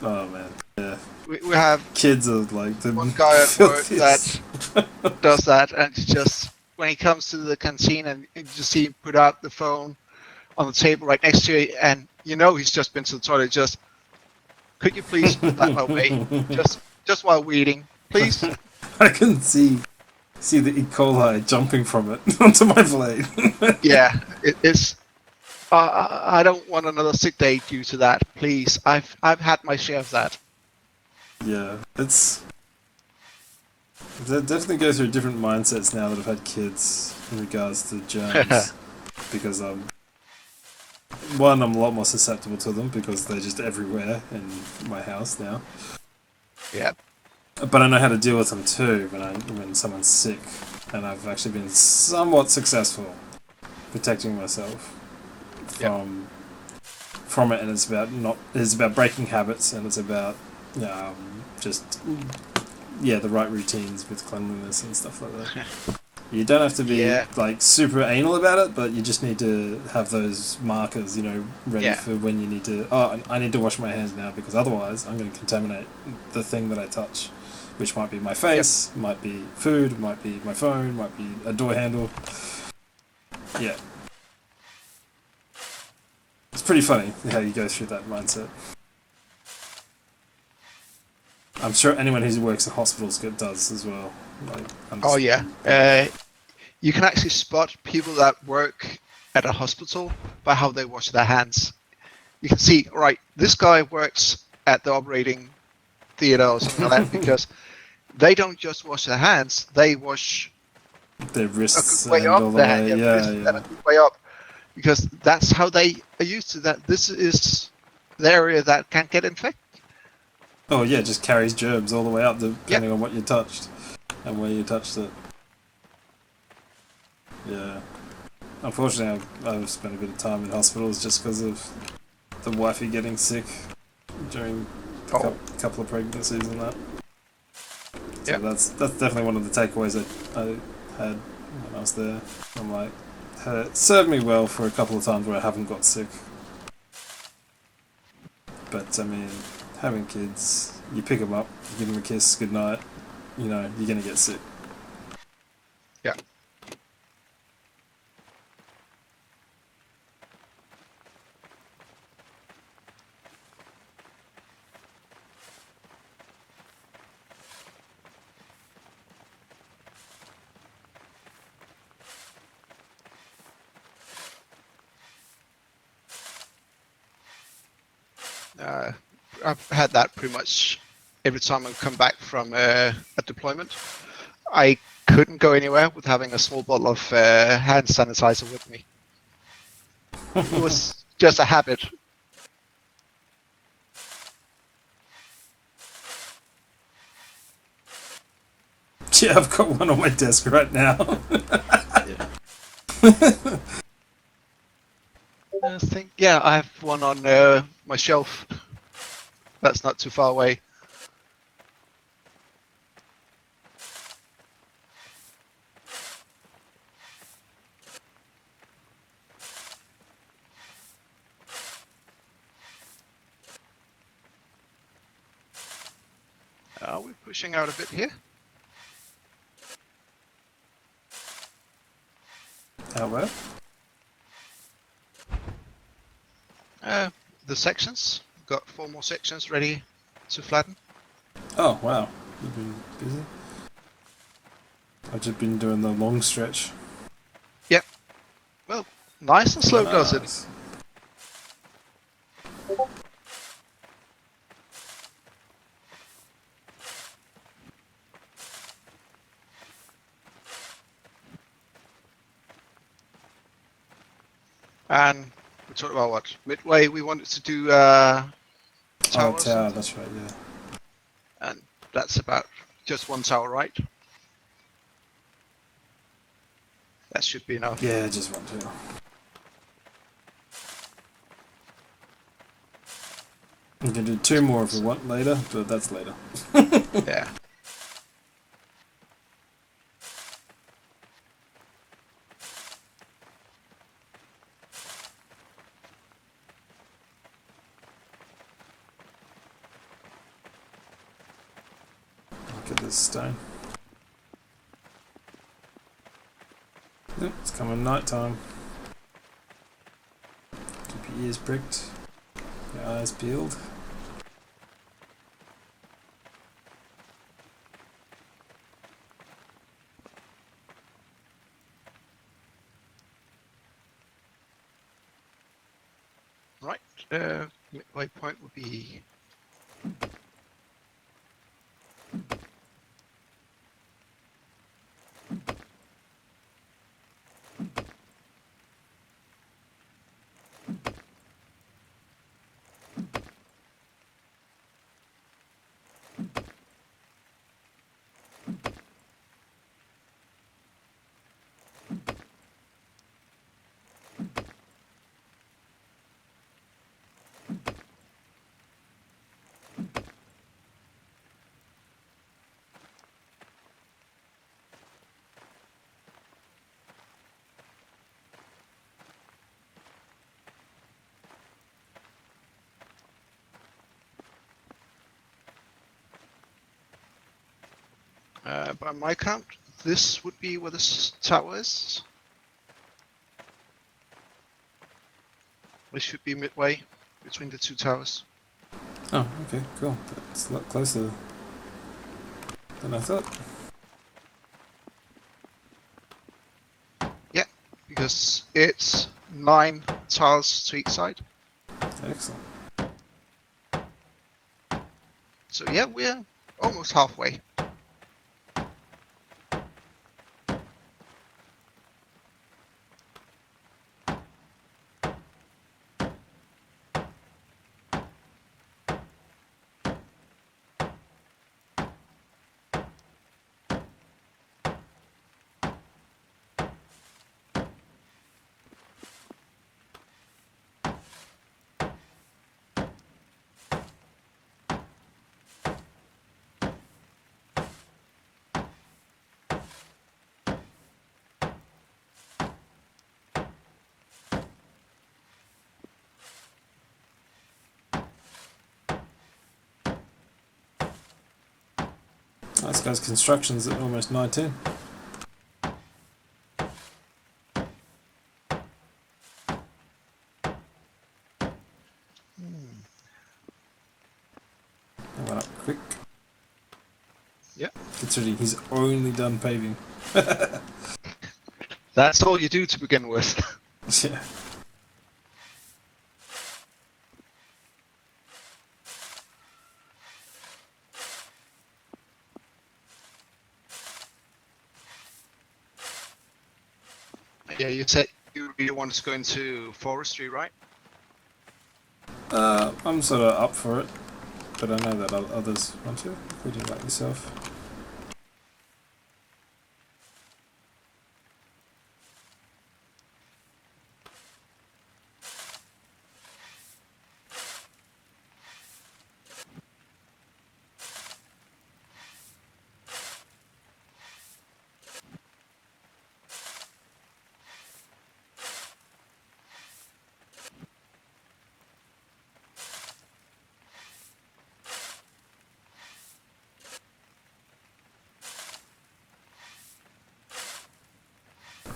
Oh man, yeah. We have Kids are like the one guy at work filthiest. that does that, and he just, when he comes to the canteen and you just see him put out the phone on the table right next to it, and you know he's just been to the toilet, just, could you please put that away? Just while we're eating, please? I can see the E. coli jumping from it onto my plate. Yeah, it's. I don't want another sick day due to that. Please, I've had my share of that. Yeah, it's. They definitely go through different mindsets now that I've had kids in regards to germs. Because one, I'm a lot more susceptible to them because they're just everywhere in my house now. Yeah. But I know how to deal with them too when someone's sick, and I've actually been somewhat successful protecting myself from it. And it's about breaking habits, and it's about just the right routines with cleanliness and stuff like that. You don't have to be like super anal about it, but you just need to have those markers, ready for when you need to. Oh, I need to wash my hands now because otherwise I'm going to contaminate the thing that I touch, which might be my face, might be food, might be my phone, might be a door handle. Yeah, it's pretty funny how you go through that mindset. I'm sure anyone who works in hospitals does as well. Oh yeah. You can actually spot people that work at a hospital by how they wash their hands. You can see, right, this guy works at the operating theater or something like that because they don't just wash their hands; they wash their wrists way and up all the their way. hand, way up, because that's how they are used to that. This is the area that can get infected. Oh yeah, it just carries germs all the way up depending on what you touched and where you touched it. Yeah. Unfortunately, I've spent a bit of time in hospitals just because of the wifey getting sick during a couple of pregnancies and that. So that's definitely one of the takeaways I had when I was there. I'm like, it served me well for a couple of times where I haven't got sick. But I mean, having kids, you pick them up, you give them a kiss, good night, you're going to get sick. Yeah. I've had that pretty much every time I've come back from a deployment. I couldn't go anywhere with having a small bottle of hand sanitizer with me. It was just a habit. Yeah, I've got one on my desk right now. I have one on my shelf. That's not too far away. We're pushing out a bit here. How well? The sections. Got 4 more sections ready to flatten. Oh, wow. You've been busy? I've just been doing the long stretch. Yep. Well, nice and slow does it. And we talked about what? Midway, we wanted to do tower. Oh, tower, that's right, yeah. And that's about just 1 tower, right? That should be enough. Yeah, just 1 tower. can do 2 more if we want later, but that's later. Yeah. Look at this stone. Yep, it's coming night time. Keep your ears pricked, your eyes peeled. Right. Midway point would be. By my count, this would be where this tower is. This should be midway between the 2 towers. Oh, okay, cool. That's a lot closer than I thought. Yeah, because it's 9 tiles to each side. Excellent. So yeah, we're almost halfway. This guy's construction's at almost 19. That went up quick. Yeah. Considering he's only done paving. That's all you do to begin with. Yeah. Yeah, you said you really wanted to go into forestry, right? I'm sort of up for it, but I know that others want to, including like yourself.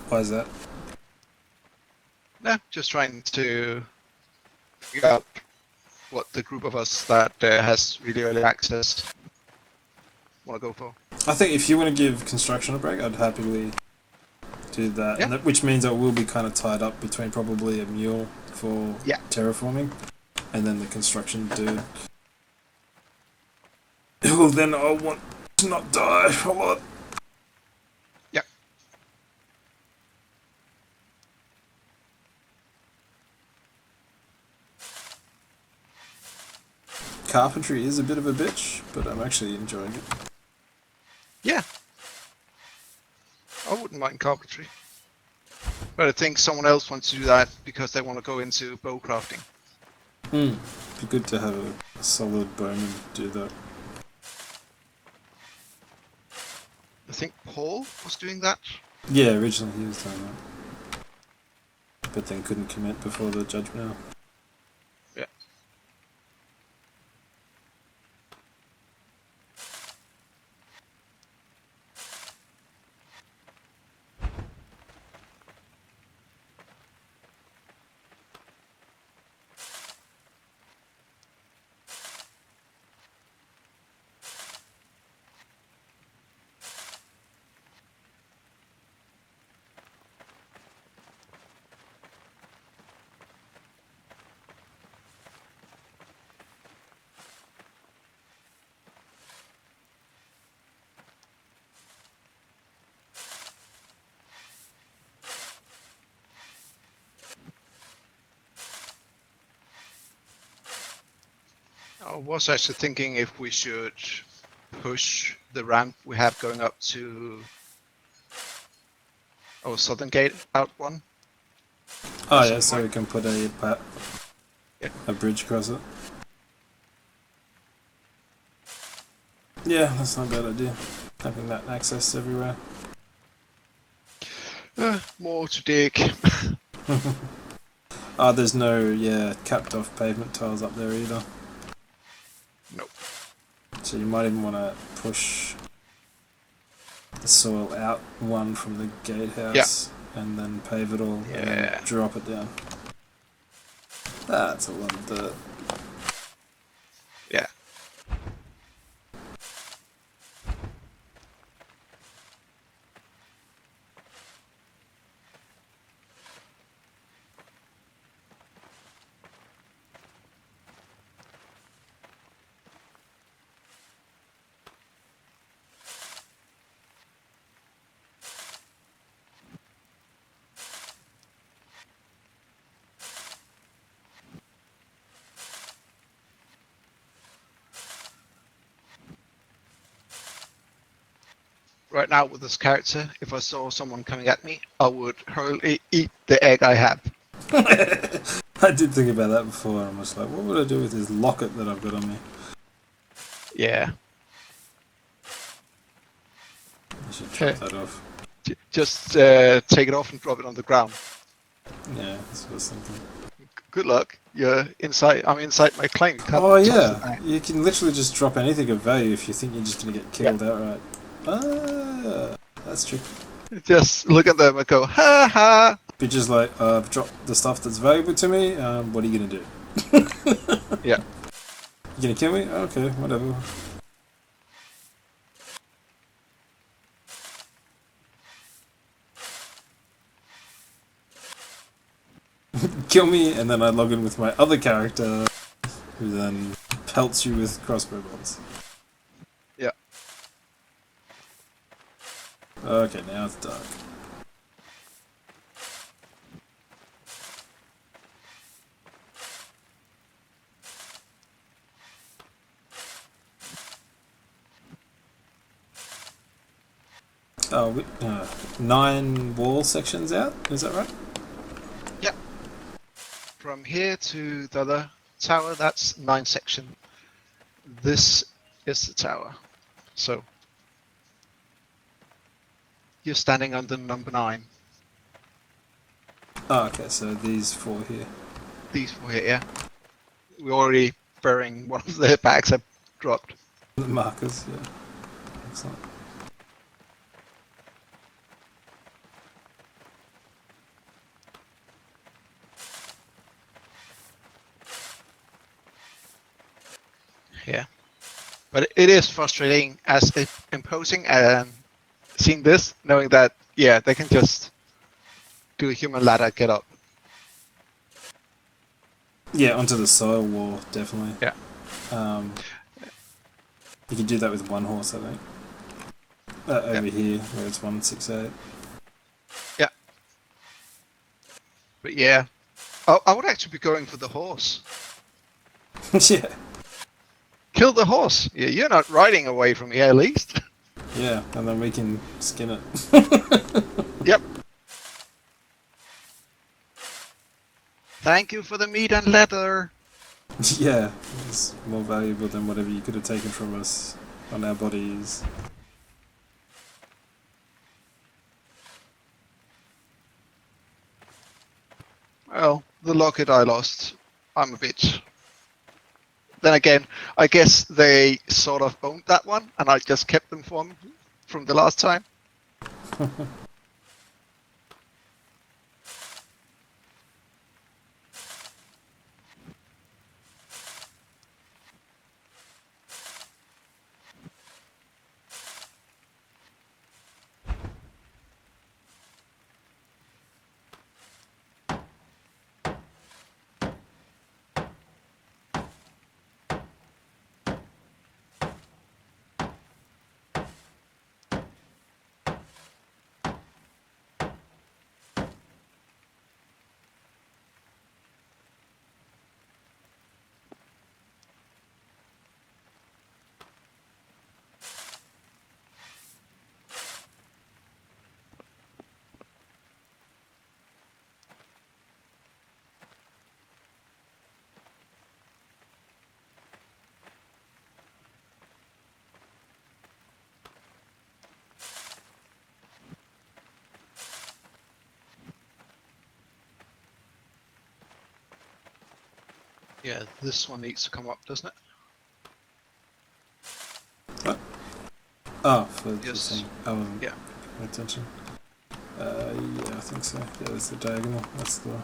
Why is that? No, just trying to figure out what the group of us that has really early access want to go for. I think if you want to give construction a break, I'd happily do that, Yeah. and which means I will be kind of tied up between probably a mule for Yeah. terraforming, and then the construction dude. Well, then I want to not die a lot. Yeah. Carpentry is a bit of a bitch, but I'm actually enjoying it. Yeah. I wouldn't mind carpentry. But I think someone else wants to do that because they want to go into bow crafting. Be good to have a solid bowmen do that. I think Paul was doing that. Yeah, originally he was doing that. But then couldn't commit before the judgment hour. Yeah. I was actually thinking if we should push the ramp we have going up to our southern gate out one. Oh At yeah, some so point. we can put Yeah. a bridge across it. Yeah, that's not a bad idea. Having that access everywhere. More to dig. There's no, capped off pavement tiles up there either. Nope. So you might even want to push the soil out one from the gatehouse and then pave it all and then Yeah. drop it down. That's a lot of dirt. Yeah. Right now with this character, if I saw someone coming at me, I would hurriedly eat the egg I have. I did think about that before, and I was like, what would I do with this locket that I've got on me? Yeah. I should drop that off. Just take it off and drop it on the ground. Yeah, that's what I was thinking. Good luck. You're inside. I'm inside my claim. You can't Oh touch yeah, the thing. you can literally just drop anything of value if you think you're just going to get killed outright. Ah, that's tricky. Just look at them and go, ha ha. Be just like, I've dropped the stuff that's valuable to me. What are you going to do? Yeah. You going to kill me? Okay, whatever. Kill me, and then I log in with my other character, who then pelts you with crossbow bolts. Yeah. Okay, now it's dark. Oh, 9 wall sections out, is that right? Yeah. From here to the other tower, that's 9 section. This is the tower. So you're standing under number 9. Oh, okay, so these 4 here. These 4 here, yeah. We're already burying one of the bags I dropped. The markers, yeah. Excellent. Yeah. But it is frustrating as imposing and seeing this, knowing that, yeah, they can just do a human ladder, get up. Yeah, onto the soil wall, definitely. Yeah. You can do that with 1 horse, I think. Over here, where it's 168. Yeah. But yeah, I would actually be going for the horse. Yeah. Kill the horse. Yeah, you're not riding away from here, at least. Yeah, and then we can skin it. Yep. Thank you for the meat and leather. Yeah, it's more valuable than whatever you could have taken from us on our bodies. Well, the locket I lost, I'm a bitch. Then again, I guess they sort of owned that one, and I just kept them from the last time. Yeah, this one needs to come up, doesn't it? What? Oh, for the Yes. thing. I wasn't Yeah. paying attention. Yeah, I think so. Yeah, that's the diagonal. That's the.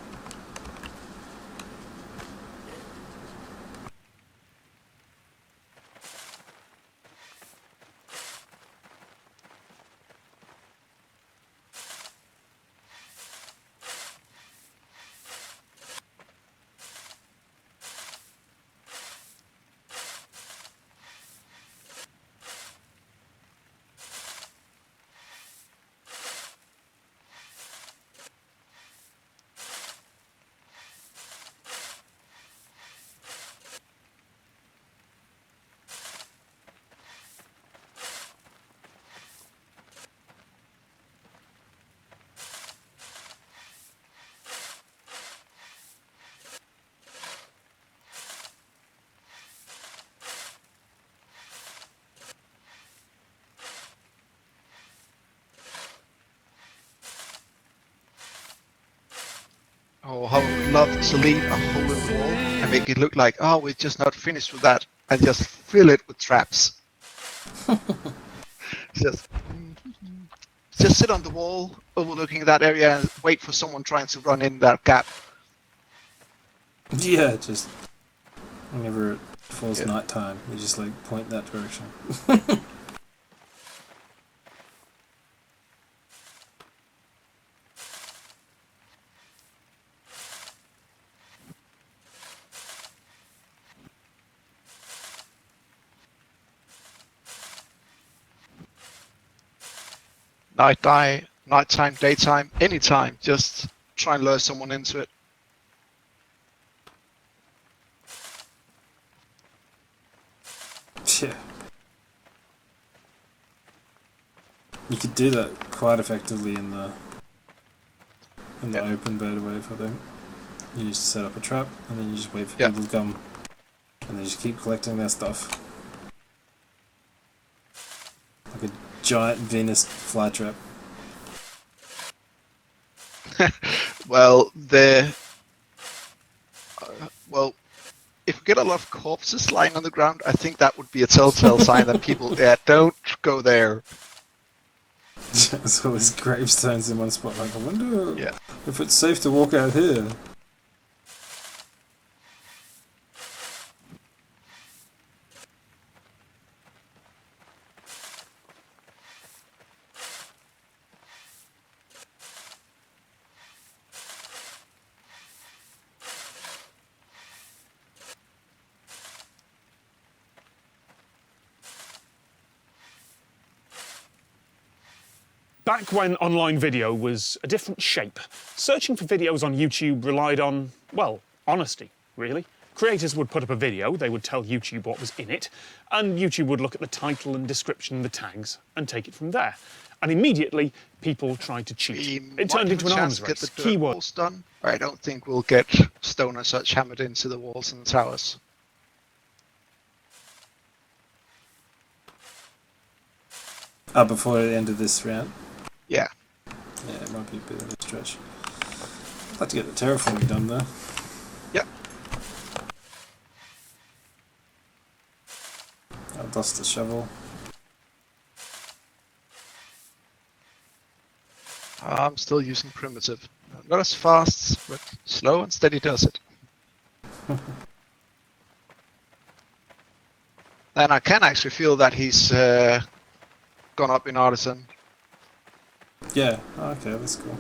Oh, how I would love to leave a hole in the wall and make it look like, oh, we're just not finished with that, and just fill it with traps. just, just sit on the wall overlooking that area and wait for someone trying to run in that gap. Yeah, just whenever it falls Yeah. nighttime, you just like point that direction. Nighttime, daytime, anytime. Just try and lure someone into it. Yeah. You could do that quite effectively in the Yeah. open beta wave, I think. You just set up a trap and then you just wait for Yeah. people to come and then just keep collecting their stuff. Like a giant Venus flytrap. Well, well, if we get a lot of corpses lying on the ground, I think that would be a telltale sign that people, don't go there. There's always gravestones in one spot. Like, I wonder Yeah. if it's safe to walk out here. Back when online video was a different shape, searching for videos on YouTube relied on, well, honesty, really. Creators would put up a video, they would tell YouTube what was in it, and YouTube would look at the title and description, the tags, and take it from there. and immediately people tried to cheat. We It might turned have into a an chance arms to get race. the dirt Keyword. walls done. I don't think we'll get stone and such hammered into the walls and the towers. Before the end of this round. Yeah. Yeah, it might be a bit of a stretch. I'd like to get the terraforming done though. Yep. I'll dust the shovel. I'm still using primitive. Not as fast, but slow and steady does it. And I can actually feel that he's gone up in artisan. Yeah, okay, that's cool.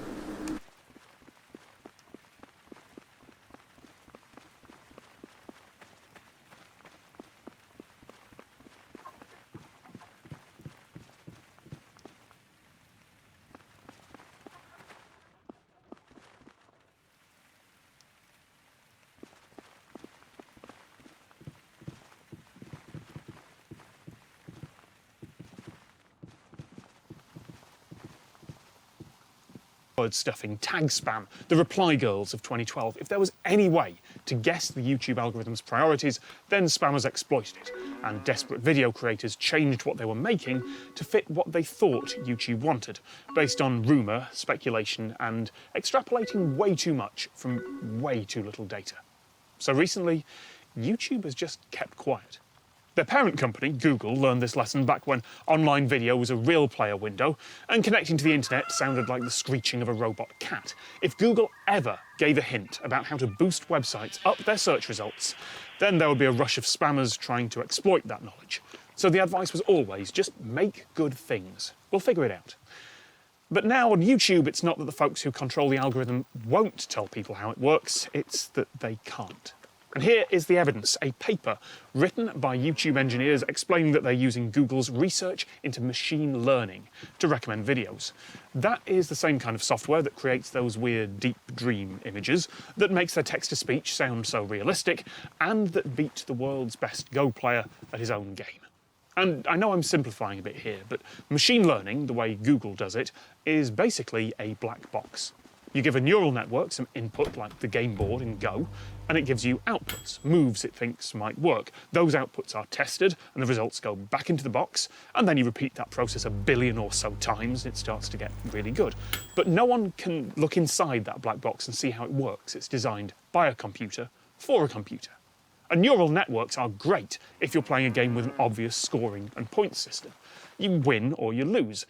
Word stuffing, tag spam, the reply girls of 2012. If there was any way to guess the YouTube algorithm's priorities, then spammers exploited it, and desperate video creators changed what they were making to fit what they thought YouTube wanted, based on rumour, speculation, and extrapolating way too much from way too little data. So recently, YouTube has just kept quiet. Their parent company, Google, learned this lesson back when online video was a real player window and connecting to the internet sounded like the screeching of a robot cat. If Google ever gave a hint about how to boost websites up their search results, then there would be a rush of spammers trying to exploit that knowledge. So the advice was always just make good things. We'll figure it out. But now on YouTube, it's not that the folks who control the algorithm won't tell people how it works, it's that they can't. And here is the evidence, a paper written by YouTube engineers explaining that they're using Google's research into machine learning to recommend videos. That is the same kind of software that creates those weird deep dream images, that makes their text-to-speech sound so realistic, and that beat the world's best Go player at his own game. And I know I'm simplifying a bit here, but machine learning, the way Google does it, is basically a black box. You give a neural network some input, like the game board in Go, and it gives you outputs, moves it thinks might work. Those outputs are tested, and the results go back into the box, and then you repeat that process a billion or so times, and it starts to get really good. But no one can look inside that black box and see how it works. It's designed by a computer for a computer. And neural networks are great if you're playing a game with an obvious scoring and points system. You win or you lose.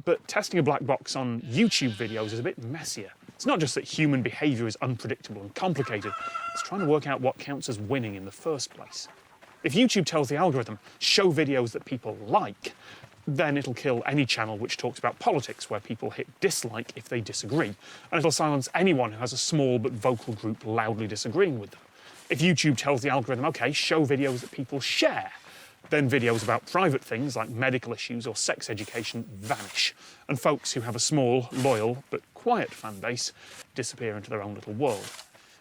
But testing a black box on YouTube videos is a bit messier. It's not just that human behaviour is unpredictable and complicated, it's trying to work out what counts as winning in the first place. If YouTube tells the algorithm, show videos that people like, then it'll kill any channel which talks about politics where people hit dislike if they disagree, and it'll silence anyone who has a small but vocal group loudly disagreeing with them. If YouTube tells the algorithm, OK, show videos that people share, then videos about private things like medical issues or sex education vanish, and folks who have a small, loyal, but quiet fan base disappear into their own little world.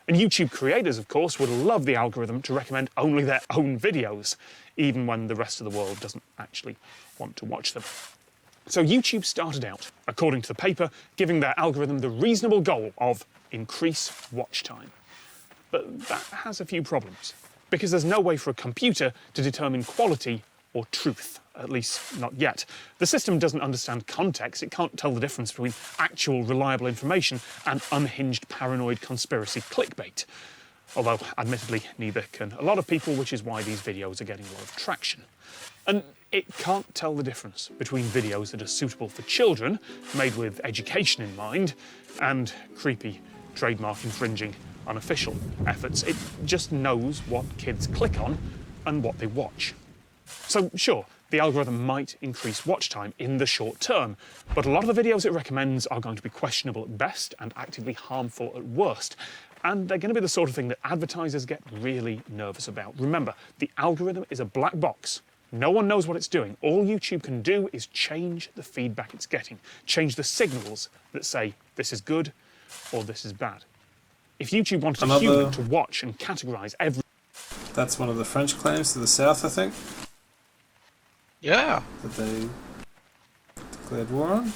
And YouTube creators, of course, would love the algorithm to recommend only their own videos, even when the rest of the world doesn't actually want to watch them. So YouTube started out, according to the paper, giving their algorithm the reasonable goal of increase watch time. But that has a few problems, because there's no way for a computer to determine quality or truth, at least not yet. The system doesn't understand context. It can't tell the difference between actual reliable information and unhinged paranoid conspiracy clickbait. Although, admittedly, neither can a lot of people, which is why these videos are getting a lot of traction. And it can't tell the difference between videos that are suitable for children, made with education in mind, and creepy, trademark infringing unofficial efforts. It just knows what kids click on and what they watch. So sure, the algorithm might increase watch time in the short term, but a lot of the videos it recommends are going to be questionable at best and actively harmful at worst. And they're going to be the sort of thing that advertisers get really nervous about. Remember, the algorithm is a black box. No one knows what it's doing. All YouTube can do is change the feedback it's getting, change the signals that say this is good or this is bad. If YouTube wanted a human to watch and categorise every... That's one of the French claims to the south, I think. Yeah. That they declared war on.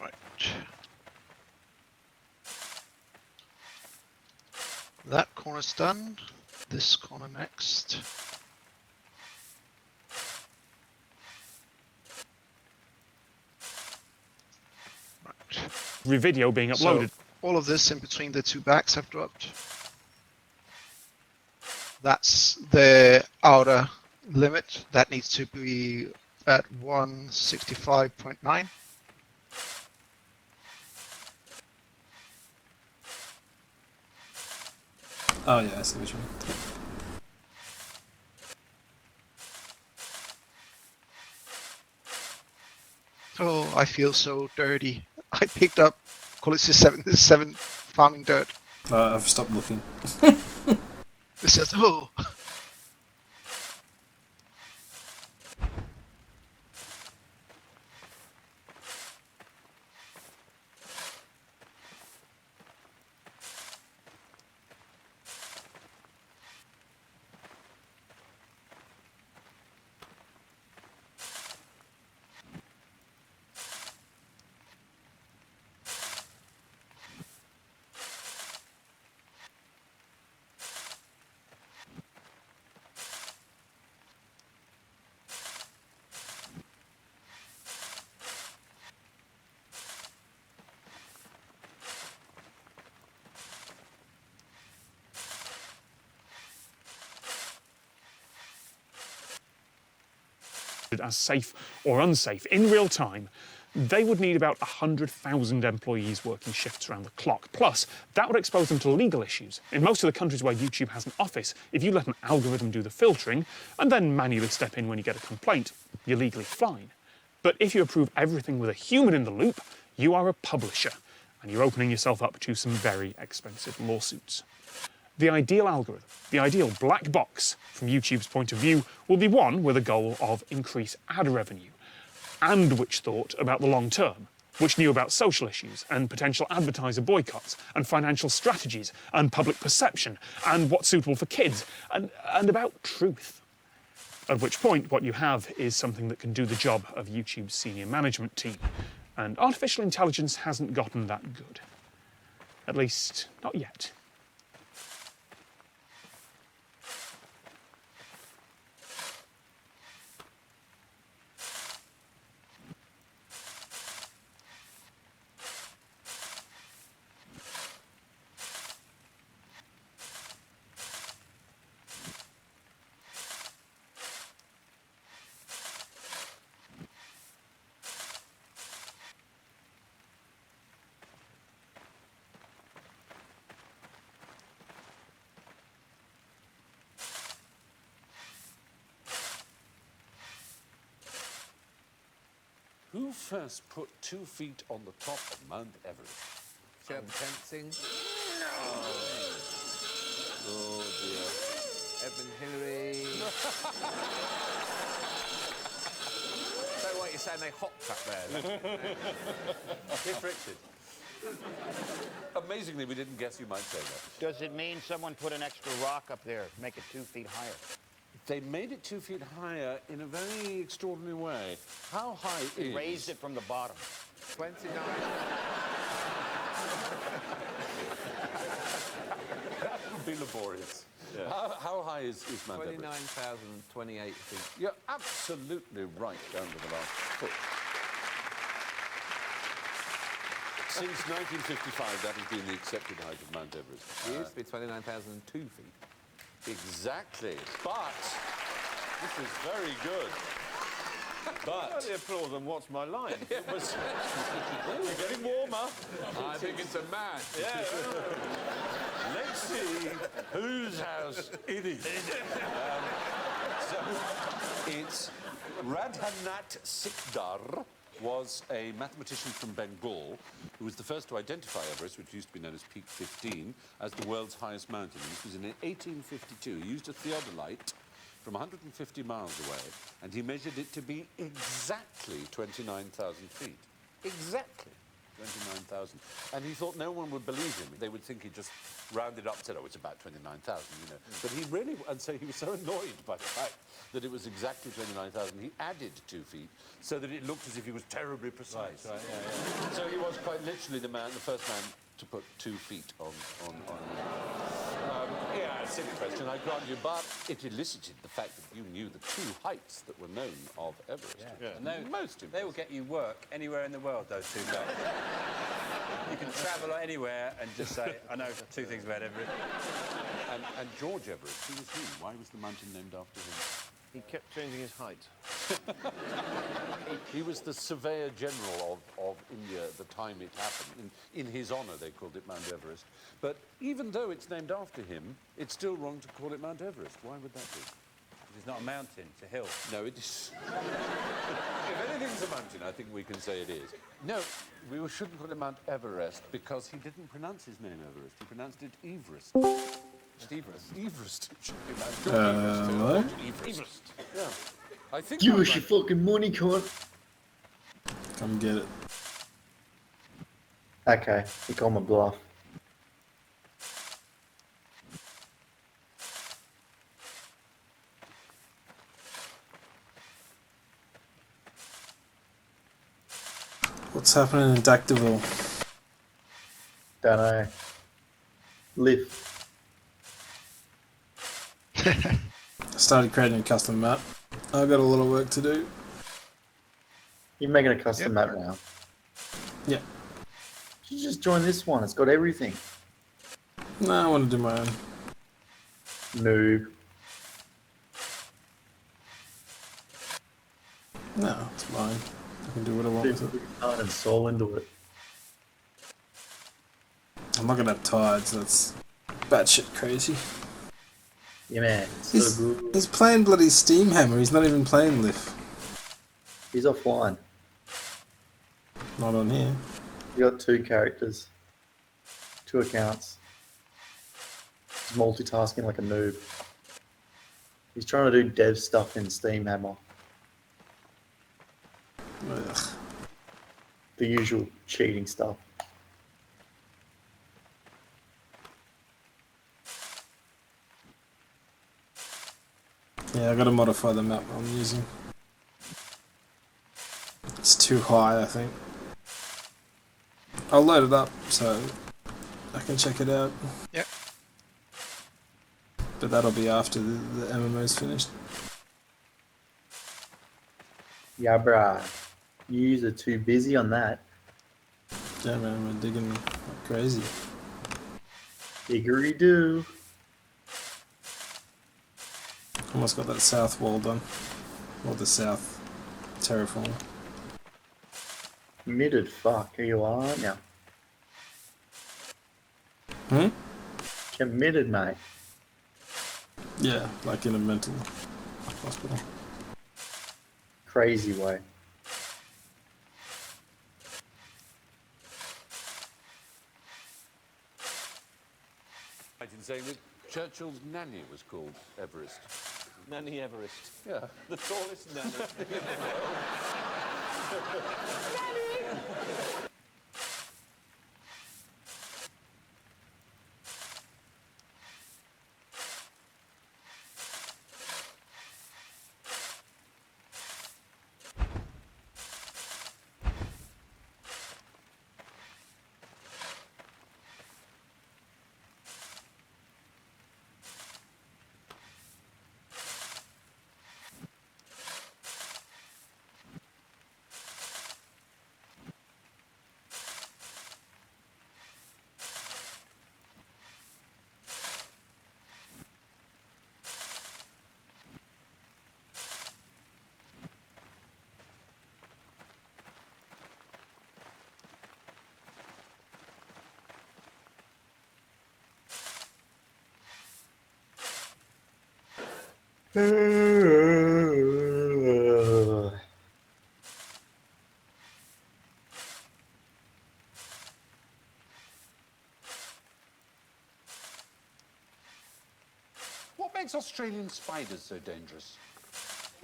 Right. That corner's done. This corner next. Right. Video being So uploaded. all of this in between the two backs have dropped. That's the outer limit. That needs to be at 165.9. Oh yeah, I see what you mean. Oh, I feel so dirty. I picked up quality 7 farming dirt. I've stopped looking. It says, oh. as safe or unsafe in real time, they would need about 100,000 employees working shifts around the clock. Plus, that would expose them to legal issues. In most of the countries where YouTube has an office, if you let an algorithm do the filtering and then manually step in when you get a complaint, you're legally fine. But if you approve everything with a human in the loop, you are a publisher, and you're opening yourself up to some very expensive lawsuits. The ideal algorithm, the ideal black box, from YouTube's point of view, will be one with a goal of increased ad revenue, and which thought about the long term, which knew about social issues and potential advertiser boycotts and financial strategies and public perception and what's suitable for kids and about truth. At which point, what you have is something that can do the job of YouTube's senior management team. And artificial intelligence hasn't gotten that good. At least, not yet. Who first put 2 feet on the top of Mount Everest? Sherp Tenzing, Oh dear. Edmund Hillary. So what you're saying, they hopped up there? Cliff Richard. Amazingly, we didn't guess you might say that. Does it mean someone put an extra rock up there, make it 2 feet higher? They made it 2 feet higher in a very extraordinary way. How high They is... raised it from the bottom. 29. That would be laborious. Yeah. How high is Mount Everest? 29,028 feet. You're absolutely right down to the last foot. Since 1955, that has been the accepted height of Mount Everest. It used to be 29,002 feet. Exactly. But this is very good. But The applause and what's my line? it was we're getting warmer. I think it's a man. Let's see whose house it is. So it's Radhanat Sikdar was a mathematician from Bengal who was the first to identify Everest, which used to be known as Peak 15, as the world's highest mountain. And this was in 1852. He used a theodolite from 150 miles away, and he measured it to be exactly 29,000 feet. Exactly. 29,000. And he thought no one would believe him. They would think he just rounded up and said, oh, it's about 29,000, you know. But he really, and so he was so annoyed by the fact that it was exactly 29,000, he added 2 feet so that it looked as if he was terribly precise. Right, yeah. So he was quite literally the first man to put 2 feet on. Yeah, silly question, I grant you, but it elicited the fact that you knew the 2 heights that were known of Everest. Yeah. And Most they will get you work anywhere in the world, those 2 guys. You can travel anywhere and just say, I know 2 things about Everest. And George Everest, who was he? Why was the mountain named after him? He kept changing his height. He was the Surveyor General of India at the time it happened. In his honour, they called it Mount Everest. But even though it's named after him, it's still wrong to call it Mount Everest. Why would that be? It's not a mountain, it's a hill. No, it is. If anything's a mountain, I think we can say it is. No, we shouldn't call it Mount Everest because he didn't pronounce his name Everest. He pronounced it Everest. Everest. It should be Mount Everest. Yeah. I think. Give us your fucking money, cunt. Come get it. Okay, you call my bluff. What's happening in Dactyville? Don't know. Lift. I started creating a custom map. I've got a lot of work to do. You're making a custom map now. Yeah. You just join this one. It's got everything. No, I want to do my own. Noob. No, it's mine. I can do what I want with it. Put heart and soul into it. I'm not gonna have tides. That's batshit crazy. Yeah, man. It's so good. He's playing bloody Steam Hammer. He's not even playing Lift. He's offline. Not on here. You got 2 characters. 2 accounts. He's multitasking like a noob. He's trying to do dev stuff in Steam Hammer. Ugh. The usual cheating stuff. Yeah, I gotta modify the map I'm using. It's too high, I think. I'll load it up so I can check it out. Yep. But that'll be after the MMO's finished. Yeah, bruh. Yous are too busy on that. Yeah, man, we're digging like crazy. Diggery do. Almost got that south wall done. Or the south terraform. Committed fuck, here you are now. Hmm? Committed, mate. Yeah, like in a mental hospital. Crazy way. Right in saying that Churchill's nanny was called Everest. Nanny Everest. Yeah. The tallest nanny. What makes Australian spiders so dangerous?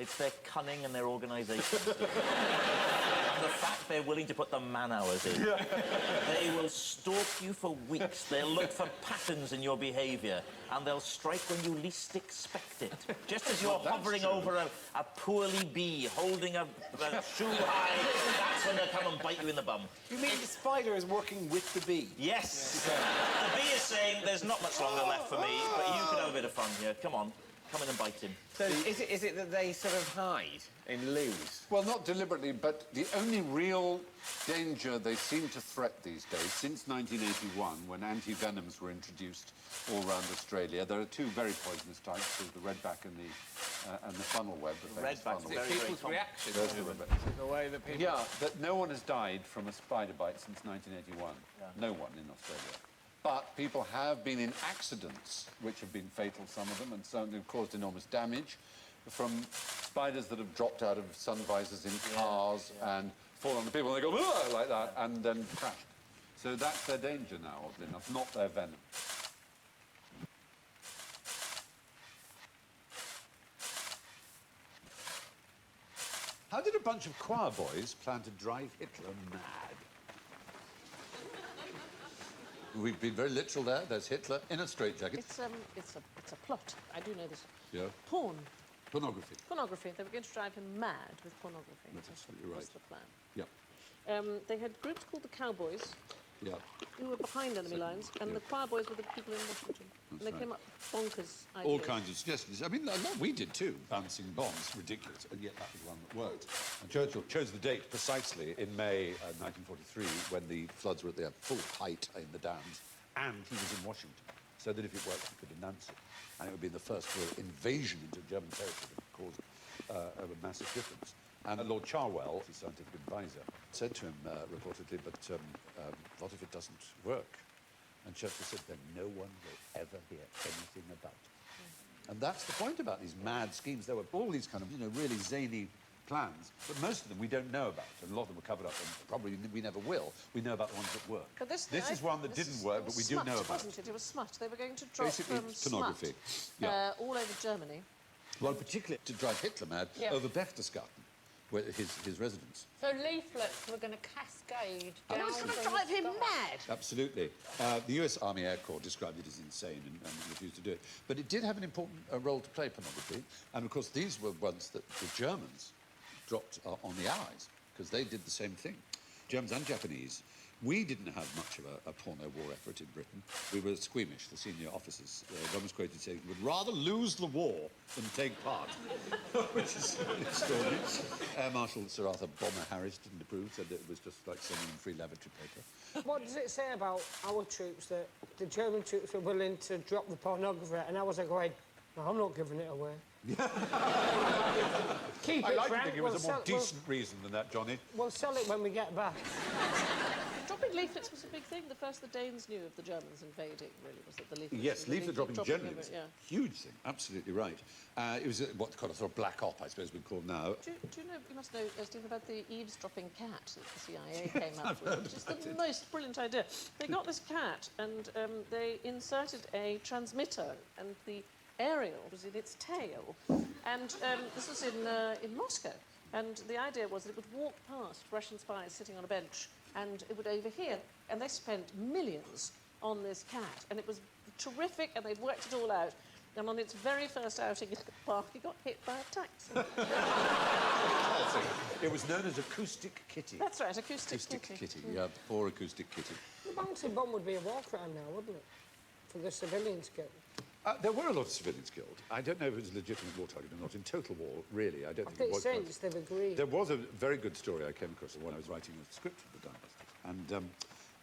It's their cunning and their organisation. And the fact they're willing to put the man-hours in. They will stalk you for weeks. They'll look for patterns in your behaviour, and they'll strike when you least expect it. Just as you're hovering over a poorly bee, holding a shoe high, that's when they'll come and bite you in the bum. You mean the spider is working with the bee? Yes. The bee is saying, there's not much longer left for me, but you can have a bit of fun here. Come on. Come in and bite him. So is it that they sort of hide and lose? Well, not deliberately, but the only real danger they seem to threat these days, since 1981, when anti-venoms were introduced all around Australia, there are two very poisonous types, there's the redback and the funnel web. The Redback's very, very People's common. reaction There's to the it, redback. the way that people... Yeah, that no one has died from a spider bite since 1981. No one in Australia. But people have been in accidents, which have been fatal, some of them, and some have caused enormous damage from spiders that have dropped out of sun visors in cars and fallen on the people, and they go, "Ugh," like that, and then crashed. So that's their danger now, oddly enough, not their venom. How did a bunch of choir boys plan to drive Hitler mad? We've been very literal there. There's Hitler in a straitjacket. It's a plot. I do know this. Yeah. Porn. Pornography. Pornography. They were going to drive him mad with pornography. That's absolutely right. That's the plan. Yeah. They had groups called the Cowboys, Yeah. who were behind enemy lines, and the choir boys were the people in Washington. And they right. came up with bonkers ideas. All kinds of suggestions. I mean, a lot we did too. Bouncing bombs, ridiculous, and yet that was one that worked. And Churchill chose the date precisely in May 1943, when the floods were at their full height in the dams, and he was in Washington, so that if it worked, he could announce it. And it would be the first real invasion into German territory that would cause a massive difference. And Lord Charwell, his scientific advisor, said to him reportedly, but what if it doesn't work? And Churchill said, then no one will ever hear anything about it. And that's the point about these mad schemes. There were all these kind of, really zany plans, but most of them we don't know about, and a lot of them were covered up, and probably we never will. We know about the ones that work. But this is one that didn't work, but we do know about. Wasn't it? It was smut. They were going to drop Basically, pornography. smut all over Germany. Well, particularly to drive Hitler mad over Berchtesgaden, where his residence. So leaflets were going to cascade down. And it was going to drive him mad. Absolutely. The US Army Air Corps described it as insane and refused to do it. But it did have an important role to play, pornography. And, of course, these were ones that the Germans dropped on the Allies, because they did the same thing. Germans and Japanese. We didn't have much of a porno war effort in Britain. We were squeamish, the senior officers. One was quoted saying, would rather lose the war than take part, which is extraordinary. Air Marshal Sir Arthur Bomber Harris didn't approve, said that it was just like sending them free lavatory paper. What does it say about our troops, that the German troops were willing to drop the pornography, and I was like going, no, I'm not giving it away. Keep I it, like to Frank. think it was a more decent reason than that, Johnny. We'll sell it when we get back. Dropping leaflets was a big thing. The first the Danes knew of the Germans invading, really, was that the leaflets... Yes, leaflet dropping generally was yeah. a huge thing. Absolutely right. It was what's called a sort of black op, I suppose we'd call now. Do you know, you must know, Stephen, about the eavesdropping cat that the CIA came up with, which is the most brilliant idea. They got this cat and they inserted a transmitter, and the aerial was in its tail. And this was in Moscow. And the idea was that it would walk past Russian spies sitting on a bench, and it would overhear. And they spent millions on this cat. And it was terrific, and they'd worked it all out. And on its very first outing in the park, it got hit by a taxi. It was known as Acoustic Kitty. That's right, Acoustic Kitty. Yeah, poor Acoustic Kitty. The bouncing bomb would be a war crime now, wouldn't it? For the civilians killed. There were a lot of civilians killed. I don't know if it was a legitimate war target or not. In total war, really, I don't think it was. Since they've agreed. There was a very good story I came across when I was writing a script for the Dynasty. And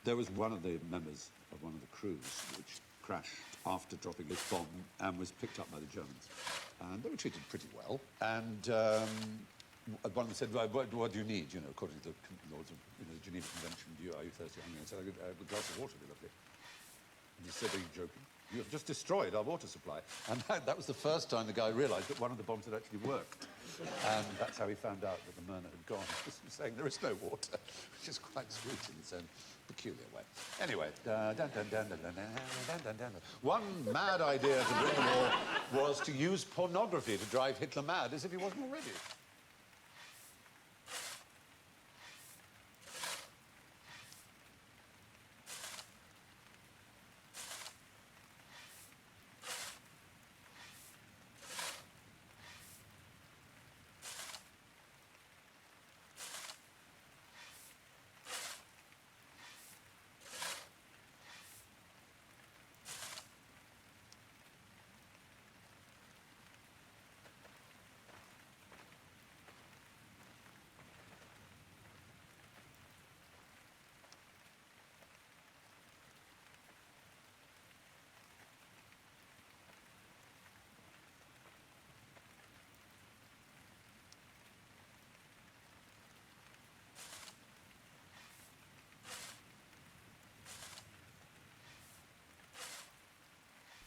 there was one of the members of one of the crews which crashed after dropping this bomb and was picked up by the Germans. And they were treated pretty well. And one of them said, well, what do you need? You know, according to the laws of the Geneva Convention, are you thirsty? I said, a glass of water would be lovely. And he said, are you joking? You have just destroyed our water supply. And that was the first time the guy realised that one of the bombs had actually worked. And that's how he found out that the Myrna had gone. He was saying there is no water, which is quite sweet in its own peculiar way. Anyway, one mad idea to bring the war was to use pornography to drive Hitler mad, as if he wasn't already.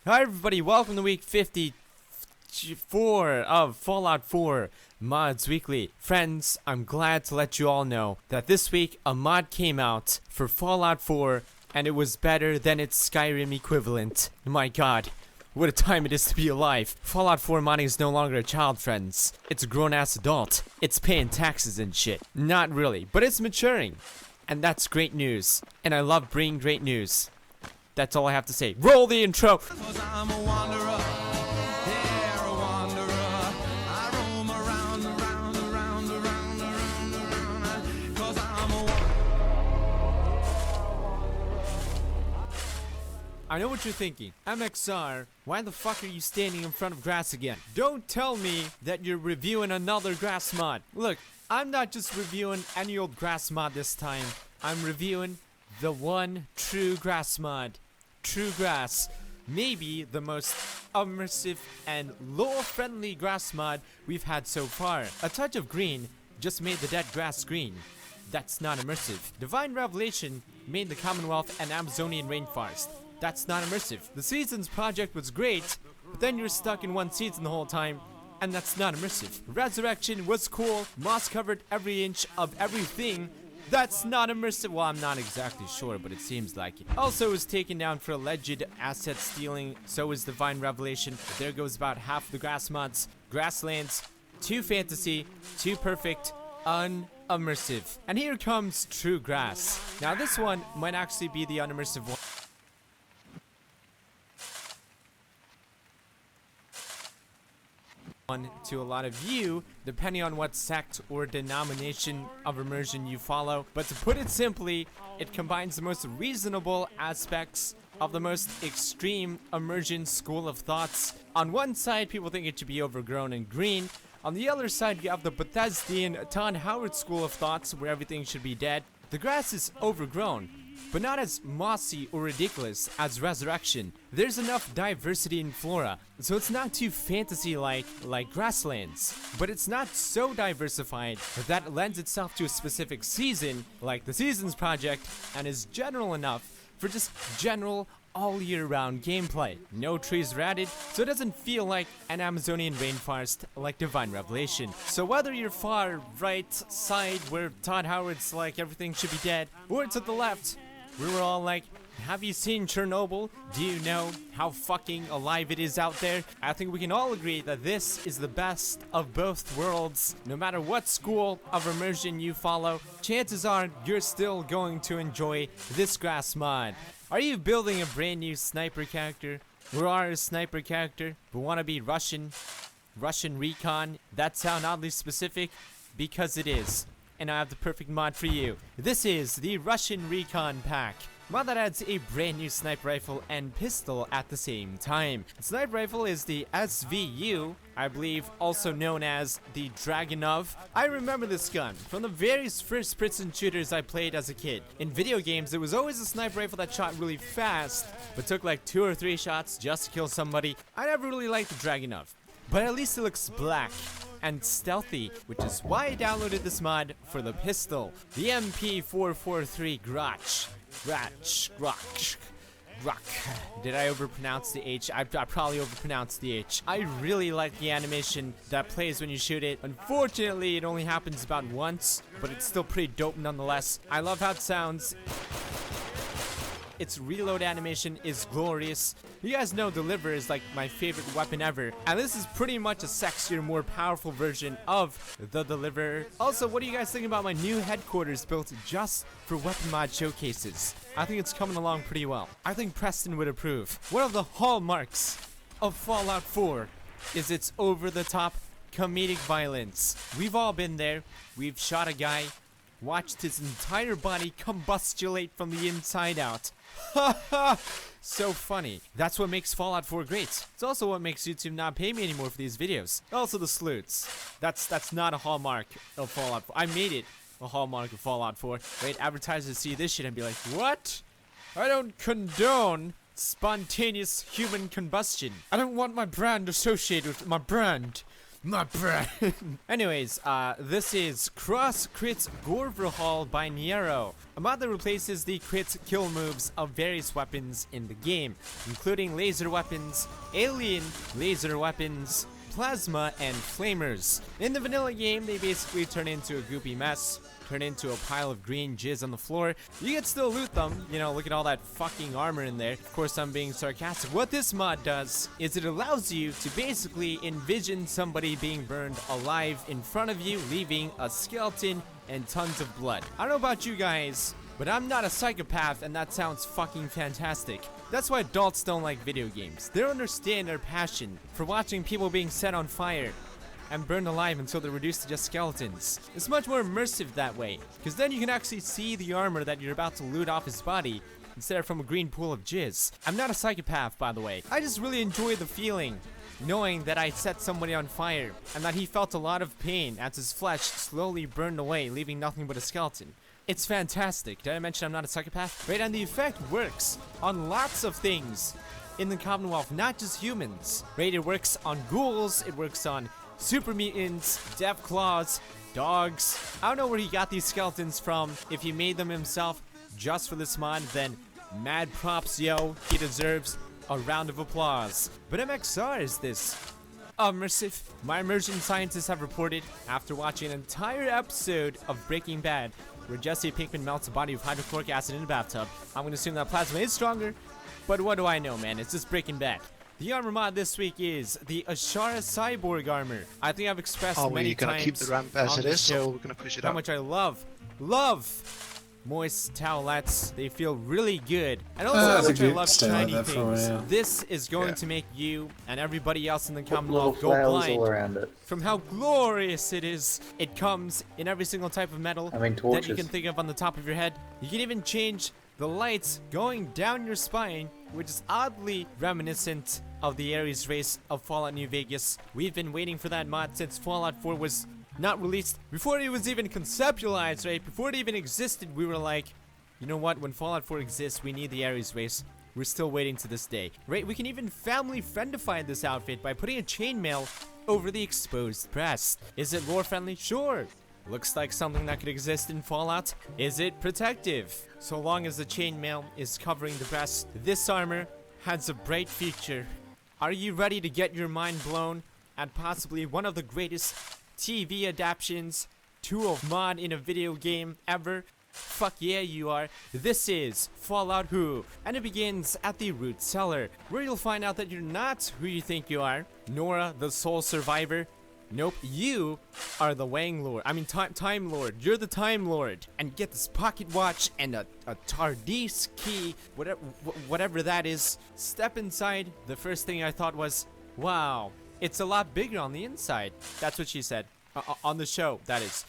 Hi everybody, welcome to week 54 of Fallout 4 Mods Weekly. Friends, I'm glad to let you all know that this week a mod came out for Fallout 4 and it was better than its Skyrim equivalent. My god, what a time it is to be alive. Fallout 4 modding is no longer a child, friends. It's a grown-ass adult. It's paying taxes and shit. Not really, but it's maturing. And that's great news. And I love bringing great news. That's all I have to say. Roll the intro! I know what you're thinking. MXR, why the fuck are you standing in front of grass again? Don't tell me that you're reviewing another grass mod. Look, I'm not just reviewing any old grass mod this time. I'm reviewing the one true grass mod. True grass. Maybe the most immersive and lore-friendly grass mod we've had so far. A touch of green just made the dead grass green. That's not immersive. Divine Revelation made the Commonwealth an Amazonian rainforest. That's not immersive. The Seasons project was great, but then you're stuck in one season the whole time, and that's not immersive. Resurrection was cool. Moss covered every inch of everything. That's not immersive. Well, I'm not exactly sure, but it seems like it. Also was taken down for alleged asset stealing. So is Divine Revelation. But there goes about half the grass mods. Grasslands, too fantasy, too perfect, unimmersive. And here comes True Grass. Now this one might actually be the unimmersive one. To a lot of you, depending on what sect or denomination of immersion you follow. But to put it simply, it combines the most reasonable aspects of the most extreme immersion school of thoughts. On one side, people think it should be overgrown and green. On the other side, you have the Bethesdian Todd Howard school of thoughts, where everything should be dead. The grass is overgrown, but not as mossy or ridiculous as Resurrection. There's enough diversity in flora, so it's not too fantasy-like like Grasslands. But it's not so diversified that it lends itself to a specific season, like the Seasons project, and is general enough for just general all year round gameplay. No trees are added, so it doesn't feel like an Amazonian rainforest like Divine Revelation. So whether you're far right side where Todd Howard's like everything should be dead, or to the left, we were all like, have you seen Chernobyl? Do you know how fucking alive it is out there? I think we can all agree that this is the best of both worlds. No matter what school of immersion you follow, chances are you're still going to enjoy this grass mod. Are you building a brand new sniper character? Or are a sniper character but want to be Russian recon? That sound oddly specific? Because it is. And I have the perfect mod for you. This is the Russian Recon Pack. Mod that adds a brand new sniper rifle and pistol at the same time. The sniper rifle is the SVU, I believe also known as the Dragunov. I remember this gun from the various first-person shooters I played as a kid. In video games, it was always a sniper rifle that shot really fast, but took like 2 or 3 shots just to kill somebody. I never really liked the Dragunov, but at least it looks black and stealthy, which is why I downloaded this mod for the pistol, the MP443 Grach. Did I overpronounce the H? I probably overpronounced the H. I really like the animation that plays when you shoot it. Unfortunately, it only happens about once, but it's still pretty dope nonetheless. I love how it sounds. Its reload animation is glorious. You guys know Deliver is like my favorite weapon ever, and this is pretty much a sexier, more powerful version of the Deliverer. Also, what do you guys think about my new headquarters built just for weapon mod showcases? I think it's coming along pretty well. I think Preston would approve. One of the hallmarks of Fallout 4 is its over-the-top comedic violence. We've all been there. We've shot a guy, watched his entire body combustulate from the inside out. So funny. That's what makes Fallout 4 great. It's also what makes YouTube not pay me anymore for these videos. Also the sleuths. That's not a hallmark of Fallout 4. I made it a hallmark of Fallout 4. Wait, advertisers see this shit and be like, what? I don't condone spontaneous human combustion. I don't want my brand associated with my brand. My friend. Anyways, this is Cross Crit Gorverhall by Niero, a mod that replaces the crit kill moves of various weapons in the game, including laser weapons, alien laser weapons, plasma, and flamers. In the vanilla game, they basically turn into a goopy mess, turn into a pile of green jizz on the floor. You can still loot them, you know, look at all that fucking armor in there. Of course, I'm being sarcastic. What this mod does is it allows you to basically envision somebody being burned alive in front of you, leaving a skeleton and tons of blood. I don't know about you guys, but I'm not a psychopath, and that sounds fucking fantastic. That's why adults don't like video games. They don't understand their passion for watching people being set on fire and burned alive until they're reduced to just skeletons. It's much more immersive that way, because then you can actually see the armor that you're about to loot off his body instead of from a green pool of jizz. I'm not a psychopath, by the way. I just really enjoy the feeling knowing that I set somebody on fire and that he felt a lot of pain as his flesh slowly burned away, leaving nothing but a skeleton. It's fantastic. Did I mention I'm not a psychopath? Right, and the effect works on lots of things in the Commonwealth, not just humans. Right, it works on ghouls, it works on super mutants, death claws, dogs. I don't know where he got these skeletons from. If he made them himself just for this mod, then mad props, yo. He deserves a round of applause. But MXR is this immersive. My immersion scientists have reported, after watching an entire episode of Breaking Bad, where Jesse Pinkman melts a body of hydrochloric acid in a bathtub. I'm gonna assume that plasma is stronger, but what do I know, man? It's just Breaking Bad. The armor mod this week is the Ashara Cyborg armor. I think I've expressed many times gonna keep the ramp as it is, so we're gonna push it how up. much I love moist towelettes. They feel really good. And also how much I love shiny things. This is going to make you and everybody else in the Commonwealth go blind all around it. from how glorious it is. It comes in every single type of metal that torches. you can think of on the top of your head. You can even change the lights going down your spine, which is oddly reminiscent of the Ares race of Fallout New Vegas. We've been waiting for that mod since Fallout 4 was not released. Before it was even conceptualized, right? Before it even existed, we were like, you know what? When Fallout 4 exists, we need the Ares race. We're still waiting to this day, right? We can even family friendify this outfit by putting a chainmail over the exposed breast. Is it lore friendly? Sure. Looks like something that could exist in Fallout. Is it protective? So long as the chainmail is covering the breast, this armor has a bright future. Are you ready to get your mind blown at possibly one of the greatest TV adaptations to a mod in a video game ever? Fuck yeah, you are. This is Fallout Who, and it begins at the root cellar, where you'll find out that you're not who you think you are. Nora, the sole survivor. Nope, you are the Wang Lord. I mean, Time Lord. You're the Time Lord. And get this pocket watch and a TARDIS key, whatever that is. Step inside. The first thing I thought was, wow, it's a lot bigger on the inside. That's what she said. On the show, that is.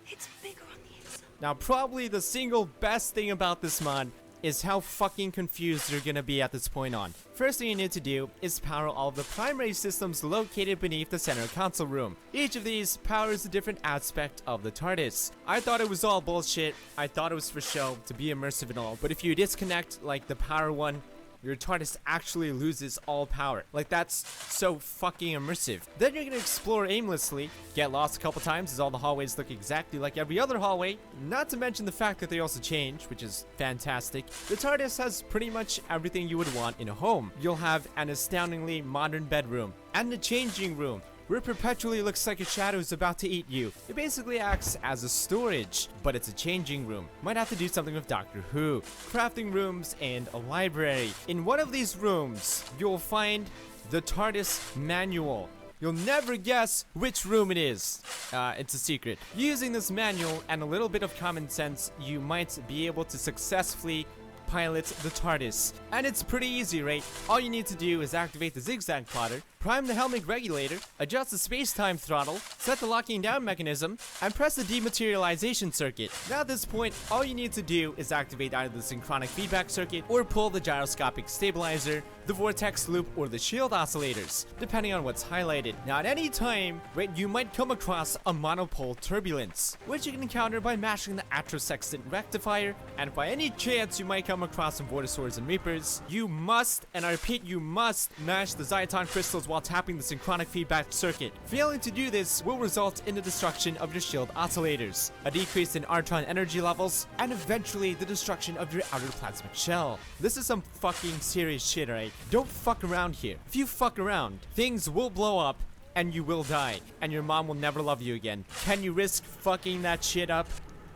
It's bigger on the inside. Now, probably the single best thing about this mod is how fucking confused you're gonna be at this point on. First thing you need to do is power all of the primary systems located beneath the center console room. Each of these powers a different aspect of the TARDIS. I thought it was all bullshit. I thought it was for show, to be immersive and all, but if you disconnect like the power one, your TARDIS actually loses all power. Like, that's so fucking immersive. Then you're gonna explore aimlessly, get lost a couple times as all the hallways look exactly like every other hallway, not to mention the fact that they also change, which is fantastic. The TARDIS has pretty much everything you would want in a home. You'll have an astoundingly modern bedroom, and a changing room, where it perpetually looks like a shadow is about to eat you. It basically acts as a storage, but it's a changing room. Might have to do something with Doctor Who. Crafting rooms and a library. In one of these rooms, you'll find the TARDIS manual. You'll never guess which room it is. It's a secret. Using this manual and a little bit of common sense, you might be able to successfully pilot the TARDIS. And it's pretty easy, right? All you need to do is activate the zigzag plotter, prime the helmet regulator, adjust the space-time throttle, set the locking down mechanism, and press the dematerialization circuit. Now at this point, all you need to do is activate either the synchronic feedback circuit or pull the gyroscopic stabilizer, the vortex loop, or the shield oscillators, depending on what's highlighted. Now at any time, right, you might come across a monopole turbulence, which you can encounter by mashing the atrosextant rectifier, and if by any chance you might come across some vortisaurs and reapers, you must, and I repeat, you must mash the Zyton crystals while tapping the synchronic feedback circuit. Failing to do this will result in the destruction of your shield oscillators, a decrease in Artron energy levels, and eventually the destruction of your outer plasmic shell. This is some fucking serious shit, alright? Don't fuck around here. If you fuck around, things will blow up and you will die, and your mom will never love you again. Can you risk fucking that shit up?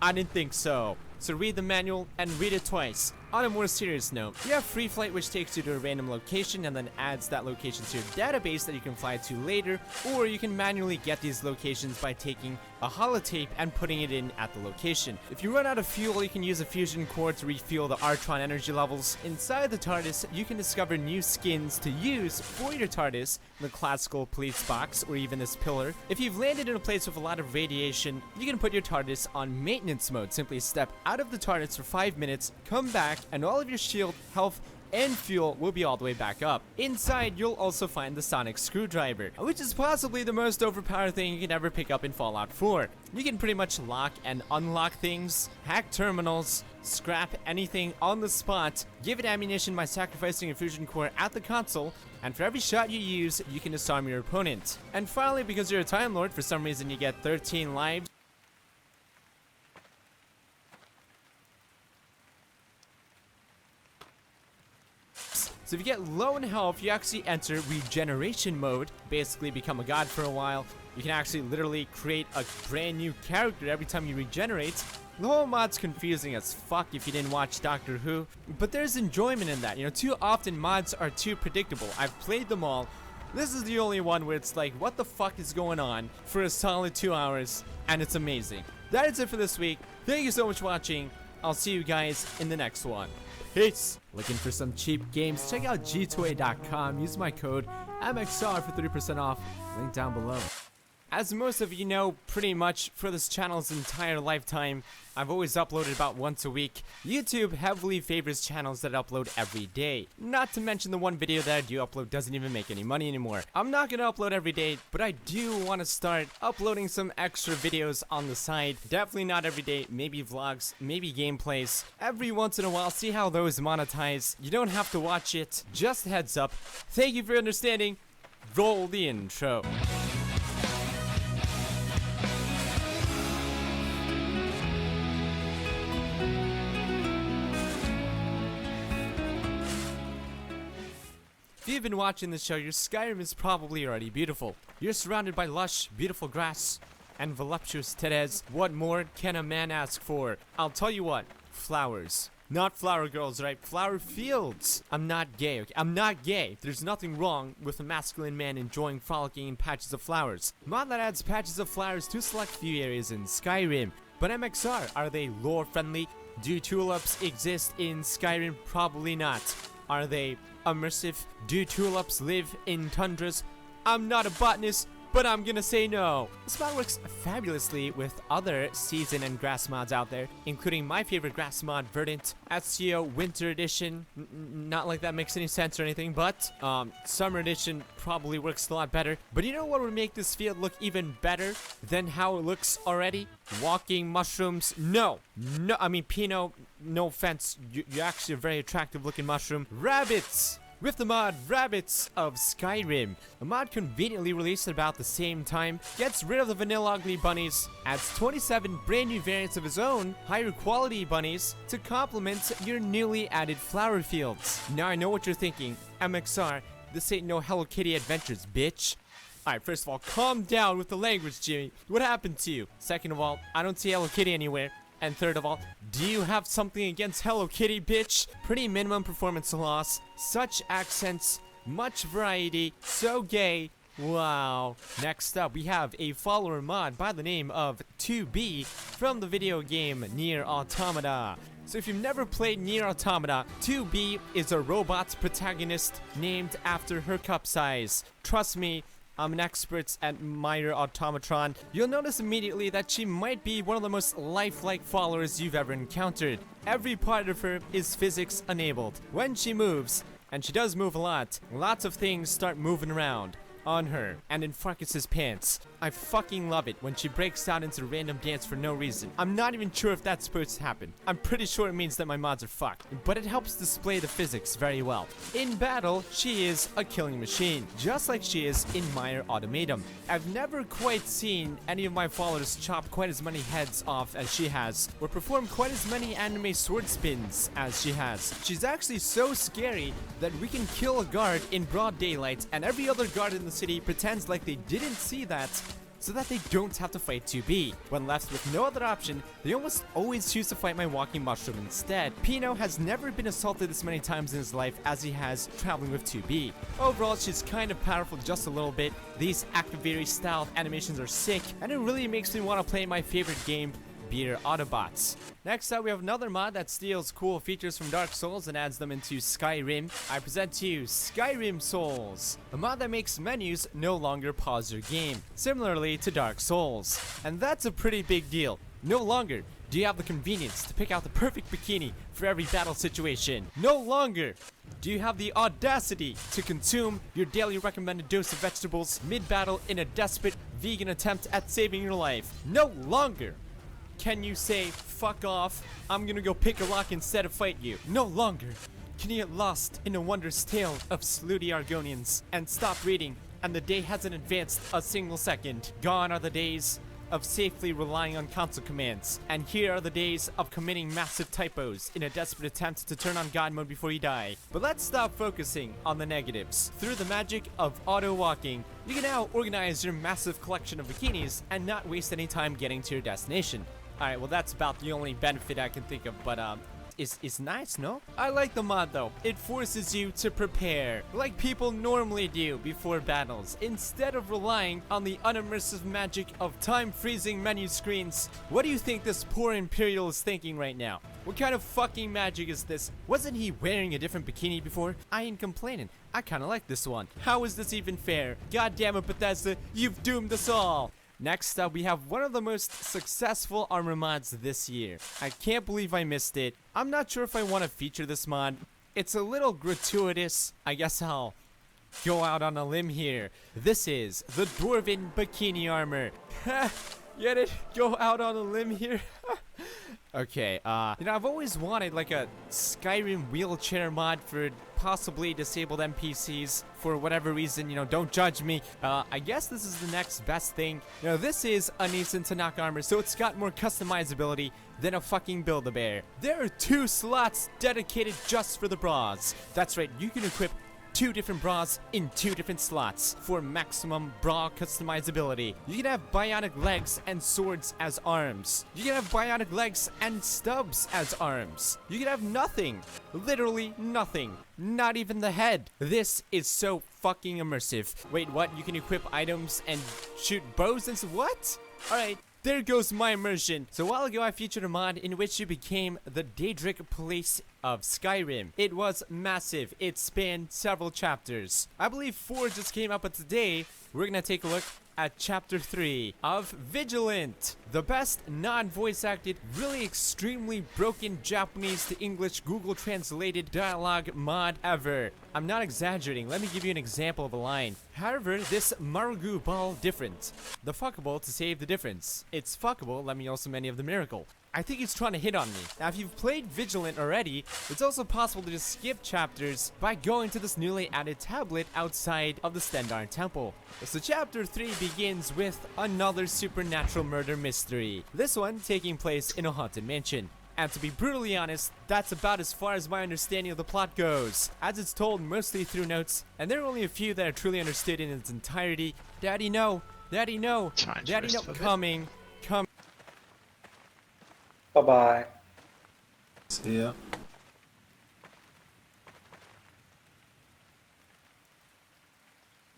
I didn't think so. So read the manual and read it twice. On a more serious note, you have Free Flight, which takes you to a random location and then adds that location to your database that you can fly to later, or you can manually get these locations by taking a holotape and putting it in at the location. If you run out of fuel, you can use a fusion core to refuel the Artron energy levels. Inside the TARDIS, you can discover new skins to use for your TARDIS, the classical police box, or even this pillar. If you've landed in a place with a lot of radiation, you can put your TARDIS on maintenance mode. Simply step out of the TARDIS for 5 minutes, come back, and all of your shield, health, and fuel will be all the way back up. Inside, you'll also find the sonic screwdriver, which is possibly the most overpowered thing you can ever pick up in Fallout 4. You can pretty much lock and unlock things, hack terminals, scrap anything on the spot, give it ammunition by sacrificing a fusion core at the console, and for every shot you use, you can disarm your opponent. And finally, because you're a Time Lord, for some reason you get 13 lives. So if you get low in health, you actually enter regeneration mode, basically become a god for a while. You can actually literally create a brand new character every time you regenerate. The whole mod's confusing as fuck if you didn't watch Doctor Who, but there's enjoyment in that. You know, too often mods are too predictable. I've played them all. This is the only one where it's like, what the fuck is going on for a solid 2 hours, and it's amazing. That is it for this week. Thank you so much for watching. I'll see you guys in the next one. Peace! Looking for some cheap games? Check out g2a.com. Use my code MXR for 30% off. Link down below. As most of you know, pretty much for this channel's entire lifetime, I've always uploaded about once a week. YouTube heavily favors channels that upload every day. Not to mention the one video that I do upload doesn't even make any money anymore. I'm not gonna upload every day, but I do want to start uploading some extra videos on the side. Definitely not every day, maybe vlogs, maybe gameplays. Every once in a while, see how those monetize. You don't have to watch it, just heads up. Thank you for understanding. Roll the intro. If you've been watching this show, your Skyrim is probably already beautiful. You're surrounded by lush, beautiful grass and voluptuous titties. What more can a man ask for? I'll tell you what, flowers. Not flower girls, right? Flower fields. I'm not gay, okay? I'm not gay. There's nothing wrong with a masculine man enjoying frolicking in patches of flowers. Mod that adds patches of flowers to select few areas in Skyrim. But MXR, are they lore friendly? Do tulips exist in Skyrim? Probably not. Are they immersive? Do tulips live in tundras? I'm not a botanist, but I'm gonna say no. This mod works fabulously with other season and grass mods out there, including my favorite grass mod, Verdant, Ezio Winter Edition. Not like that makes any sense or anything, but Summer Edition probably works a lot better. But you know what would make this field look even better than how it looks already? Walking mushrooms. No, I mean Pinot, no offense, you're actually a very attractive looking mushroom. Rabbits! With the mod Rabbits of Skyrim, a mod conveniently released at about the same time, gets rid of the vanilla ugly bunnies, adds 27 brand new variants of his own, higher quality bunnies, to complement your newly added flower fields. Now I know what you're thinking, MXR, this ain't no Hello Kitty adventures, bitch. Alright, first of all, calm down with the language, Jimmy. What happened to you? Second of all, I don't see Hello Kitty anywhere. And third of all, do you have something against Hello Kitty, bitch? Pretty minimum performance loss, such accents, much variety, so gay. Wow. Next up, we have a follower mod by the name of 2B from the video game Nier Automata. So if you've never played Nier Automata, 2B is a robot protagonist named after her cup size. Trust me, I'm an expert at Nier Automatron. You'll notice immediately that she might be one of the most lifelike followers you've ever encountered. Every part of her is physics enabled. When she moves, and she does move a lot, lots of things start moving around on her and in Farkas's pants. I fucking love it when she breaks out into random dance for no reason. I'm not even sure if that's supposed to happen. I'm pretty sure it means that my mods are fucked, but it helps display the physics very well. In battle, she is a killing machine, just like she is in Minor Automatum. I've never quite seen any of my followers chop quite as many heads off as she has, or perform quite as many anime sword spins as she has. She's actually so scary that we can kill a guard in broad daylight, and every other guard in the city pretends like they didn't see that, so that they don't have to fight 2B. When left with no other option, they almost always choose to fight my walking mushroom instead. Pino has never been assaulted as many times in his life as he has traveling with 2B. Overall, she's kind of powerful just a little bit. These Activary style animations are sick, and it really makes me want to play my favorite game, Beer Autobots. Next up, we have another mod that steals cool features from Dark Souls and adds them into Skyrim. I present to you Skyrim Souls, a mod that makes menus no longer pause your game, similarly to Dark Souls. And that's a pretty big deal. No longer do you have the convenience to pick out the perfect bikini for every battle situation. No longer do you have the audacity to consume your daily recommended dose of vegetables mid-battle in a desperate vegan attempt at saving your life. No longer can you say, fuck off, I'm gonna go pick a lock instead of fight you. No longer can you get lost in a wondrous tale of slutty Argonians and stop reading and the day hasn't advanced a single second. Gone are the days of safely relying on console commands, and here are the days of committing massive typos in a desperate attempt to turn on God mode before you die. But let's stop focusing on the negatives. Through the magic of auto walking, you can now organize your massive collection of bikinis and not waste any time getting to your destination. Alright, well that's about the only benefit I can think of, but it's nice, no? I like the mod though. It forces you to prepare, like people normally do before battles, instead of relying on the unimmersive magic of time-freezing menu screens. What do you think this poor Imperial is thinking right now? What kind of fucking magic is this? Wasn't he wearing a different bikini before? I ain't complaining. I kinda like this one. How is this even fair? God damn it, Bethesda, you've doomed us all! Next up, we have one of the most successful armor mods this year. I can't believe I missed it. I'm not sure if I want to feature this mod. It's a little gratuitous. I guess I'll go out on a limb here. This is the Dwarven Bikini Armor. Get it? Go out on a limb here? Okay, I've always wanted like a Skyrim wheelchair mod for possibly disabled NPCs for whatever reason, don't judge me. I guess this is the next best thing. This is a Nissan Tanaka armor, so it's got more customizability than a fucking Build-A-Bear. There are 2 slots dedicated just for the bras. That's right, you can equip 2 different bras in 2 different slots for maximum bra customizability. You can have bionic legs and swords as arms. You can have bionic legs and stubs as arms. You can have nothing. Literally nothing. Not even the head. This is so fucking immersive. Wait, what? You can equip items and shoot bows and what? Alright. There goes my immersion. So a while ago I featured a mod in which you became the Daedric Police of Skyrim. It was massive. It spanned several chapters. I believe 4 just came out, but today we're gonna take a look at chapter 3 of Vigilant, the best non-voice acted, really extremely broken Japanese to English Google translated dialogue mod ever. I'm not exaggerating, let me give you an example of a line. However, this Marugu ball different. The fuckable to save the difference. It's fuckable, let me also many of the miracle. I think he's trying to hit on me. Now, if you've played Vigilant already, it's also possible to just skip chapters by going to this newly added tablet outside of the Stendar Temple. So chapter 3 begins with another supernatural murder mystery. This one taking place in a haunted mansion. And to be brutally honest, that's about as far as my understanding of the plot goes, as it's told mostly through notes, and there are only a few that are truly understood in its entirety. Daddy, no. Daddy, no. Daddy, no. Coming. Bye-bye. See ya.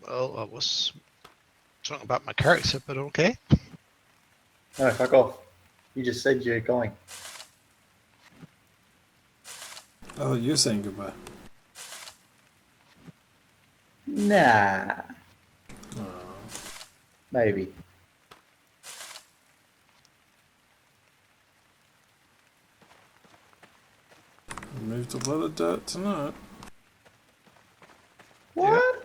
Well, I was talking about my character, but okay. No, fuck off. You just said you're going. Oh, you're saying goodbye. Nah. Maybe. Moved a lot of dirt tonight. What?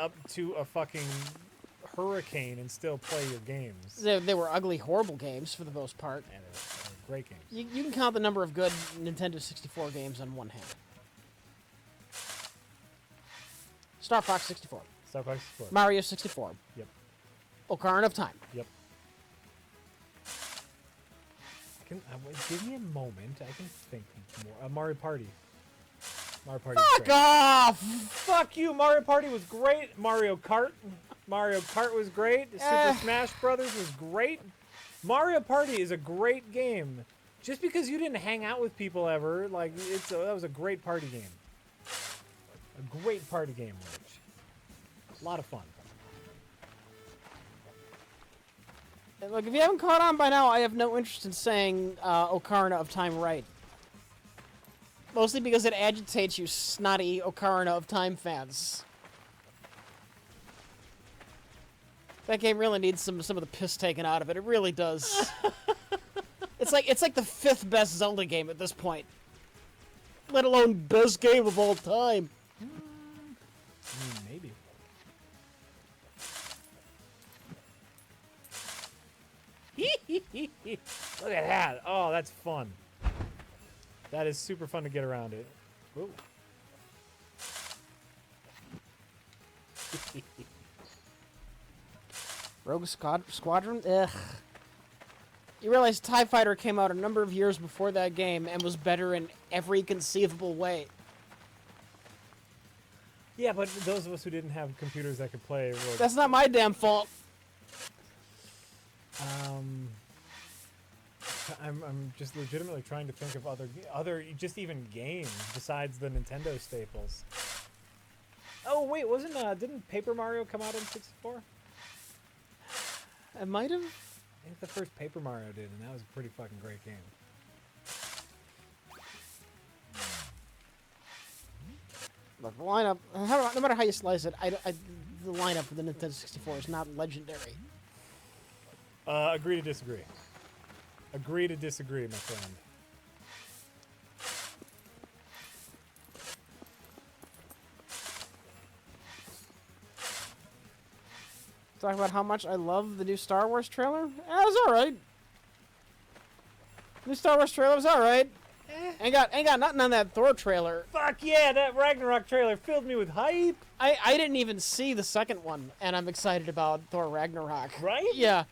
up to a fucking hurricane and still play your games. They were ugly, horrible games for the most part. And they're great games. You can count the number of good Nintendo 64 games on one hand. Star Fox 64. Star Fox 64. Mario 64. Yep. Ocarina of Time. Yep. Give me a moment. I can think more. Mario Party. Mario Party. Fuck off! Fuck you! Mario Party was great. Mario Kart. Mario Kart was great. Super Smash Brothers was great. Mario Party is a great game. Just because you didn't hang out with people ever, like that was a great party game. A great party game, Rich. A lot of fun. Look, if you haven't caught on by now, I have no interest in saying Ocarina of Time right. Mostly because it agitates you snotty Ocarina of Time fans. That game really needs some of the piss taken out of it. It really does. It's like the 5th best Zelda game at this point. Let alone best game of all time. Maybe. Look at that. Oh, that's fun. That is super fun to get around it. Whoa. Rogue Squadron? Ugh. You realize TIE Fighter came out a number of years before that game and was better in every conceivable way. Yeah, but those of us who didn't have computers that could play Rogue... That's not my damn fault. I'm just legitimately trying to think of other just even games besides the Nintendo staples. Oh wait, didn't Paper Mario come out in 64? It might have. I think the first Paper Mario did, and that was a pretty fucking great game. Look, the lineup, no matter how you slice it, the lineup for the Nintendo 64 is not legendary. Agree to disagree. Agree to disagree, my friend. Talk about how much I love the new Star Wars trailer? It was alright. New Star Wars trailer was alright. Ain't got nothing on that Thor trailer. Fuck yeah, that Ragnarok trailer filled me with hype. I didn't even see the second one, and I'm excited about Thor Ragnarok. Right? Yeah.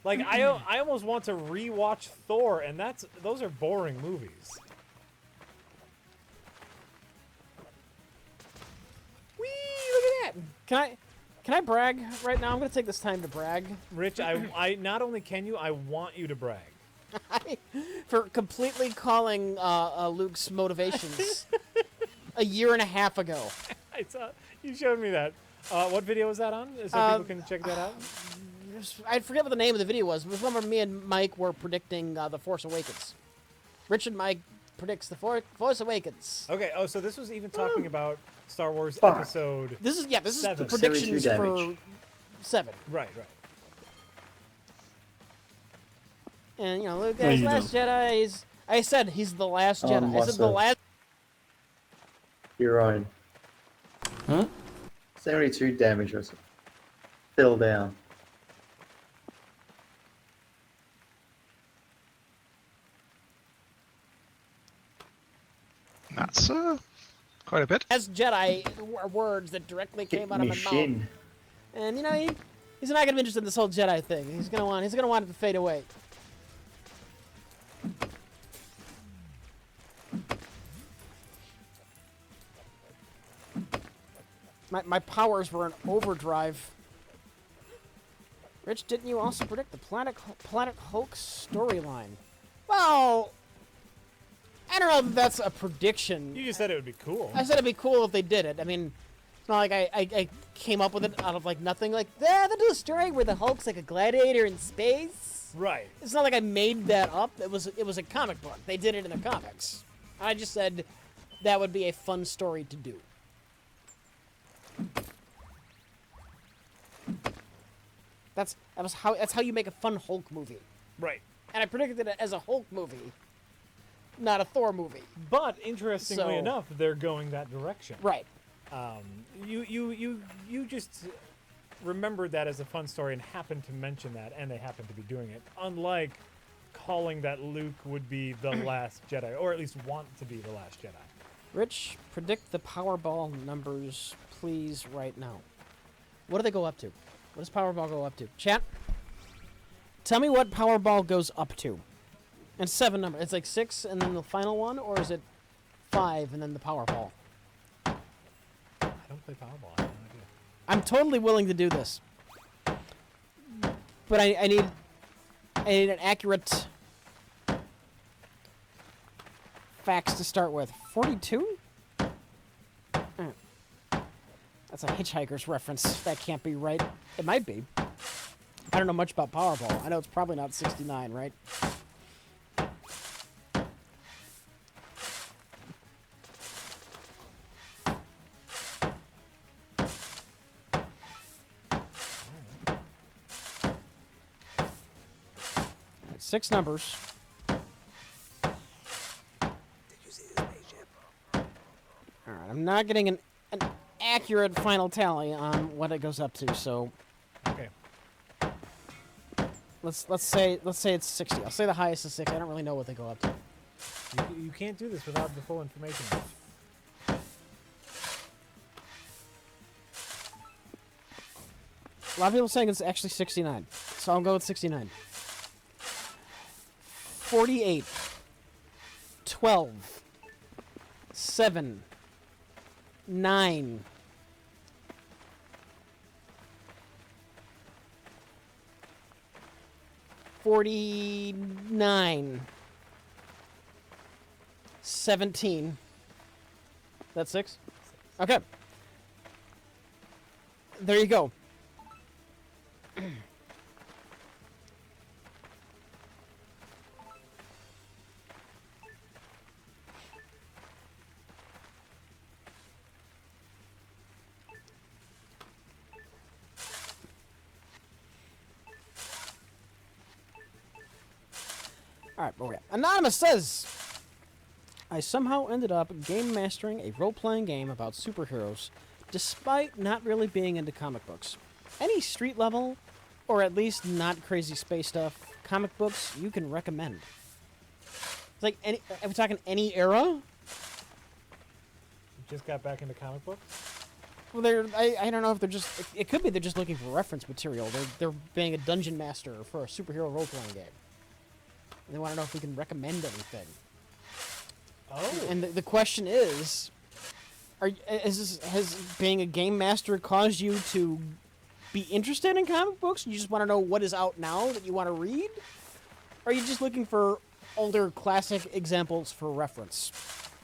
Like I almost want to rewatch Thor, and those are boring movies. Whee! Look at that. Can I brag right now? I'm gonna take this time to brag. Rich, I not only can you, I want you to brag. For completely calling Luke's motivations a year and a half ago. I saw you showed me that. What video was that on? So people can check that out. I forget what the name of the video was. It was one where me and Mike were predicting The Force Awakens. Rich and Mike predicts The Force Awakens. Okay. Oh, so this was even talking about Star Wars episode. This is the 7. predictions for 7. Right. And Luke, guy's last Jedi. I said he's the last Jedi. I said the last. Your own. Huh? 72 damage or something. Fell down. That's quite a bit. Last Jedi are words that directly came out of my mouth. And he's not gonna be interested in this whole Jedi thing. He's gonna want it to fade away. My powers were in overdrive. Rich, didn't you also predict the Planet Hulk storyline? Well, I don't know if that's a prediction. You just said it would be cool. I said it'd be cool if they did it. I mean, it's not like I came up with it out of like nothing. Like, they'll do a story where the Hulk's like a gladiator in space. Right. It's not like I made that up. It was a comic book. They did it in their comics. I just said that would be a fun story to do. That's how you make a fun Hulk movie. Right. And I predicted it as a Hulk movie, not a Thor movie. But interestingly enough, they're going that direction. Right. You just remembered that as a fun story and happened to mention that, and they happened to be doing it. Unlike calling that Luke would be the last Jedi, or at least want to be the last Jedi. Rich, predict the Powerball numbers, please, right now. What do they go up to? What does Powerball go up to? Chat, tell me what Powerball goes up to. And 7 numbers. It's like 6 and then the final one, or is it 5 and then the Powerball? I don't play Powerball. I have no idea. I'm totally willing to do this. But I need an accurate facts to start with. 42? That's a Hitchhiker's reference. That can't be right. It might be. I don't know much about Powerball. I know it's probably not 69, right? Alright, 6 numbers. Alright, I'm not getting an accurate final tally on what it goes up to, so Okay. let's say it's 60. I'll say the highest is 60. I don't really know what they go up to. You can't do this without the full information. A lot of people saying it's actually 69, so I'll go with 69. 48, 12, 7, 9, 49, 17. That's 6? Okay. There you go. Alright, where we at? Anonymous says, I somehow ended up game mastering a role-playing game about superheroes, despite not really being into comic books. Any street level, or at least not crazy space stuff, comic books you can recommend? It's like, are we talking any era? You just got back into comic books? Well, I don't know if they're just, it could be they're just looking for reference material. They're being a dungeon master for a superhero role-playing game. And they want to know if we can recommend anything. Oh. And the question is, has being a game master caused you to be interested in comic books? You just want to know what is out now that you want to read? Or are you just looking for older classic examples for reference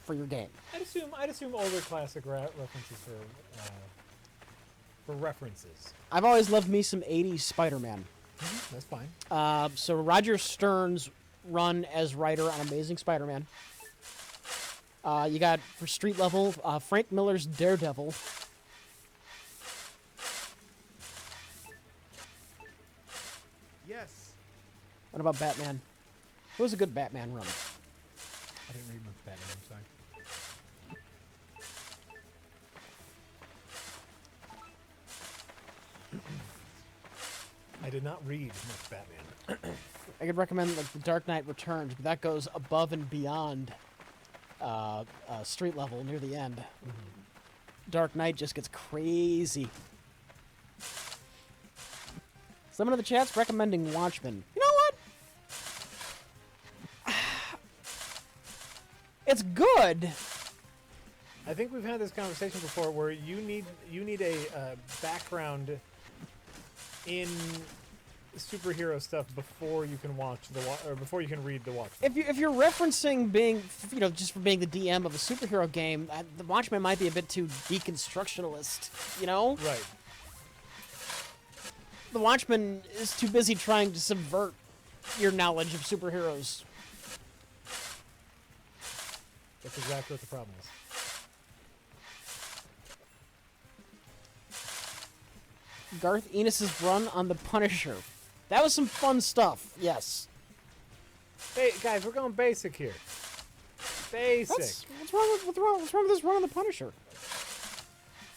for your game? I'd assume older classic references for references. I've always loved me some 80s Spider-Man. That's fine. So Roger Stern's run as writer on Amazing Spider-Man. You got, for street level, Frank Miller's Daredevil. Yes. What about Batman? What was a good Batman run? I didn't read much Batman, I'm sorry. I did not read much Batman. I could recommend like The Dark Knight Returns, but that goes above and beyond street level near the end. Dark Knight just gets crazy. Someone in the chat's recommending Watchmen. You know what? It's good. I think we've had this conversation before, where you need a background in superhero stuff before you can watch or before you can read the Watchmen. If you're referencing being, just for being the DM of a superhero game, the Watchmen might be a bit too deconstructionalist, Right. The Watchmen is too busy trying to subvert your knowledge of superheroes. That's exactly what the problem is. Garth Ennis's run on The Punisher. That was some fun stuff, yes. Hey, guys, we're going basic here. Basic. What's wrong with this run on The Punisher?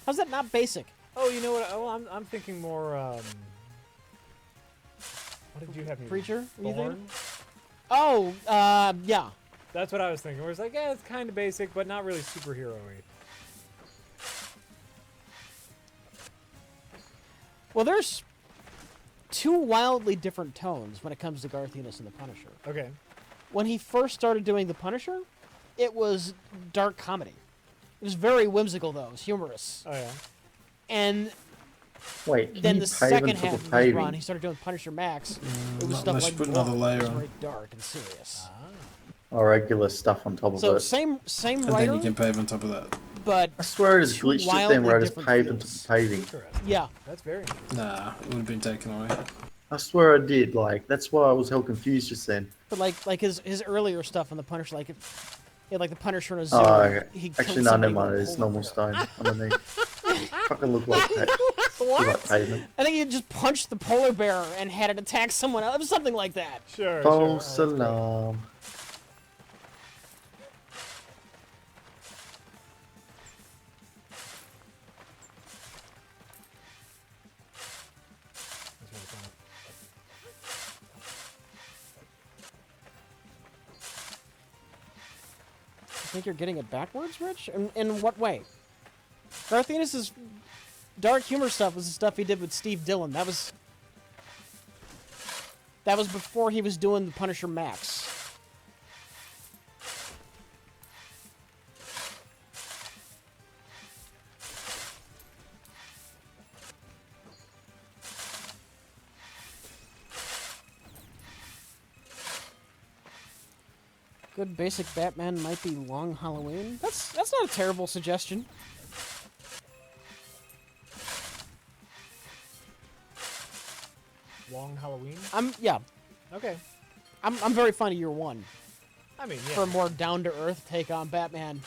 How's that not basic? Oh, you know what? Oh, I'm thinking more. What did you have? Preacher? What do you think? Thorn? Oh, yeah. That's what I was thinking. Where it's like, yeah, it's kind of basic, but not really superhero-y. Well, there's two wildly different tones when it comes to Garth Ennis and the Punisher. Okay. When he first started doing the Punisher, it was dark comedy. It was very whimsical, though. It was humorous. Oh, yeah. And Wait, can then you the pave second on top half of of his paving? run, he started doing Punisher Max. It was Not stuff unless like you put another Blood. layer It was on. very dark and serious. Or regular stuff on top of So it. same And writer, then you can pave on top of that. but I swear it's two glitched it wildly then where I just different paved on top feels. of paving. Yeah. That's very interesting. Nah, it would have been taken away. I swear I did. Like that's why I was hell confused just then. But like his earlier stuff on the Punisher, like he had like the Punisher in a zoo. Oh, okay. He Actually, killed no, somebody never mind. with a It's polar normal bear. stone underneath. Fucking look like that. Look like pavement. I think he just punched the polar bear and had it attack someone else. It was something like that. Sure. False alarm. I think you're getting it backwards, Rich? In what way? Garth Ennis' dark humor stuff was the stuff he did with Steve Dillon. That was before he was doing the Punisher Max. Good basic Batman might be Long Halloween. That's not a terrible suggestion. Long Halloween? Yeah. Okay. I'm very fond of Year One. I mean, yeah. For a more down to earth take on Batman.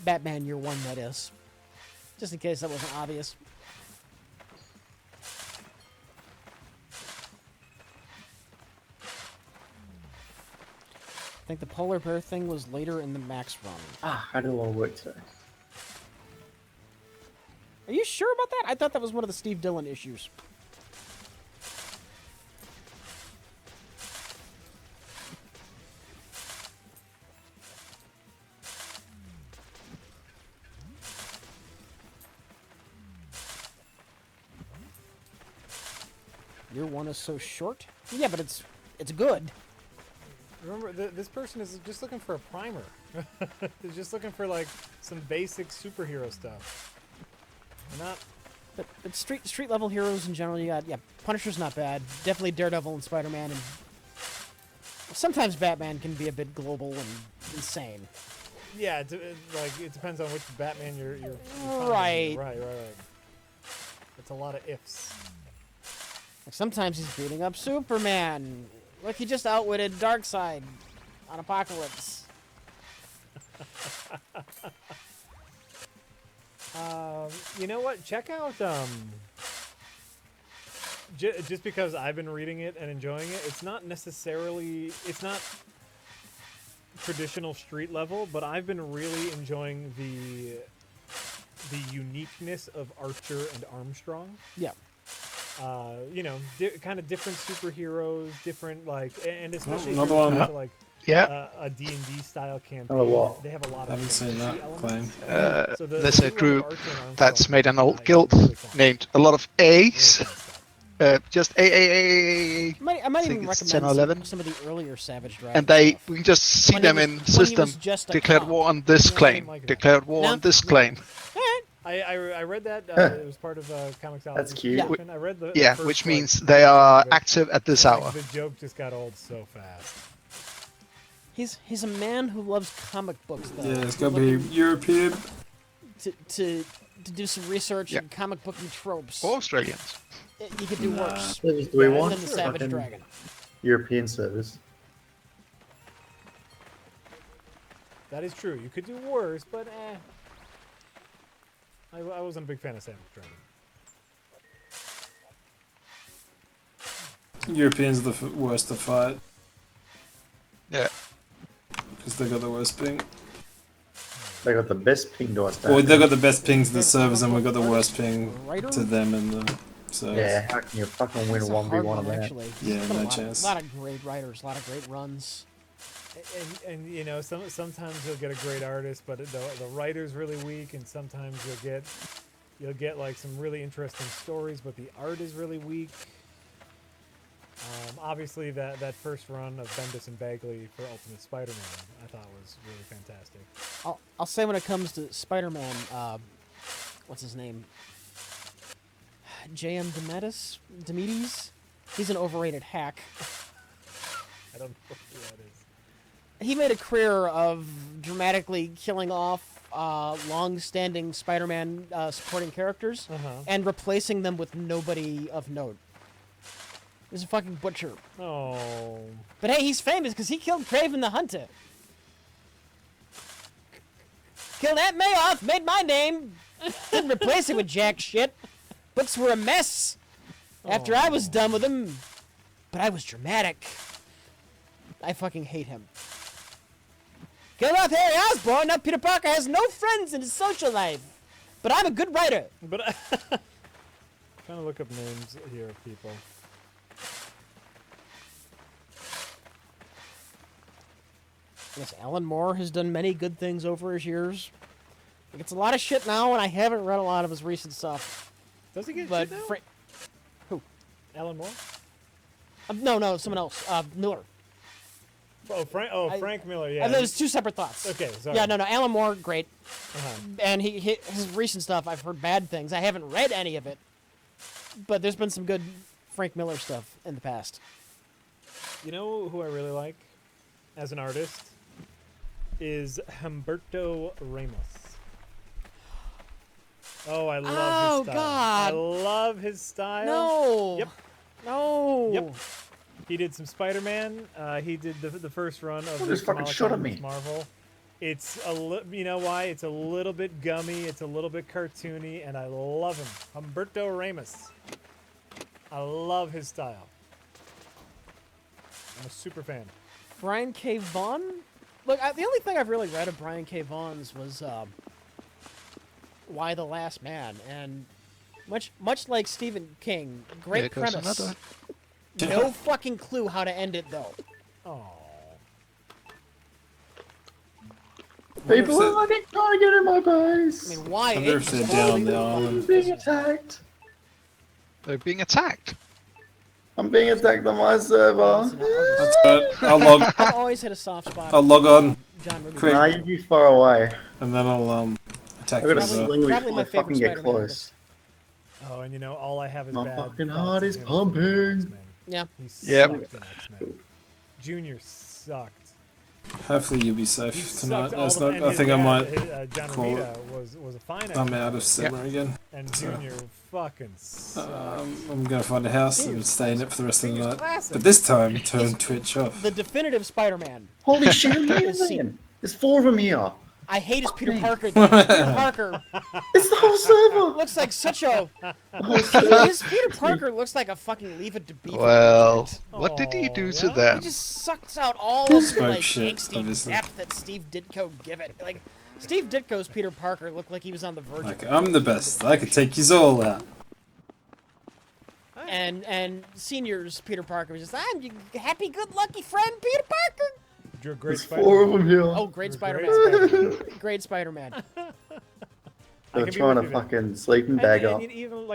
Batman Year One, that is. Just in case that wasn't obvious. I think the polar bear thing was later in the Max run. Ah, I did a lot of work today. Are you sure about that? I thought that was one of the Steve Dillon issues. Year One is so short. Yeah, but it's good. Remember, this person is just looking for a primer. He's just looking for like some basic superhero stuff. Not. But street level heroes in general, you got Punisher's not bad. Definitely Daredevil and Spider-Man, and sometimes Batman can be a bit global and insane. Yeah, it depends on which Batman you're Right. Right. It's a lot of ifs. Like sometimes he's beating up Superman. Look, he just outwitted Darkseid on Apocalypse. You know what? Check out just because I've been reading it and enjoying it. It's not traditional street level, but I've been really enjoying the uniqueness of Archer and Armstrong. Yeah. You know, kind of different superheroes, different and especially another if you're one. into, like a D&D style campaign. Oh, wow. They have a lot of Haven't seen that elements. claim. So There's a new run of group Archer and Armstrong that's made an old is guild really fun. named a lot of A's. Just A. I might think even it's recommend 10 or 11. some of the earlier Savage Dragon And they, stuff. we can just see When he them was- in when he system. was just a Declared cop. war on this Yeah, I claim. didn't like that. Declared war No? on this claim. I read that. It was part of Comics Out. That's cute. Yeah. I read the Yeah, first, which like, means they page are of it, active at this and, hour. like, the joke just got old so fast. He's a man who loves comic books, though. Yeah, it's gotta be European. to do some research Yeah. in comic book tropes. Or Australians. You could do worse Do we than want the Savage fucking Dragon. European service? That is true. You could do worse, but I wasn't a big fan of Savage Dragon. Europeans are the worst to fight Yeah. because they got the worst ping. They got the best ping to us. Well, they got the best pings in the servers, and we got the worst ping to them in the servers. Yeah, how can you fucking win a It's a hard 1v1 of that? actually. Yeah, There's been no a chance. lot of great writers, a lot of great runs. And you know, sometimes you'll get a great artist, but the writer's really weak, and sometimes you'll get like some really interesting stories, but the art is really weak. Obviously, that first run of Bendis and Bagley for Ultimate Spider-Man, I thought was really fantastic. I'll say when it comes to Spider-Man, what's his name? J.M. Demedes? He's an overrated hack. I don't know who that is. He made a career of dramatically killing off long-standing Spider-Man supporting characters and replacing them with nobody of note. He's a fucking butcher. Oh. But hey, he's famous because he killed Kraven the Hunter. Killed Aunt May off, made my name. Didn't replace it with jack shit. Books were a mess after I was done with them. But I was dramatic. I fucking hate him. Killed off Harry Osborn, now Peter Parker has no friends in his social life. But I'm a good writer. But trying to look up names here of people. Yes, Alan Moore has done many good things over his years. He gets a lot of shit now, and I haven't read a lot of his recent stuff. Does he get but shit now? Who? Alan Moore? No, someone else. Miller. Frank Miller, yeah. There's two separate thoughts. Okay, sorry. Yeah, no, Alan Moore, great. And his recent stuff, I've heard bad things. I haven't read any of it. But there's been some good Frank Miller stuff in the past. You know who I really like as an artist? Is Humberto Ramos. Oh, I love his style. God. I love his style. No. Yep. No. Yep. He did some Spider-Man. He did the first run of Who the just fucking shot at me? Marvel. It's you know why? It's a little bit gummy. It's a little bit cartoony, and I love him. Humberto Ramos. I love his style. I'm a super fan. Brian K. Vaughan? Look, the only thing I've really read of Brian K. Vaughan's was Why the Last Man, and much like Stephen King, great premise. No fucking clue how to end it though. Oh. People are fucking trying to get in my base. I mean, why? I wonder if they're down on the I'm island. being attacked. They're being attacked. I'm being attacked on my server. That's good. I'll log. I've always had a soft spot. I'll log on. John Ruby. Quick. Nah, you're too far away. And then I'll attack I got a the sling Probably before my I fucking favorite get Spider-Man close. Oh, and you know, all I have is My bad fucking thoughts heart of is him. pumping. Yeah. He Yep. sucked in X-Men. Junior sucked. Hopefully you'll be safe He tonight. sucked all It's the- not, and I his think I dad, might John call Romita it. was a fine I'm actor. out of summer again. And So, Junior fucking sucked. I'm going to find a house and stay in it for the rest of the night. classic. But this time, turn Twitch off. The definitive Spider-Man. Holy shit, look at Is this thing. There's 4 of them here. I hate his Peter me. Parker. Peter Parker It's the whole server. looks like such a. The whole server. His Peter Parker looks like a fucking Leave It to Beaver. Well, project. what did he do to yeah? them? He just sucks out all of the Spoke like shit, angsty obviously. depth that Steve Ditko give it. Like Steve Ditko's Peter Parker looked like he was on the verge. Like, of I'm the best. I could take you all out. And Senior's Peter Parker was just, I'm your happy, good, lucky friend, Peter Parker. You're a great There's 4 of Spider-Man. them here. Oh, great You're a Spider-Man. Great Spider-Man. They're can be trying with to you then. fucking sleeping bag up. And even like